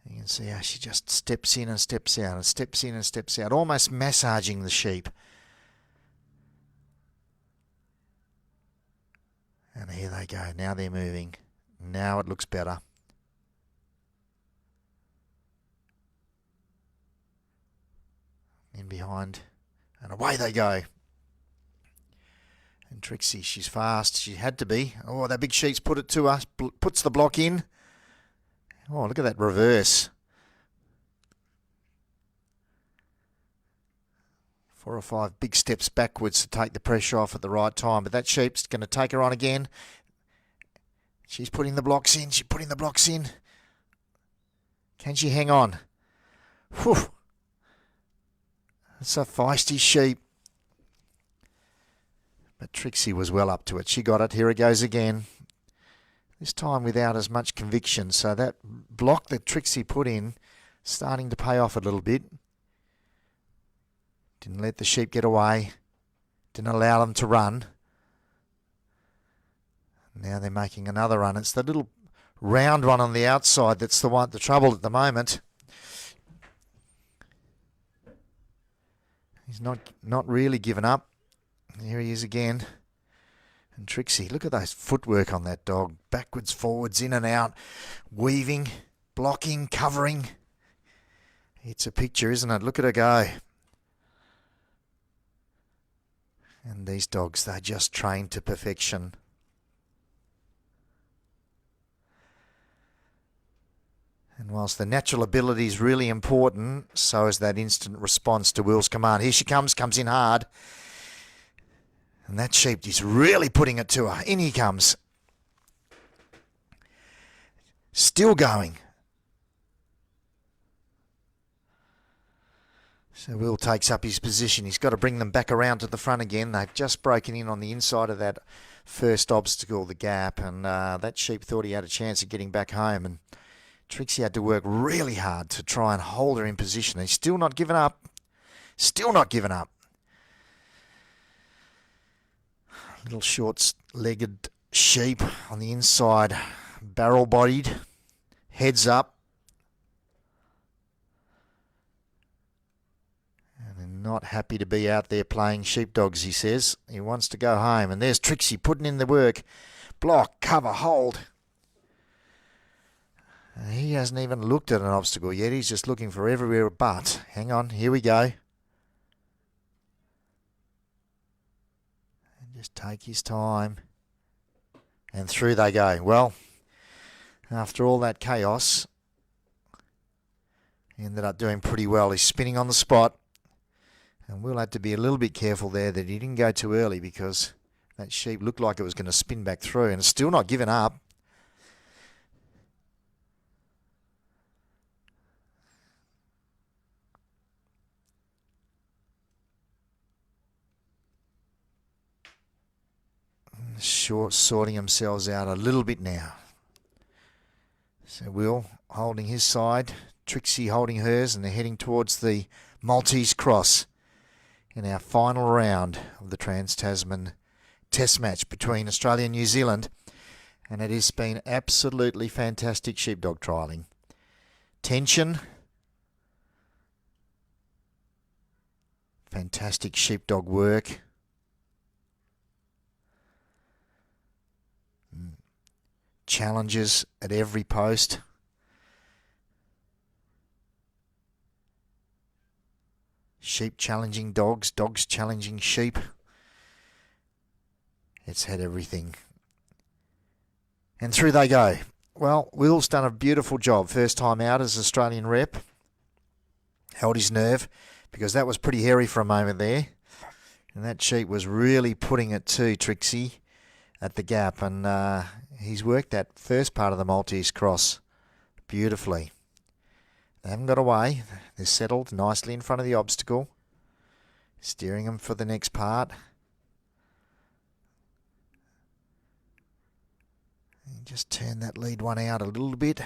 You can see how she just steps in and steps out, and steps in and steps out, almost massaging the sheep. And here they go. Now they're moving. Now it looks better. In behind, and away they go. And Trixie, she's fast. She had to be. Oh, that big sheep's put it to us. Puts the block in. Oh, look at that reverse. 4 or 5 big steps backwards to take the pressure off at the right time. But that sheep's going to take her on again. She's putting the blocks in. She's putting the blocks in. Can she hang on? Whew. It's a feisty sheep. But Trixie was well up to it. She got it. Here it goes again. This time without as much conviction. So that block that Trixie put in, starting to pay off a little bit. Didn't let the sheep get away. Didn't allow them to run. Now they're making another run. It's the little round one on the outside that's the trouble at the moment. He's not really given up. Here he is again. And Trixie, look at those footwork on that dog. Backwards, forwards, in and out, weaving, blocking, covering. It's a picture, isn't it? Look at her go. And these dogs, they're just trained to perfection. And whilst the natural ability is really important, so is that instant response to Will's command. Here she comes in hard. And that sheep is really putting it to her. In he comes. Still going. So Will takes up his position. He's got to bring them back around to the front again. They've just broken in on the inside of that first obstacle, the gap, and that sheep thought he had a chance of getting back home. And Trixie had to work really hard to try and hold her in position. He's still not given up. Still not given up. Little short-legged sheep on the inside, barrel-bodied, heads up. And they're not happy to be out there playing sheepdogs, he says. He wants to go home. And there's Trixie putting in the work. Block, cover, hold. And he hasn't even looked at an obstacle yet. He's just looking for everywhere but. Hang on, here we go. Just take his time. And through they go. Well, after all that chaos, he ended up doing pretty well. He's spinning on the spot. And Will had to be a little bit careful there that he didn't go too early because that sheep looked like it was going to spin back through. And it's still not giving up. Sorting themselves out a little bit now. So Will holding his side, Trixie holding hers, and they're heading towards the Maltese Cross in our final round of the Trans-Tasman Test match between Australia and New Zealand. And it has been absolutely fantastic sheepdog trialling. Tension. Fantastic sheepdog work. Challenges at every post. Sheep challenging dogs, dogs challenging sheep. It's had everything. And through they go. Well, Will's done a beautiful job. First time out as Australian rep. Held his nerve because that was pretty hairy for a moment there. And that sheep was really putting it to Trixie at the gap. And he's worked that first part of the Maltese Cross beautifully. They haven't got away. They're settled nicely in front of the obstacle. Steering them for the next part. And just turn that lead one out a little bit.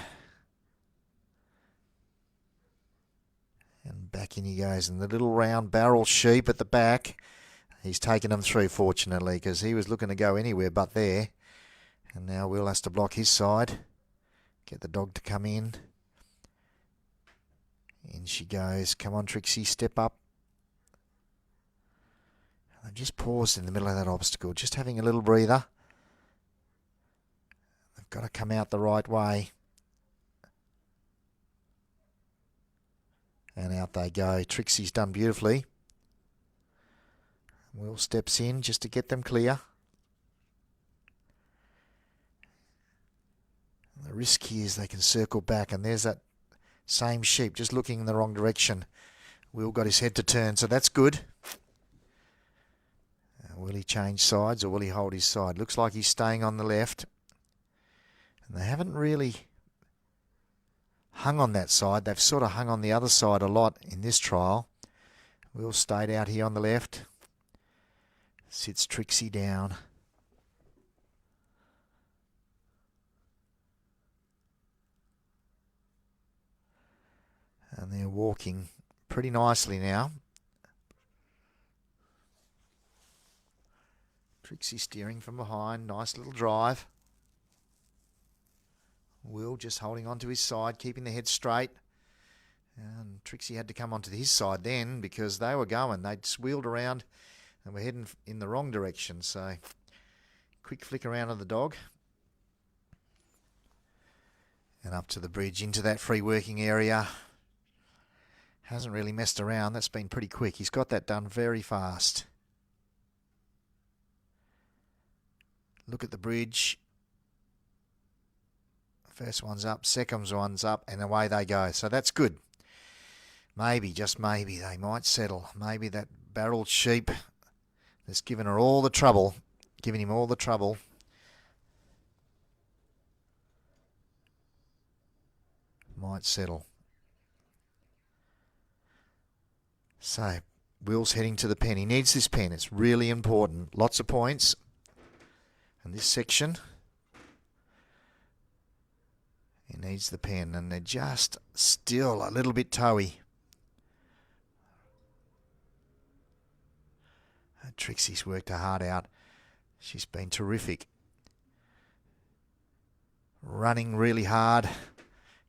And back in he goes. And the little round barrel sheep at the back, he's taken them through fortunately because he was looking to go anywhere but there. And now Will has to block his side. Get the dog to come in. In she goes. Come on, Trixie, step up. They've just paused in the middle of that obstacle, just having a little breather. They've got to come out the right way. And out they go. Trixie's done beautifully. Will steps in just to get them clear. The risk here is they can circle back, and there's that same sheep just looking in the wrong direction. Will got his head to turn, so that's good. Will he change sides or will he hold his side? Looks like he's staying on the left. And they haven't really hung on that side. They've sort of hung on the other side a lot in this trial. Will stayed out here on the left. Sits Trixie down. And they're walking pretty nicely now. Trixie steering from behind. Nice little drive. Will just holding on to his side, keeping the head straight. And Trixie had to come onto his side then because they were going. They'd wheeled around and were heading in the wrong direction. So quick flick around of the dog. And up to the bridge into that free working area. Hasn't really messed around. That's been pretty quick. He's got that done very fast. Look at the bridge. First one's up, second one's up, and away they go. So that's good. Maybe, just maybe, they might settle. Maybe that barreled sheep that's given her all the trouble, giving him all the trouble, might settle. So, Will's heading to the pen. He needs this pen. It's really important. Lots of points. And this section, he needs the pen. And they're just still a little bit toey. Trixie's worked her heart out. She's been terrific. Running really hard.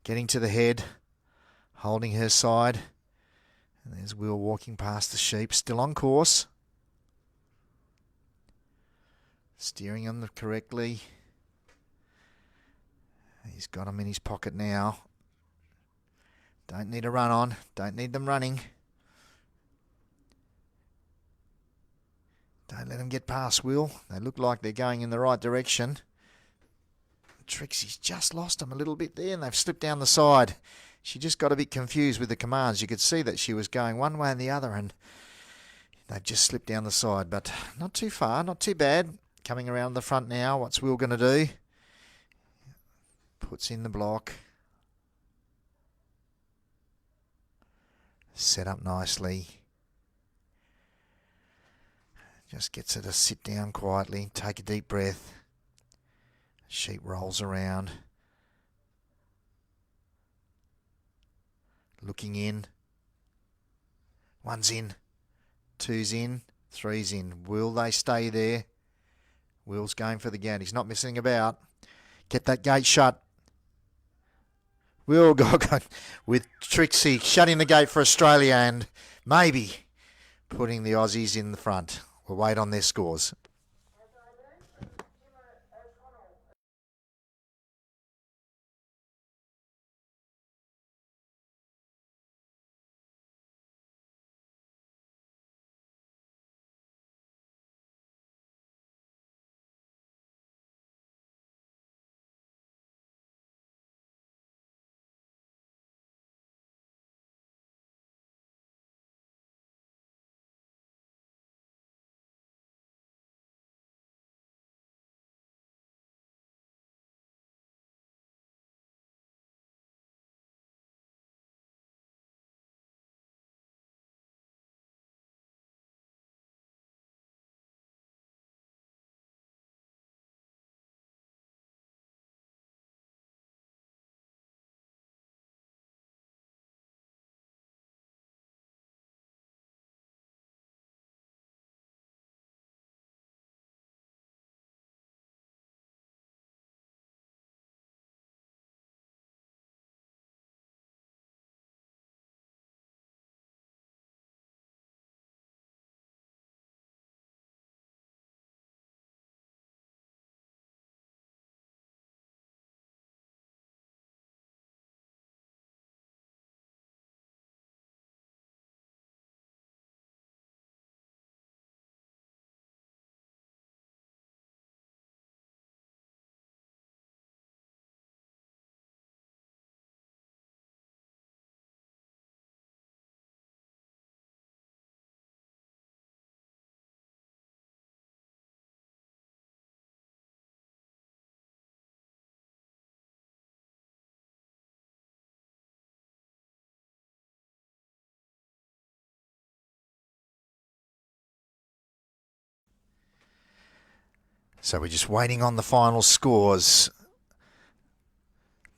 Getting to the head. Holding her side. And there's Will walking past the sheep. Still on course. Steering them correctly. He's got them in his pocket now. Don't need a run on. Don't need them running. Don't let them get past Will. They look like they're going in the right direction. Trixie's just lost them a little bit there and they've slipped down the side. She just got a bit confused with the commands. You could see that she was going one way and the other and they've just slipped down the side. But not too far, not too bad. Coming around the front now. What's Will going to do? Puts in the block. Set up nicely. Just gets her to sit down quietly, take a deep breath. Sheep rolls around. Looking in. One's in. Two's in. Three's in. Will they stay there? Will's going for the gate. He's not messing about. Get that gate shut. Will go with Trixie shutting the gate for Australia and maybe putting the Aussies in the front. We'll wait on their scores. So we're just waiting on the final scores.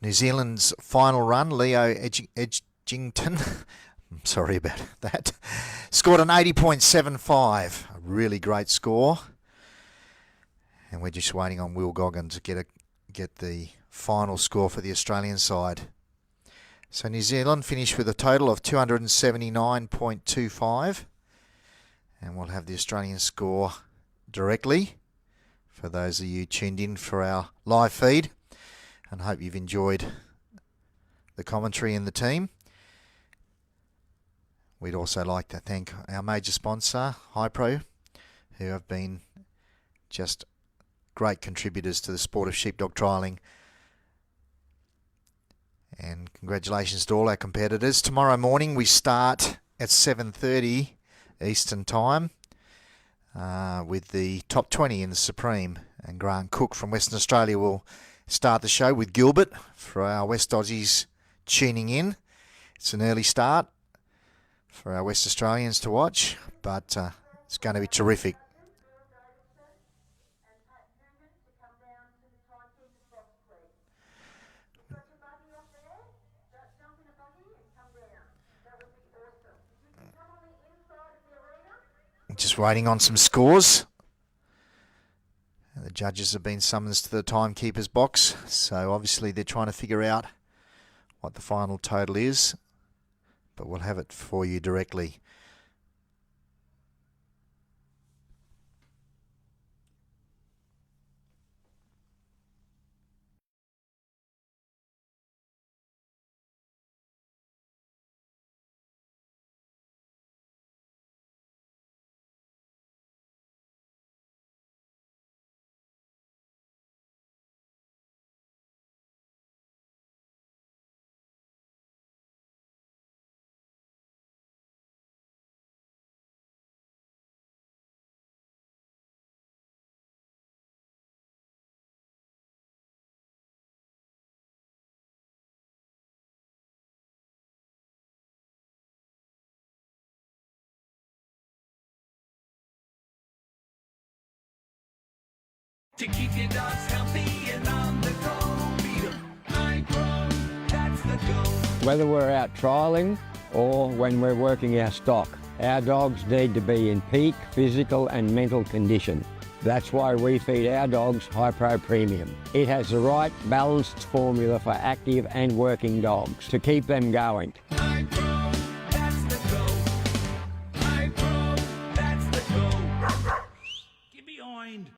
New Zealand's final run, Leo Edgington, I'm sorry about that, scored an 80.75, a really great score. And we're just waiting on Will Goggin to get the final score for the Australian side. So New Zealand finished with a total of 279.25, and we'll have the Australian score directly for those of you tuned in for our live feed, and hope you've enjoyed the commentary and the team. We'd also like to thank our major sponsor, Hypro, who have been just great contributors to the sport of sheepdog trialling. And congratulations to all our competitors. Tomorrow morning we start at 7:30 Eastern Time with the top 20 in the Supreme. And Grant Cook from Western Australia will start the show with Gilbert for our West Aussies tuning in. It's an early start for our West Australians to watch, but it's going to be terrific. Just waiting on some scores. The judges have been summoned to the timekeeper's box, so obviously they're trying to figure out what the final total is, but we'll have it for you directly.
To keep your dogs healthy and on the go, beat 'em high grown, that's the go.
Whether we're out trialling or when we're working our stock, our dogs need to be in peak physical and mental condition. That's why we feed our dogs Hypro Premium. It has the right balanced formula for active and working dogs to keep them going.
High grown, that's the go. High grown, that's the go. Get behind.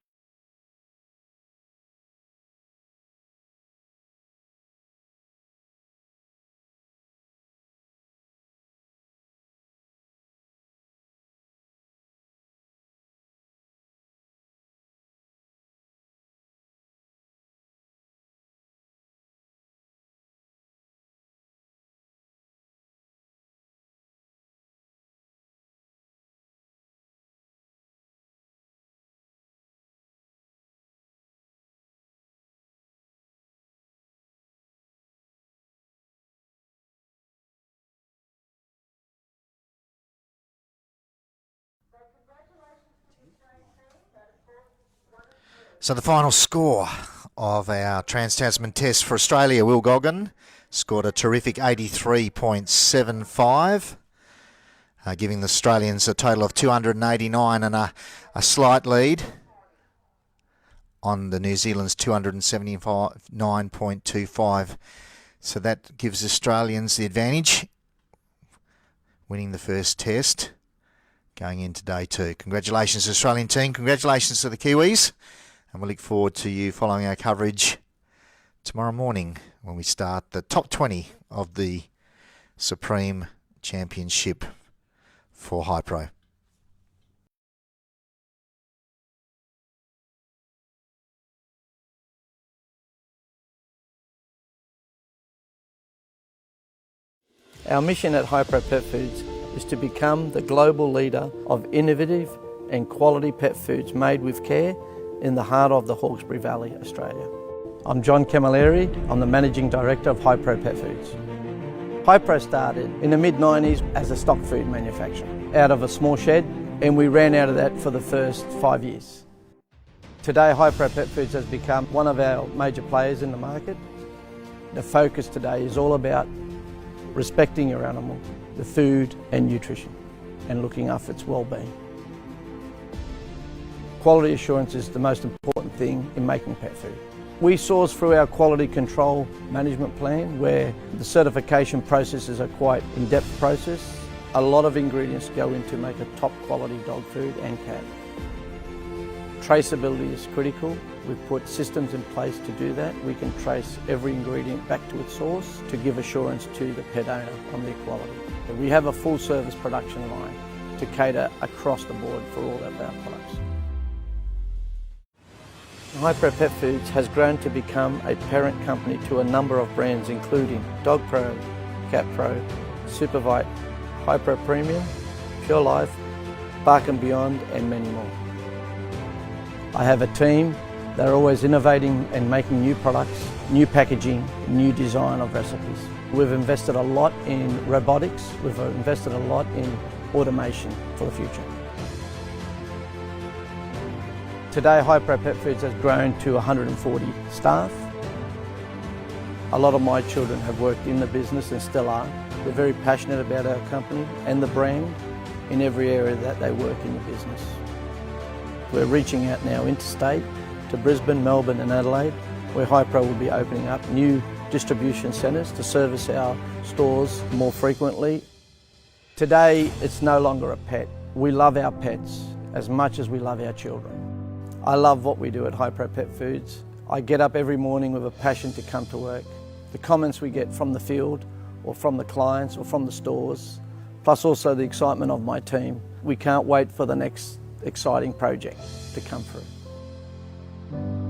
So the final score of our Trans-Tasman Test for Australia, Will Goggin scored a terrific 83.75, giving the Australians a total of 289 and a slight lead on the New Zealand's 279.25. So that gives Australians the advantage, winning the first test going into day two. Congratulations to the Australian team. Congratulations to the Kiwis. And we look forward to you following our coverage tomorrow morning when we start the top 20 of the Supreme Championship for Hypro.
Our mission at Hypro Pet Foods is to become the global leader of innovative and quality pet foods made with care in the heart of the Hawkesbury Valley, Australia. I'm John Camilleri. I'm the Managing Director of Hypro Pet Foods. Hypro started in the mid-90s as a stock food manufacturer out of a small shed, and we ran out of that for the first 5 years. Today, Hypro Pet Foods has become one of our major players in the market. The focus today is all about respecting your animal, the food and nutrition, and looking after its well-being. Quality assurance is the most important thing in making pet food. We source through our quality control management plan, where the certification processes are quite in-depth process. A lot of ingredients go into make a top quality dog food and cat. Traceability is critical. We've put systems in place to do that. We can trace every ingredient back to its source to give assurance to the pet owner on their quality. We have a full service production line to cater across the board for all of our products. Hypro Pet Foods has grown to become a parent company to a number of brands including Dog Pro, Cat Pro, Supervite, Hypro Premium, Pure Life, Bark and Beyond and many more. I have a team that are always innovating and making new products, new packaging, new design of recipes. We've invested a lot in robotics, we've invested a lot in automation for the future. Today, Hypro Pet Foods has grown to 140 staff. A lot of my children have worked in the business and still are. We're very passionate about our company and the brand in every area that they work in the business. We're reaching out now interstate to Brisbane, Melbourne and Adelaide, where Hypro will be opening up new distribution centres to service our stores more frequently. Today, it's no longer a pet. We love our pets as much as we love our children. I love what we do at Hypro Pet Foods. I get up every morning with a passion to come to work. The comments we get from the field or from the clients or from the stores, plus also the excitement of my team. We can't wait for the next exciting project to come through.